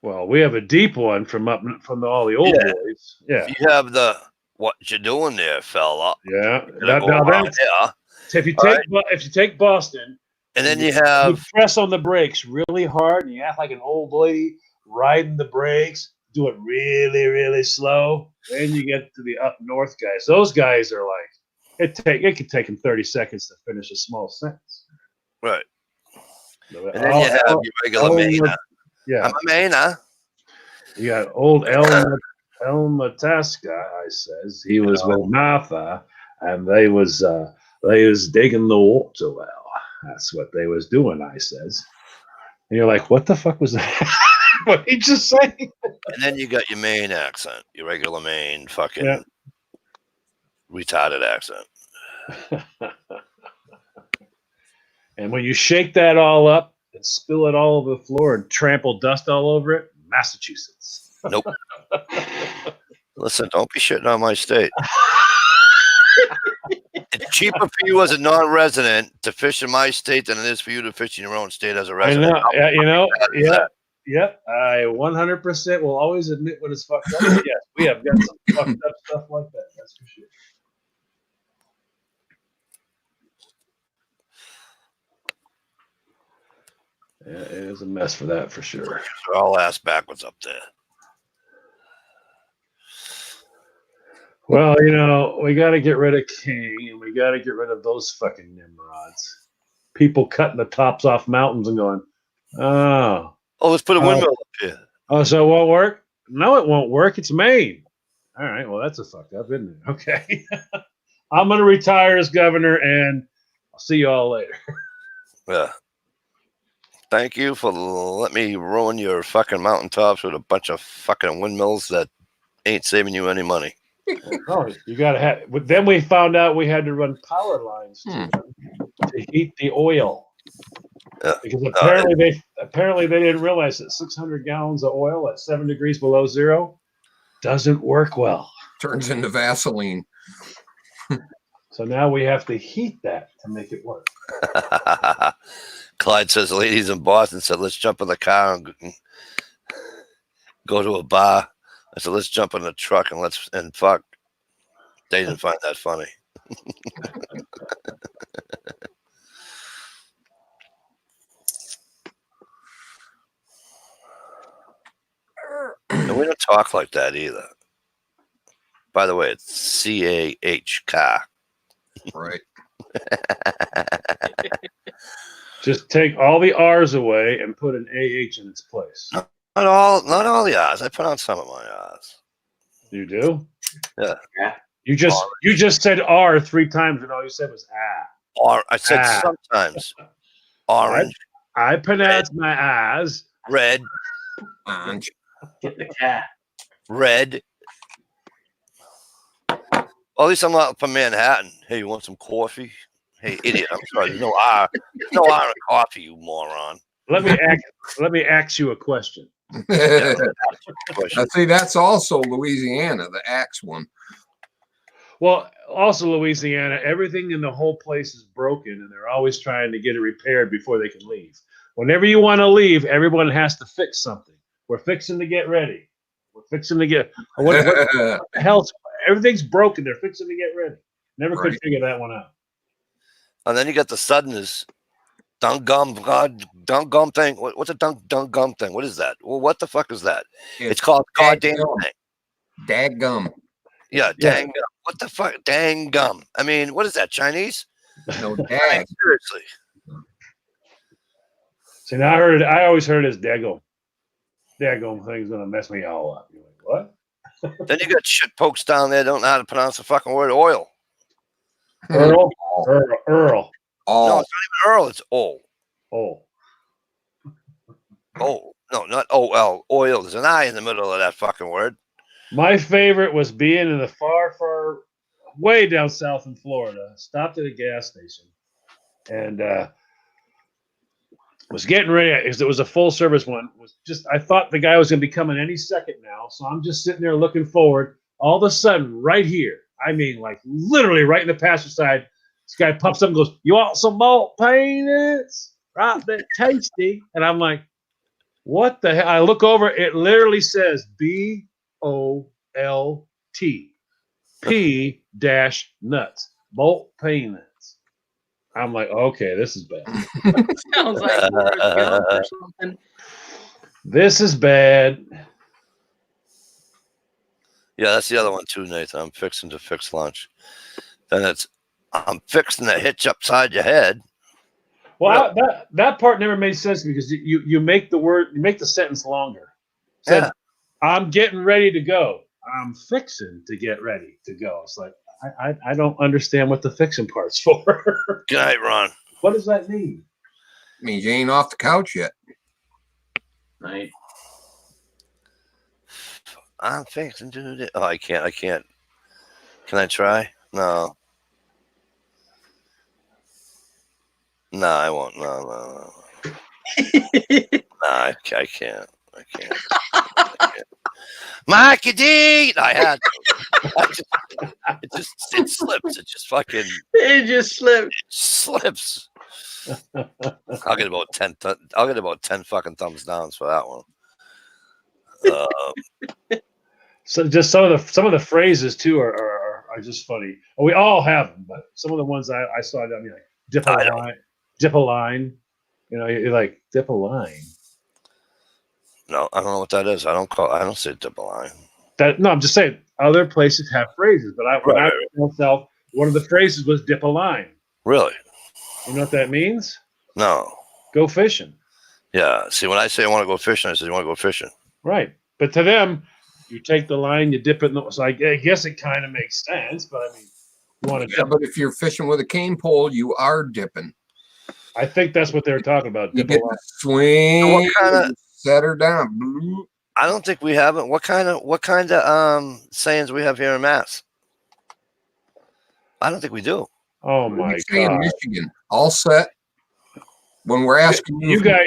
Well, we have a deep one from all the old Yeah. boys. Yeah, You have the what you doing there, fella? yeah. You gotta go around here. If you All take Boston, And then you you have press on the brakes really hard, and you act like an old lady riding the brakes. Do it really, really slow. Then you get to the up north guys. Those guys are like it could take them 30 seconds to finish a small sentence. right. And then you have your regular Maina. Yeah, I'm a Maina. you got old El Mataska. I says he was with Martha, and they was digging the water well. That's what they was doing. I says, and you're like, what the fuck was that? What did he just say? And then you got your Maine accent, your regular Maine fucking retarded accent. And when you shake that all up and spill it all over the floor and trample dust all over it, Massachusetts. Nope. Listen, don't be shitting on my state. It's cheaper for you as a non-resident to fish in my state than it is for you to fish in your own state as a resident. I know. Yep. I 100% will always admit when it's fucked up. Yes, we have got some fucked up stuff like that. That's for sure. Yeah, it is a mess for that for sure. They're all ass backwards up there. Well, we got to get rid of King, and we got to get rid of those fucking Nimrods. People cutting the tops off mountains and going, oh, let's put a windmill up here. Oh, so it won't work? No, it won't work. It's Maine. All right, well, that's a fuck up, isn't it? Okay. I'm going to retire as governor, and I'll see you all later. Yeah. Thank you for letting me ruin your fucking mountaintops with a bunch of fucking windmills that ain't saving you any money. Oh, you got to have. But then we found out we had to run power lines to heat the oil. Yeah. Because apparently they didn't realize that 600 gallons of oil at 7 degrees below zero doesn't work well. Turns into Vaseline. So now we have to heat that to make it work. Clyde says, ladies in Boston said, let's jump in the car and go to a bar. I said, let's jump in the truck and fuck. They didn't find that funny. And we don't talk like that either. By the way, it's C-A-H, car. Right. Just take all the R's away and put an AH in its place. Not all the R's. I put on some of my R's. You do? Yeah. You just said R 3 times and all you said was Or I said sometimes. Orange. I pronounce my I's. Red. Orange. Get the cat. Red. Well, at least I'm not from Manhattan. Hey, you want some coffee? Hey, idiot. I'm sorry. There's no R. There's no R in coffee, you moron. Let me ask you a question. See, that's also Louisiana, the axe one. Well, also Louisiana, everything in the whole place is broken, and they're always trying to get it repaired before they can leave. Whenever you want to leave, everyone has to fix something. We're fixing to get ready. We're fixing to get what the hell? Everything's broken. They're fixing to get ready. Never could figure that one out. And then you got the suddenness. Dunk gum thing. What's a dunk gum thing? What is that? Well, what the fuck is that? It's called goddamn thing. Daggum. Yeah, dang gum. What the fuck? Dang gum. I mean, what is that? Chinese? No, I mean, dag. seriously. See, now I always heard it as daggum. Daggum thing's gonna mess me all up. You're like, what? Then you got shit pokes down there don't know how to pronounce the fucking word oil. Earl. No, it's not even Earl. It's O. Oh. Oh, no, not O-L. Oil. There's an I in the middle of that fucking word. My favorite was being in the far way down south in Florida. Stopped at a gas station and was getting ready because it was a full service one. I thought the guy was going to be coming any second now, so I'm just sitting there looking forward. All of a sudden, right here, I mean, like literally right in the passenger side, this guy pops up and goes, "You want some malt paintings? Right, that tasty." And I'm like, What the hell? I look over, it literally says BOLT P dash nuts. Bolt payments. I'm like, okay, this is bad. Sounds like Forrest Gump or something. This is bad. Yeah, that's the other one too, Nathan. I'm fixing to fix lunch. Then I'm fixing to hitch upside your head. Well, that part never made sense because you make the sentence longer. Said, Yeah. I'm getting ready to go. I'm fixing to get ready to go. It's like I don't understand what the fixing part's for. Good night, Ron. What does that mean? Means you ain't off the couch yet. Right. I'm fixing to do. Oh, I can't. Can I try? No. No, I won't. No. I can't. Mikey D! I had to. It slips. It just fucking It just slipped. slips. I'll get about 10. I'll get about 10 fucking thumbs downs for that one. So just some of the phrases too are just funny. We all have them, but some of the ones I saw, I mean, like dip a line. You know, you're like dip a line. No, I don't know what that is. I don't say dip a line. I'm just saying other places have phrases, but I myself, one of the phrases was dip a line. Really? You know what that means? No. Go fishing. Yeah. See, when I say I want to go fishing, I say you want to go fishing. Right. But to them, you take the line, you dip it. So I guess it kind of makes sense. But I mean, you want to. Yeah, but if you're fishing with a cane pole, you are dipping. I think that's what they're talking about. You Dip get a line. the swing. What kind of? Set her down. Bloop. I don't think we have it. What kind of sayings we have here in Mass? I don't think we do. Oh What do my you say in god! Michigan? All set. When we're asking You guys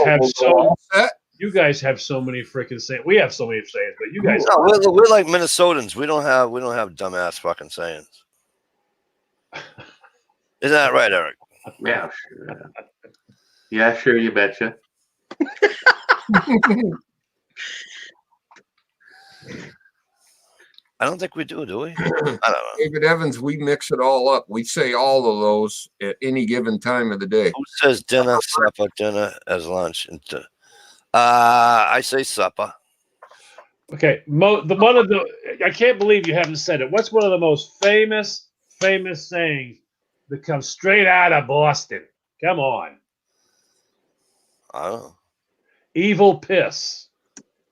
have all set. You guys have so many freaking sayings. We have so many sayings, but you guys. No, we're like Minnesotans. We don't have dumbass fucking sayings. Isn't that right, Eric? Yeah, sure. Yeah, sure, you betcha. I don't think we do we? I don't know. David Evans, we mix it all up. We say all of those at any given time of the day. Who says dinner, supper, dinner as lunch? And I say supper. Okay, I can't believe you haven't said it. What's one of the most famous sayings that comes straight out of Boston? Come on, I don't know. evil piss.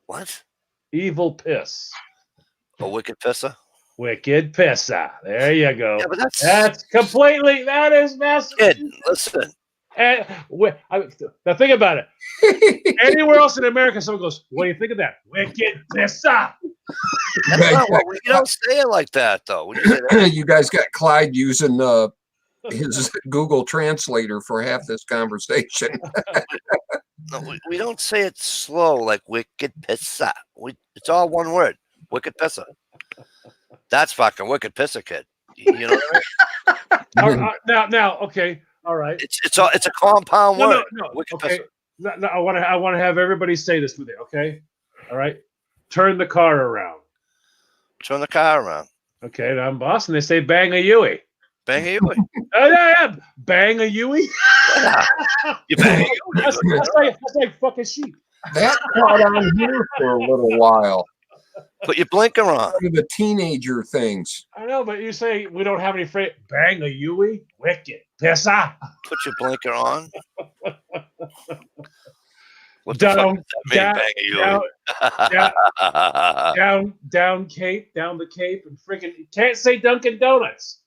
What? Evil piss. A wicked pisser? Wicked pisser. There you go. Yeah, but that is massive. Kid, listen. And now think about it. Anywhere else in America, someone goes, "What do you think of that?" Wicked pisser. That's not what you don't say it like that, though. When you say that, You guys got Clyde using his Google Translator for half this conversation. no, we don't say it slow like wicked pisser. It's all one word. Wicked pisser. That's fucking wicked pisser, kid. You know what I mean? Now, okay, all right. It's a compound word. No. Wicked Okay, pisser. I want to have everybody say this with it. Okay, all right. Turn the car around. Turn the car around. Okay, now in Boston they say bang a Yui. Bang a Yui. Oh yeah, bang a Yui. Yeah. You bang a Yui. That's like fucking sheep. That caught on here for a little while. Put your blinker on. One of the teenager things. I know, but you say we don't have any phrase. Bang a Yui. Wicked pisser. Put your blinker on. What the fuck does that mean, bang a Yui? down the Cape, and freaking you can't say Dunkin' Donuts.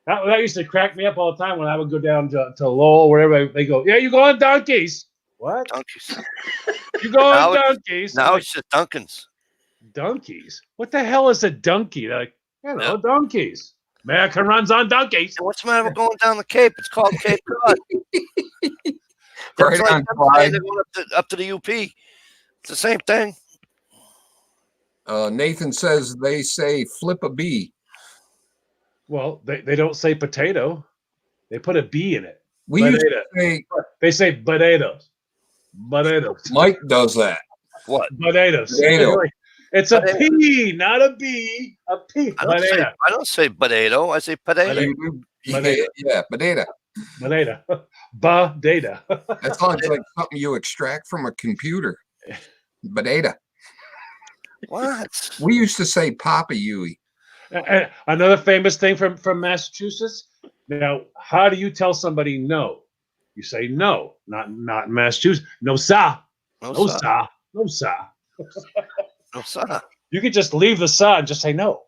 That used to crack me up all the time when I would go down to Lowell, wherever they go. Yeah, you go on Donkeys. What? Donkeys. You go on Donkeys. Now it's just Dunkin's. Donkeys? What the hell is a donkey? They're like, donkeys. America runs on donkeys. What's the matter with going down the Cape? It's called Cape Cod. Right That's on, like Clyde. going up to the UP. It's the same thing. Nathan says they say flip a bee. Well, they don't say potato. They put a B in it. We used to say They say potatoes. Potatoes. Mike does that. What? Potatoes. Potato. It's a Potato. P, not a B. A P. I don't say potato. I say potato. Potato. Yeah, potato. Potato. Potato. That sounds like something you extract from a computer. Potato. What? We used to say Papa Yui. Another famous thing from Massachusetts. Now, how do you tell somebody no? You say no, not in Massachusetts. No, sir. No, No, sir. sir. No, sir. No, sir. You could just leave the sir and just say no.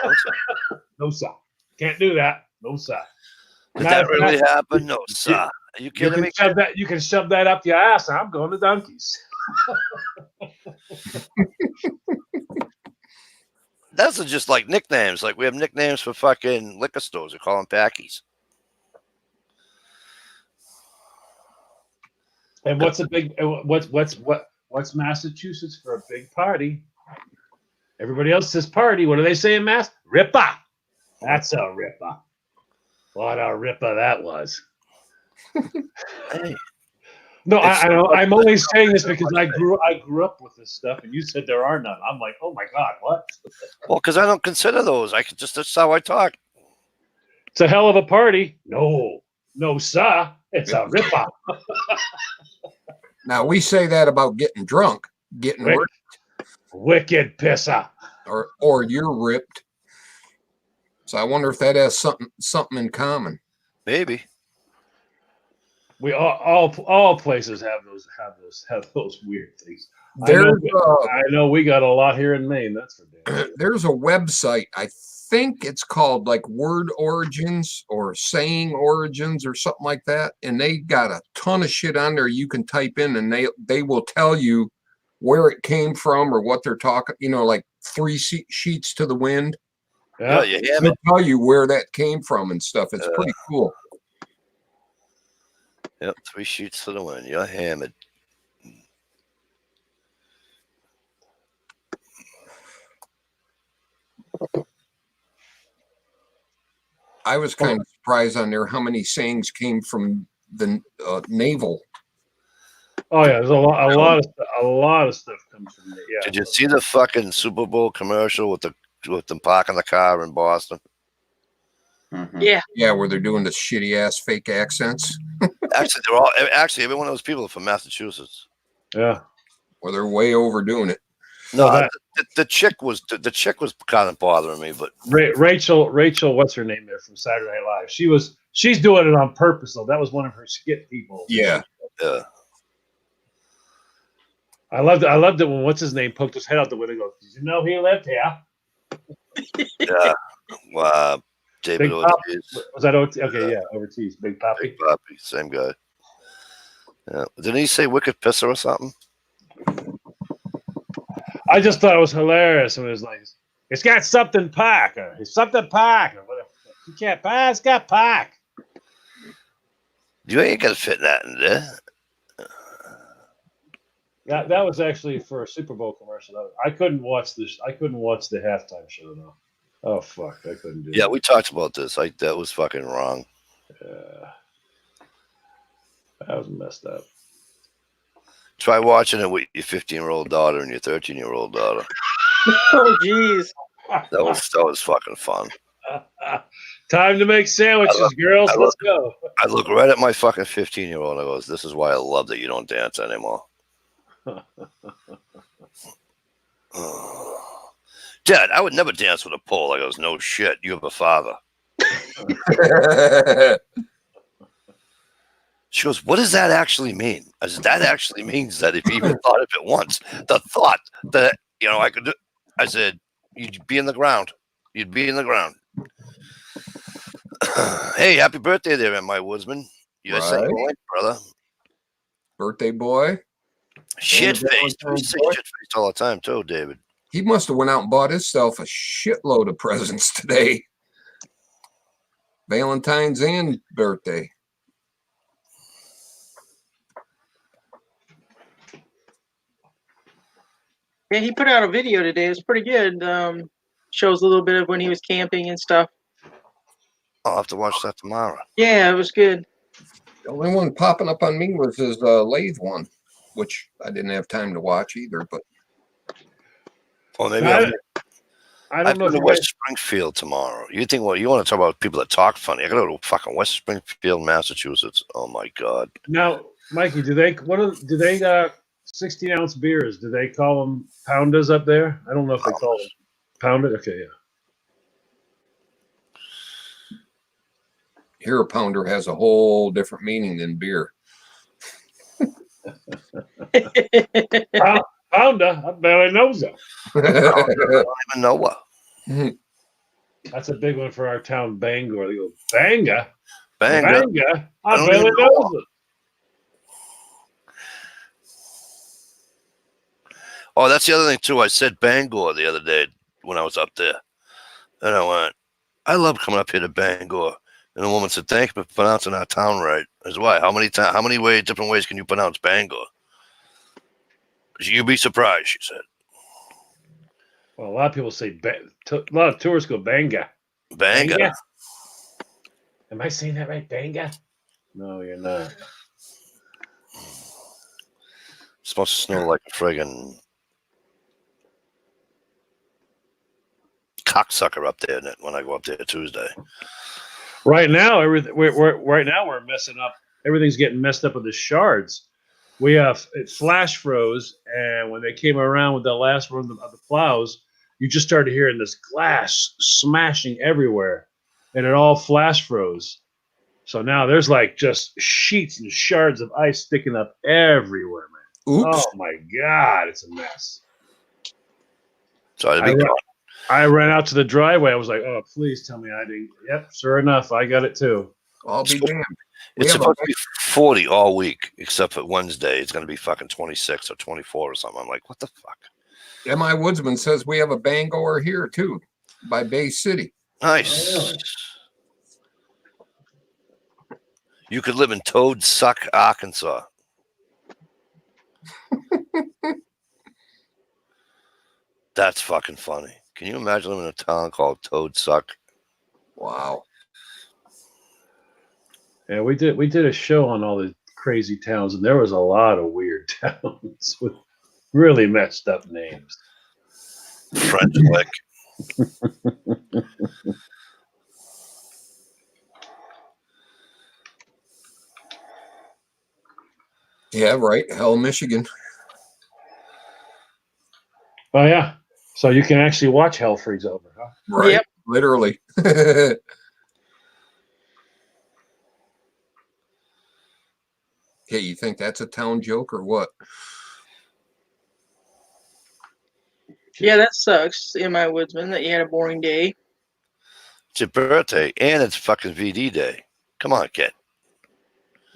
No, sir. No, sir. Can't do that. No, sir. Did that really happen? No, sir. Are you kidding me? You can shove that up your ass. I'm going to donkeys. Those are just like nicknames. Like we have nicknames for fucking liquor stores. We call them packies. And what's Massachusetts for a big party? Everybody else says party. What do they say in Mass? Ripper. That's a ripper. What a ripper that was. Hey. No, I know. I'm only saying this because I grew up with this stuff, and you said there are none. I'm like, oh my god, what? Well, because I don't consider those. That's how I talk. It's a hell of a party. No, sir. It's a ripper. Now we say that about getting drunk, getting ripped, Wicked pisser. or you're ripped. So I wonder if that has something in common. Maybe. We all places have those weird things. There's I know we got a lot here in Maine. That's for damn. there's a website. I think it's called like Word Origins or Saying Origins or something like that, and they got a ton of shit on there you can type in, and they will tell you where it came from or what they're talking. You know, like 3 sheets to the wind. Yeah. Yeah, you have They'll it. tell you where that came from and stuff. It's pretty cool. Yep, 3 sheets to the wind. You're hammered. I was kind of surprised on there how many sayings came from the naval. Oh yeah, there's a lot of stuff comes from it. Yeah. Did you see the fucking Super Bowl commercial with them parking the car in Boston? Mhm. Yeah. Yeah, where they're doing the shitty ass fake accents, Actually, every one of those people are from Massachusetts. Yeah. where they're way overdoing it. No, that- the chick was kind of bothering me, but Rachel, what's her name there from Saturday Night Live? She's doing it on purpose though. That was one of her skit people. Yeah. I loved it when what's his name poked his head out the window and goes, "Did you know he lived here?" yeah. Wow, David Big Pop. Ortiz, Was that OT? Okay, yeah, Ortiz, Big Papi. Big Papi, same guy. Yeah. Didn't he say wicked pisser or something? I just thought it was hilarious when it was like, "It's got something pack," or "It's something pack," or whatever. You can't pack. It's got pack. You ain't gonna fit that in there. That was actually for a Super Bowl commercial. I couldn't watch this. I couldn't watch the halftime show though. Oh fuck, I couldn't do. Yeah, we talked about this. That was fucking wrong. Yeah, that was messed up. Try watching it with your 15-year-old daughter and your 13-year-old daughter. Oh, geez. That was fucking fun. Time to make sandwiches, girls. Let's go. I look right at my fucking 15-year-old and I goes, "This is why I love that you don't dance anymore." Dad, I would never dance with a pole. I goes, "No shit, you have a father." She goes, "What does that actually mean?" I said, "That actually means that if you even thought of it once, the thought that, I could do," I said, "you'd be in the ground. You'd be in the ground." Hey, happy birthday there, my woodsman. You say Right. your link, brother. Birthday boy. Shit faced. We Valentine's say boy. shit faced all the time too, David. He must have went out and bought himself a shitload of presents today. Valentine's and birthday. Yeah, he put out a video today. It was pretty good. Shows a little bit of when he was camping and stuff. I'll have to watch that tomorrow. Yeah, it was good. The only one popping up on me was his lathe one. which I didn't have time to watch either. But Or maybe I I've don't know been if to you West guys, Springfield tomorrow. You think, well, you want to talk about people that talk funny? I gotta go to fucking West Springfield, Massachusetts. Oh my god. now, Mikey, do they 16-ounce beers? Do they call them pounders up there? I don't know if they call them pounders. Okay, yeah. here, a pounder has a whole different meaning than beer. Pounder, I barely know that. I don't even know what. That's a big one for our town, Bangor. They go, Banga? Banga. Banga? I don't barely even know know. that. Oh, that's the other thing too. I said Bangor the other day when I was up there, and I went, I love coming up here to Bangor. And the woman said, "Thanks for pronouncing our town right." I said, "Why? How many different ways can you pronounce Bangor?" You'd be surprised, she said. Well, a lot of people say, a lot of tourists go Banga. Banga. Banga? Am I saying that right? Banga? No, you're not. It's supposed to snow like a friggin' cocksucker up there when I go up there Tuesday. Right now, we're messing up. Everything's getting messed up with the shards. It flash froze, and when they came around with the last one of the plows, you just started hearing this glass smashing everywhere, and it all flash froze. So now there's like just sheets and shards of ice sticking up everywhere, man. Oops. Oh my god, it's a mess. So I'd be gone. I ran out to the driveway. I was like, "Oh, please tell me I didn't." Yep, sure enough, I got it too. I'll be damned. It's supposed to be 40 all week, except for Wednesday. It's going to be fucking 26 or 24 or something. I'm like, what the fuck? M.I. Woodsman says we have a Bangor here too, by Bay City. Nice. Oh, really? You could live in Toad Suck, Arkansas. That's fucking funny. Can you imagine living in a town called Toad Suck? Wow. Yeah, we did a show on all the crazy towns, and there was a lot of weird towns with really messed up names. French Lick. Yeah, right. Hell, Michigan. Oh yeah, so you can actually watch Hell Freeze Over, huh? Right. Yep. Literally. Hey, you think that's a town joke or what? Yeah, that sucks, M.I. Woodsman, that you had a boring day. It's your birthday, and it's fucking VD day. Come on, kid.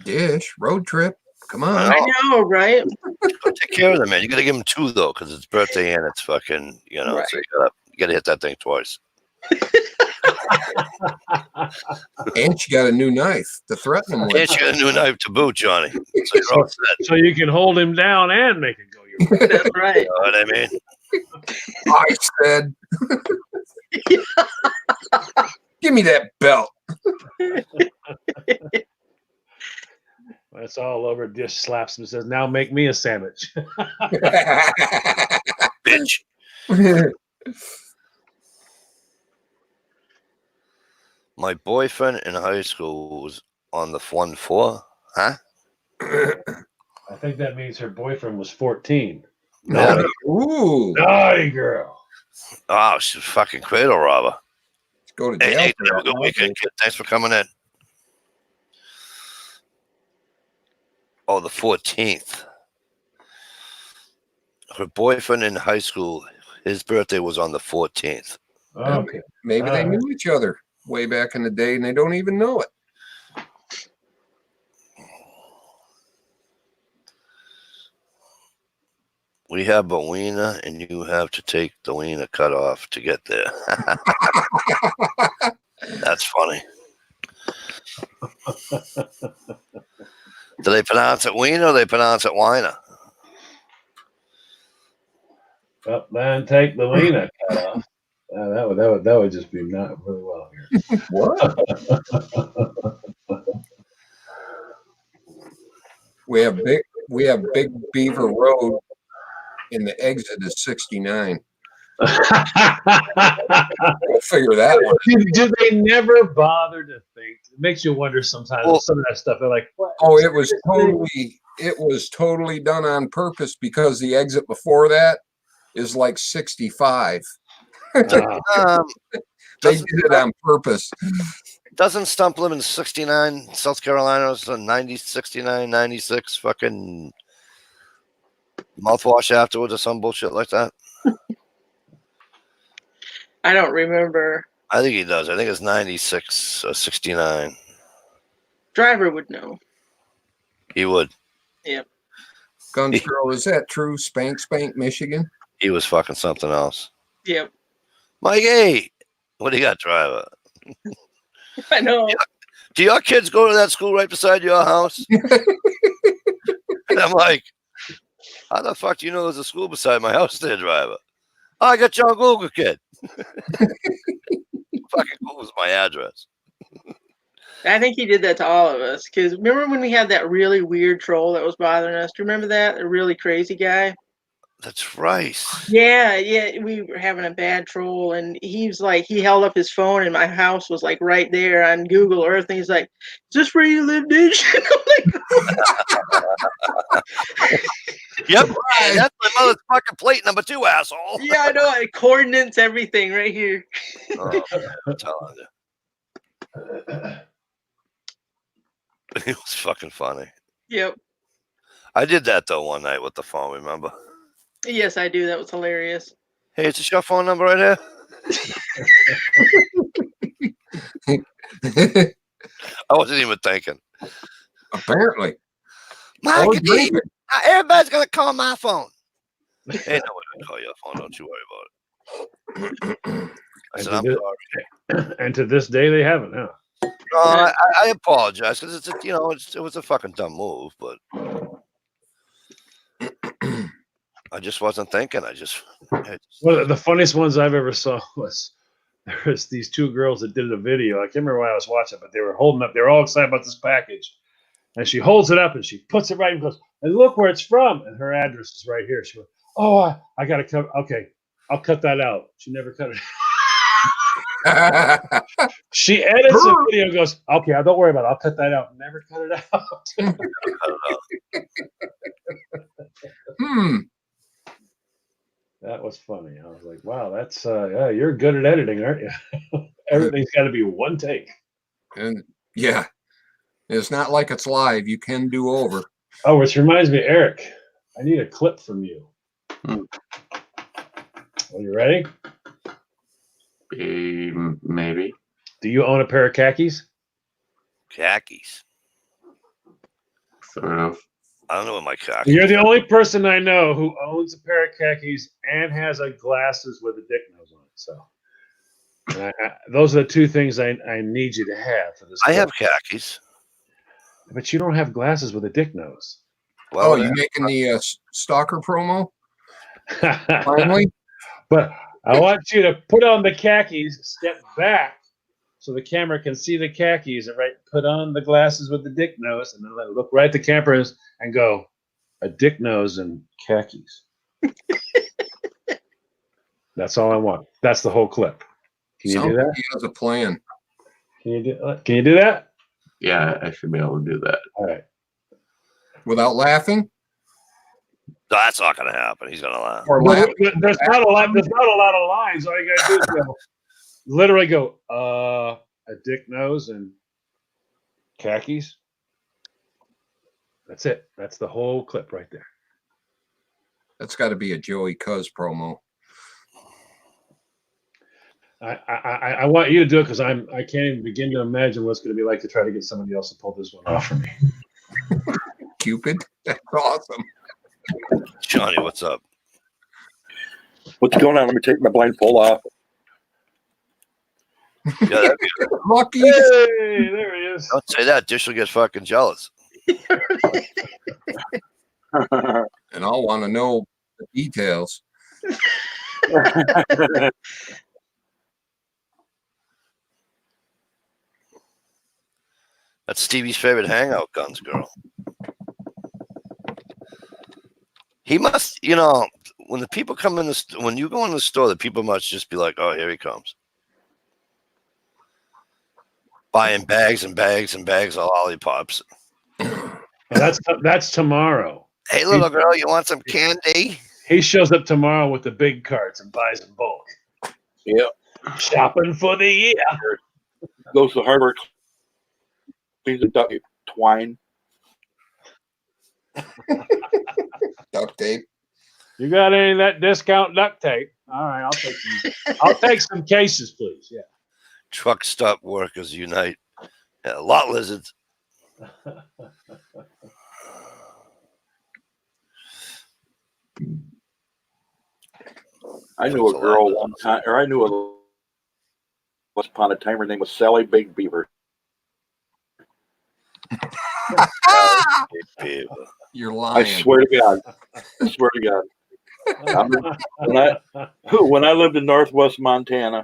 Dish, road trip. Come on. I I know, right? Go take care of them, man. You got to give him 2 though, because it's birthday and it's fucking, Right. So you got to hit that thing twice. And she got a new knife to threaten him with. And she got a new knife to boot, Johnny. So you're all set. So you can hold him down and make it go your way. That's right. You know what I mean? I said, give me that belt. That's all over. Dish slaps him and says, "Now make me a sandwich." Bitch. My boyfriend in high school was on the 1-4. Huh? I think that means her boyfriend was 14. Yeah. Ooh. Naughty girl. Oh, she's a fucking cradle robber. Let's go to Hey, jail. Nathan, have a good weekend, kid. Thanks for coming in. Oh, the 14th. Her boyfriend in high school, his birthday was on the 14th. Okay. Maybe they knew each other way back in the day and they don't even know it. We have a wiener, and you have to take the wiener cut off to get there. That's funny. Do they pronounce it wiener or they pronounce it wiener? Well, then take the wiener cut off. That would just be not really well here. What? We have we have Big Beaver Road, and the exit is 69. We'll figure that one. do they never bother to think? It makes you wonder sometimes with some of that stuff. They're like, what? Oh, it was totally done on purpose because the exit before that is like 65. They did it on purpose. Doesn't Stump live in 69, South Carolina? It's a 90, 69, 96 fucking mouthwash afterwards or some bullshit like that. I don't remember. I think he does. I think it's 96 or 69. Driver would know. He would. Yep. Guns Girl, is that true? Spank, Michigan? He was fucking something else. Yep. Mikey, what do you got, driver? I know. Do your kids go to that school right beside your house? And I'm like, how the fuck do you know there's a school beside my house there, driver? Oh, I got John Google, kid. Fucking Google's my address. I think he did that to all of us. Because remember when we had that really weird troll that was bothering us? Do you remember that? A really crazy guy? That's right. Yeah. We were having a bad troll, and he was like, he held up his phone, and my house was like right there on Google Earth, and he's like, "Is this where you live, dude?" Yep, that's my mother's fucking plate number 2, asshole. Yeah, I know. It coordinates everything right here. Oh, man, I'm telling you. It was fucking funny. Yep. I did that though one night with the phone, remember? Yes, I do. That was hilarious. Hey, is this your phone number right here? I wasn't even thinking. Apparently. Mike, everybody's gonna call my phone. Hey, nobody gonna call your phone. Don't you worry about it. I said, I'm sorry. And to this day, they haven't. Huh? I apologize because it was a fucking dumb move, but I just wasn't thinking. One of the funniest ones I've ever saw was there was these 2 girls that did a video. I can't remember why I was watching, but they were holding up. They were all excited about this package, and she holds it up and she puts it right and goes, "And look where it's from." And her address is right here. She goes, "Oh, I gotta cut. Okay, I'll cut that out." She never cut it. She edits the video and goes, "Okay, don't worry about it. I'll cut that out." Never cut it out. That was funny. I was like, "Wow, that's yeah, you're good at editing, aren't you?" Everything's got to be one take. And yeah, it's not like it's live. You can do over. Oh, which reminds me, Eric, I need a clip from you. Are you ready? Maybe. Do you own a pair of khakis? Khakis. Sort of. I don't know what my khakis. You're the only person I know who owns a pair of khakis and has a glasses with a dick nose on it. So, those are the 2 things I need you to have for this. I have khakis, but you don't have glasses with a dick nose. Well, you making the stalker promo? Finally? But I want you to put on the khakis, step back so the camera can see the khakis, and put on the glasses with the dick nose, and then look right at the camera and go, "A dick nose and khakis." That's all I want. That's the whole clip. Can you do that? He has a plan. Can you do that? Yeah, I should be able to do that. All right. Without laughing? That's not gonna happen. He's gonna laugh. Or Well, laughing? there's not a lot of lines. All you gotta do is literally go, "A dick nose and khakis." That's it. That's the whole clip right there. That's got to be a Joey Cuz promo. I want you to do it because I can't even begin to imagine what it's going to be like to try to get somebody else to pull this one off for me. Cupid? That's awesome. Johnny, what's up? What's going on? Let me take my blindfold off. Yeah, that'd be good. Lucky. Hey, there he is. Don't say that. Dish will get fucking jealous. And I'll want to know the details. That's Stevie's favorite hangout, Guns Girl. He must, when the people come in when you go in the store, the people must just be like, "Oh, here he comes," buying bags and bags and bags of lollipops. Well, that's tomorrow. Hey, little girl, you want some candy? He shows up tomorrow with the big carts and buys in bulk. Yep. Shopping for the year. Goes to hardware, cleans the duct twine. Duct tape. You got any of that discount duct tape? All right, I'll take some cases, please. Yeah. Truck stop workers unite. Yeah, lot lizards. I knew a girl one time, or I knew once upon a time. Her name was Sally Big Beaver. You're lying. I swear to God. I swear to God. When I lived in Northwest Montana,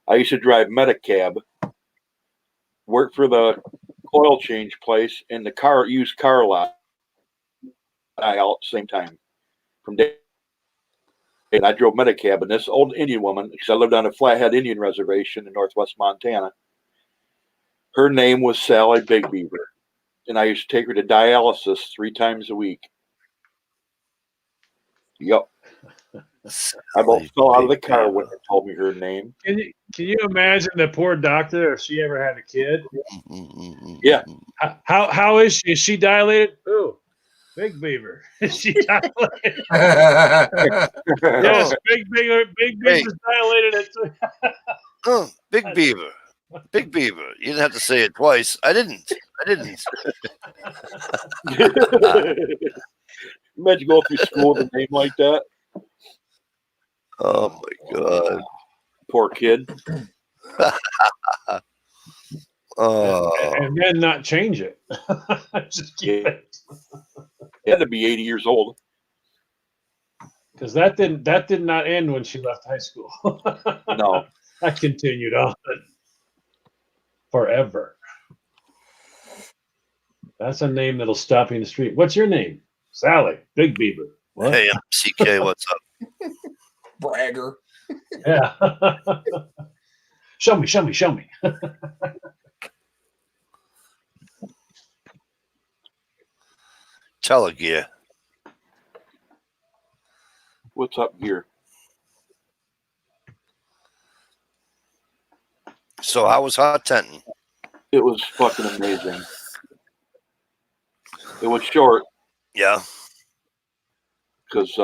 I used to drive Medicab, work for the oil change place, and the used car lot. I all at the same time. From day, and I drove Medicab, and this old Indian woman, because I lived on a Flathead Indian reservation in Northwest Montana. Her name was Sally Big Beaver, and I used to take her to dialysis 3 times a week. Yep. I about fell out of the car when they told me her name. Can you imagine the poor doctor if she ever had a kid? Yeah. How is she? Is she dilated? Ooh, Big Beaver. Is she dilated? Yes, Big Beaver's dilated. Big Beaver. Big Beaver. You didn't have to say it twice. I didn't. Imagine going through school with a name like that. Oh my God. Poor kid. And then not change it. Just keep it. He had to be 80 years old. Because that did not end when she left high school. No. That continued on forever. That's a name that'll stop you in the street. What's your name? Sally. Big Beaver. What? Hey, I'm CK. What's up? Bragger. Yeah. Show me. Telegear. What's up here? So how was hot tenting? It was fucking amazing. It was short Yeah. because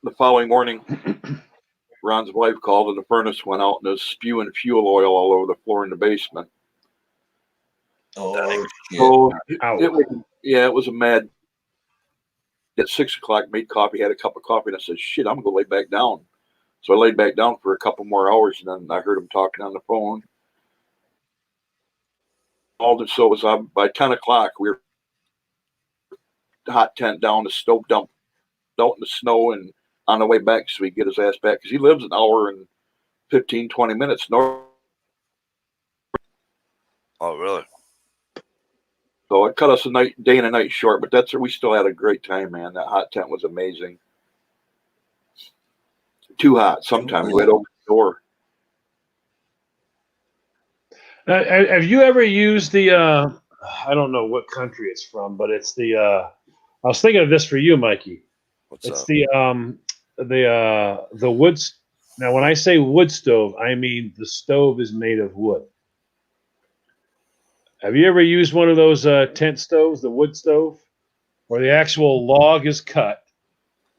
the following morning, Ron's wife called and the furnace went out and was spewing fuel oil all over the floor in the basement. Oh, shit. So it was a mad. At 6 o'clock, made coffee, had a cup of coffee, and I said, "Shit, I'm gonna lay back down." So I laid back down for a couple more hours, and then I heard him talking on the phone. So it was by 10 o'clock. We were hot tent down, the stove dumped out in the snow, and on the way back, so we get his ass back because he lives an hour and 15, 20 minutes north. Oh, really? So it cut us a day and a night short, but we still had a great time, man. That hot tent was amazing. Too hot sometimes. We had to open the door. Have you ever used the? I don't know what country it's from, but it's the. I was thinking of this for you, Mikey. What's It's up? the wood. Now, when I say wood stove, I mean the stove is made of wood. Have you ever used one of those tent stoves, the wood stove, where the actual log is cut?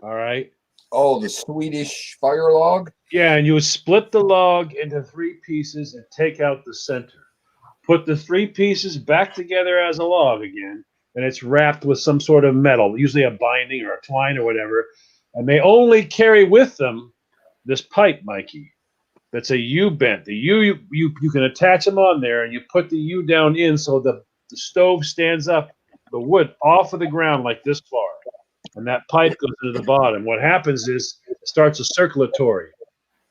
All right. Oh, the Swedish fire log? Yeah, and you would split the log into 3 pieces and take out the center. Put the 3 pieces back together as a log again, and it's wrapped with some sort of metal, usually a binding or a twine or whatever. And they only carry with them this pipe, Mikey. That's a U bent. The U you can attach them on there, and you put the U down in so the stove stands up, the wood off of the ground like this far, and that pipe goes into the bottom. What happens is it starts a circulatory.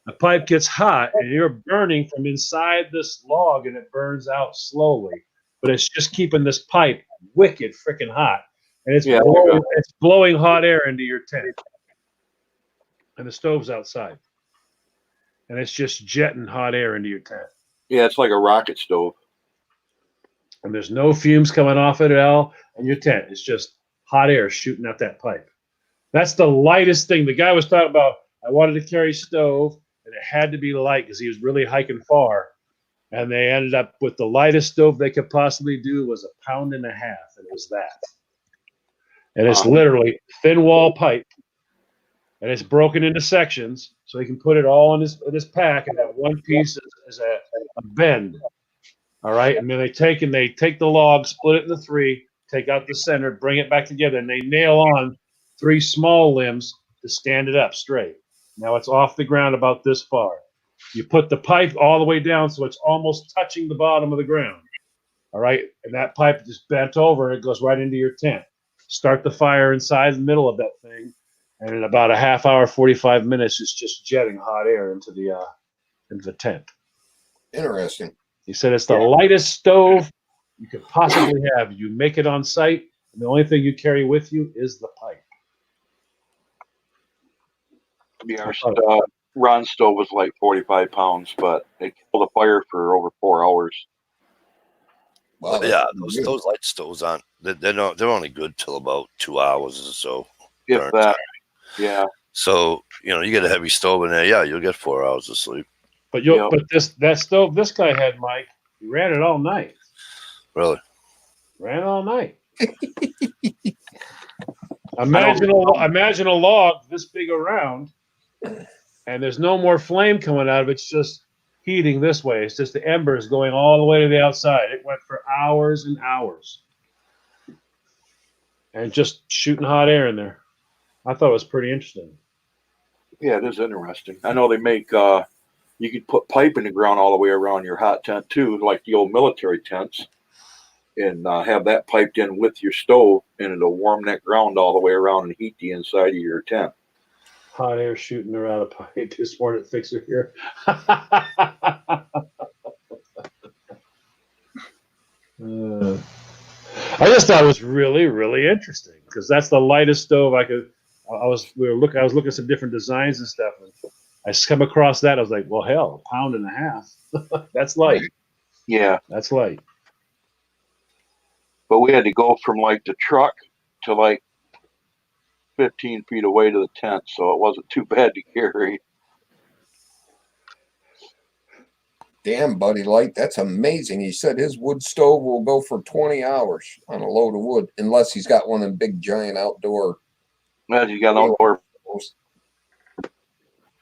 The pipe gets hot, and you're burning from inside this log, and it burns out slowly. But it's just keeping this pipe wicked freaking hot. and Yeah, it's blowing hot air into your tent, and the stove's outside, and it's just jetting hot air into your tent, yeah, it's like a rocket stove. and there's no fumes coming off it at all in your tent. It's just hot air shooting out that pipe. That's the lightest thing. The guy was talking about. I wanted to carry stove, and it had to be light because he was really hiking far. And they ended up with the lightest stove they could possibly do was 1.5 pounds, and it was that. And it's literally thin wall pipe, and it's broken into sections, so he can put it all in his pack, and that one piece is a bend. All right, and then they take the log, split it into 3, take out the center, bring it back together, and they nail on 3 small limbs to stand it up straight. Now it's off the ground about this far. You put the pipe all the way down so it's almost touching the bottom of the ground. All right, and that pipe just bent over and it goes right into your tent. Start the fire inside the middle of that thing, and in about a half hour, 45 minutes, it's just jetting hot air into the tent. Interesting. He said it's the lightest stove you could possibly have. You make it on site, and the only thing you carry with you is the pipe. Yeah, Ron's stove was like 45 pounds, but it killed a fire for over 4 hours. Wow, Yeah, that's good. those light stoves aren't. They're only good till about 2 hours or so. If burn that, time. yeah. So you get a heavy stove in there. Yeah, you'll get 4 hours of sleep. But Yeah. that stove this guy had, Mike, he ran it all night. Really? Ran it all night. Imagine a log this big around, and there's no more flame coming out of it. It's just heating this way. It's just the embers going all the way to the outside. It went for hours and hours, and just shooting hot air in there. I thought it was pretty interesting. Yeah, it is interesting. I know they make you could put pipe in the ground all the way around your hot tent too, like the old military tents, and have that piped in with your stove, and it'll warm that ground all the way around and heat the inside of your tent. Hot air shooting around a pipe. This morning fixer here. I just thought it was really, really interesting because that's the lightest stove I could. I was looking at some different designs and stuff, and I come across that. I was like, well, hell, 1.5 pounds. That's light. Yeah, That's light. but we had to go from like the truck to like 15 feet away to the tent, so it wasn't too bad to carry. Damn, Buddy Light, that's amazing. He said his wood stove will go for 20 hours on a load of wood, unless he's got one of them big, giant outdoor. Well, you got outdoor.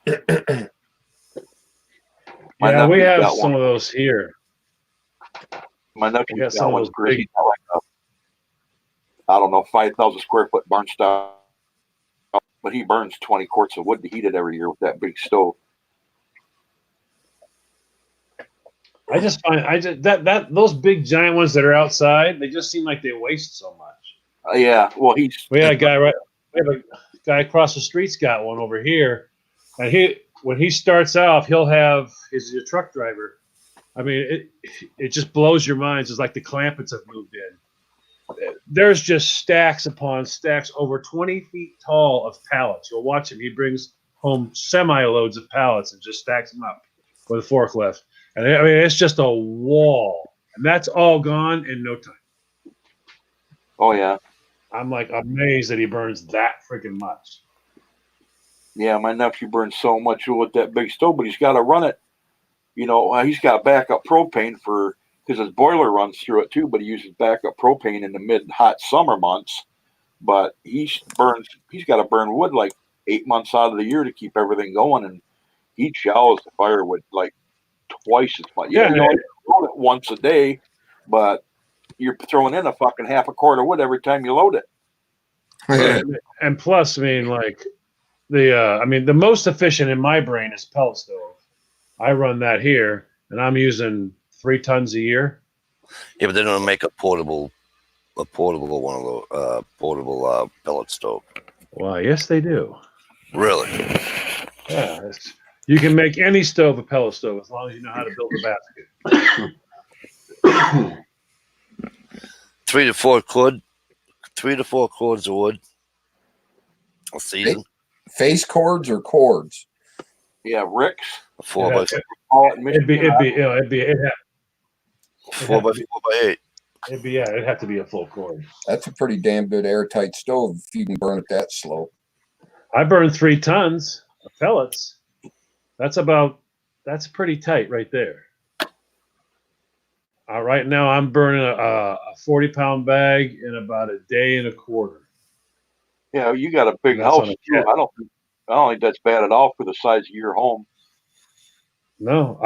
Yeah, we have some of those here. My We got nephew's some got of one those great. big. I don't know, 5,000 square foot barn style, but he burns 20 quarts of wood to heat it every year with that big stove. I just find that those big giant ones that are outside, they just seem like they waste so much. Yeah, well, We have a guy across the street's got one over here, and when he starts off, he's a truck driver. I mean, it just blows your minds. It's like the Clampets have moved in. There's just stacks upon stacks, over 20 feet tall of pallets. You'll watch him. He brings home semi-loads of pallets and just stacks them up with a forklift. And I mean, it's just a wall, and that's all gone in no time. Oh yeah, I'm like amazed that he burns that freaking much. yeah. My nephew burns so much wood with that big stove, but he's got to run it. He's got backup propane because his boiler runs through it too. But he uses backup propane in the mid-hot summer months. But he's got to burn wood like 8 months out of the year to keep everything going, and he chows the firewood like twice as much. Yeah, you only load it once a day, but you're throwing in a fucking half a quart of wood every time you load it. And plus, I mean, like the most efficient in my brain is pellet stove. I run that here, and I'm using 3 tons a year. Yeah, but they don't make a portable one of those portable pellet stove. Well, yes, they do. Really? Yeah, you can make any stove a pellet stove as long as you know how to build a basket. 3 to 4 quid 3 to 4 cords of wood a season. Face cords or cords? Yeah, Rick's. A 4 Yeah, by it'd be 4 by 4 by 8. it'd have to be a full cord. That's a pretty damn good airtight stove if you can burn it that slow. I burned 3 tons of pellets. That's pretty tight right there. Right now I'm burning a 40-pound bag in about a day and a quarter. Yeah, you got a big That's house on a too. cat. I don't think that's bad at all for the size of your home. No,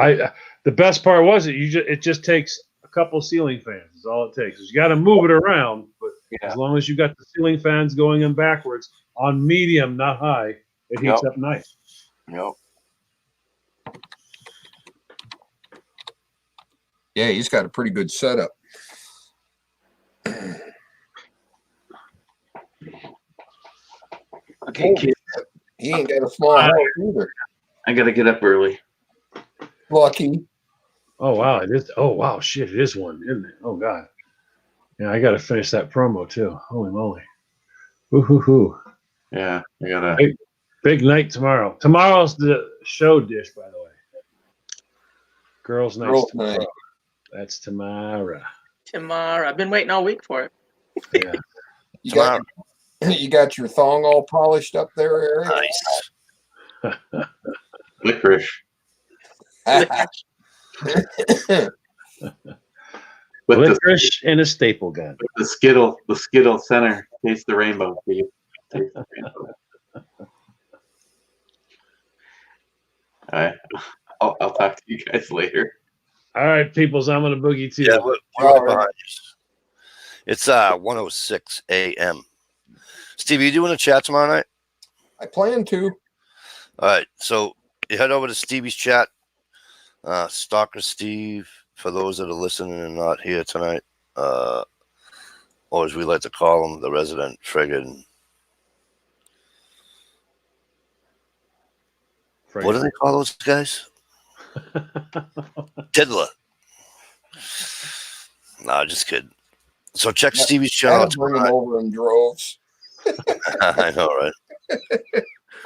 the best part was it just takes a couple ceiling fans. Is all it takes. You got to move it around, but Yeah. as long as you got the ceiling fans going in backwards on medium, not high, it heats up nice. Yep. Yeah, he's got a pretty good setup. Okay, kid. He ain't got a small house either. I gotta get up early. Lucky. Oh wow, it is. Oh wow, shit, it is one, isn't it? Oh god. Yeah, I got to finish that promo too. Holy moly. Woo-hoo-hoo. Yeah, I gotta. Big night tomorrow. Tomorrow's the show dish, by the way. Girls' night. Night. That's tomorrow. Tomorrow. I've been waiting all week for it. Yeah. You got your thong all polished up there, Eric? Nice. Licorice. With Licorice and a staple gun. the Skittle center. Taste the rainbow, Steve. Taste the rainbow. All right. I'll talk to you guys later. All right, peoples, I'm gonna boogie too. Yeah, we're right behind you. It's 1:06 a.m. Steve, you doing a chat tomorrow night? I plan to. All right, so you head over to Stevie's chat. Stalker Steve, for those that are listening and not here tonight, or as we like to call him, the resident friggin'. What do they call those guys? Diddler. No, just kidding. So check Stevie's channel. I'll bring them over in droves. I know, right?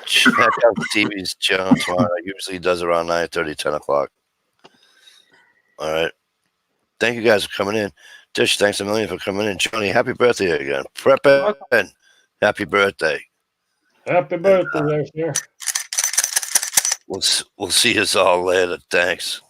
Check out Stevie's channel tomorrow. Usually does around 9:30, 10 o'clock. All right. Thank you guys for coming in. Tish, thanks a million for coming in. Johnny, happy birthday again. Preppin', happy birthday. Happy birthday, there, sir. We'll see us all later. Thanks.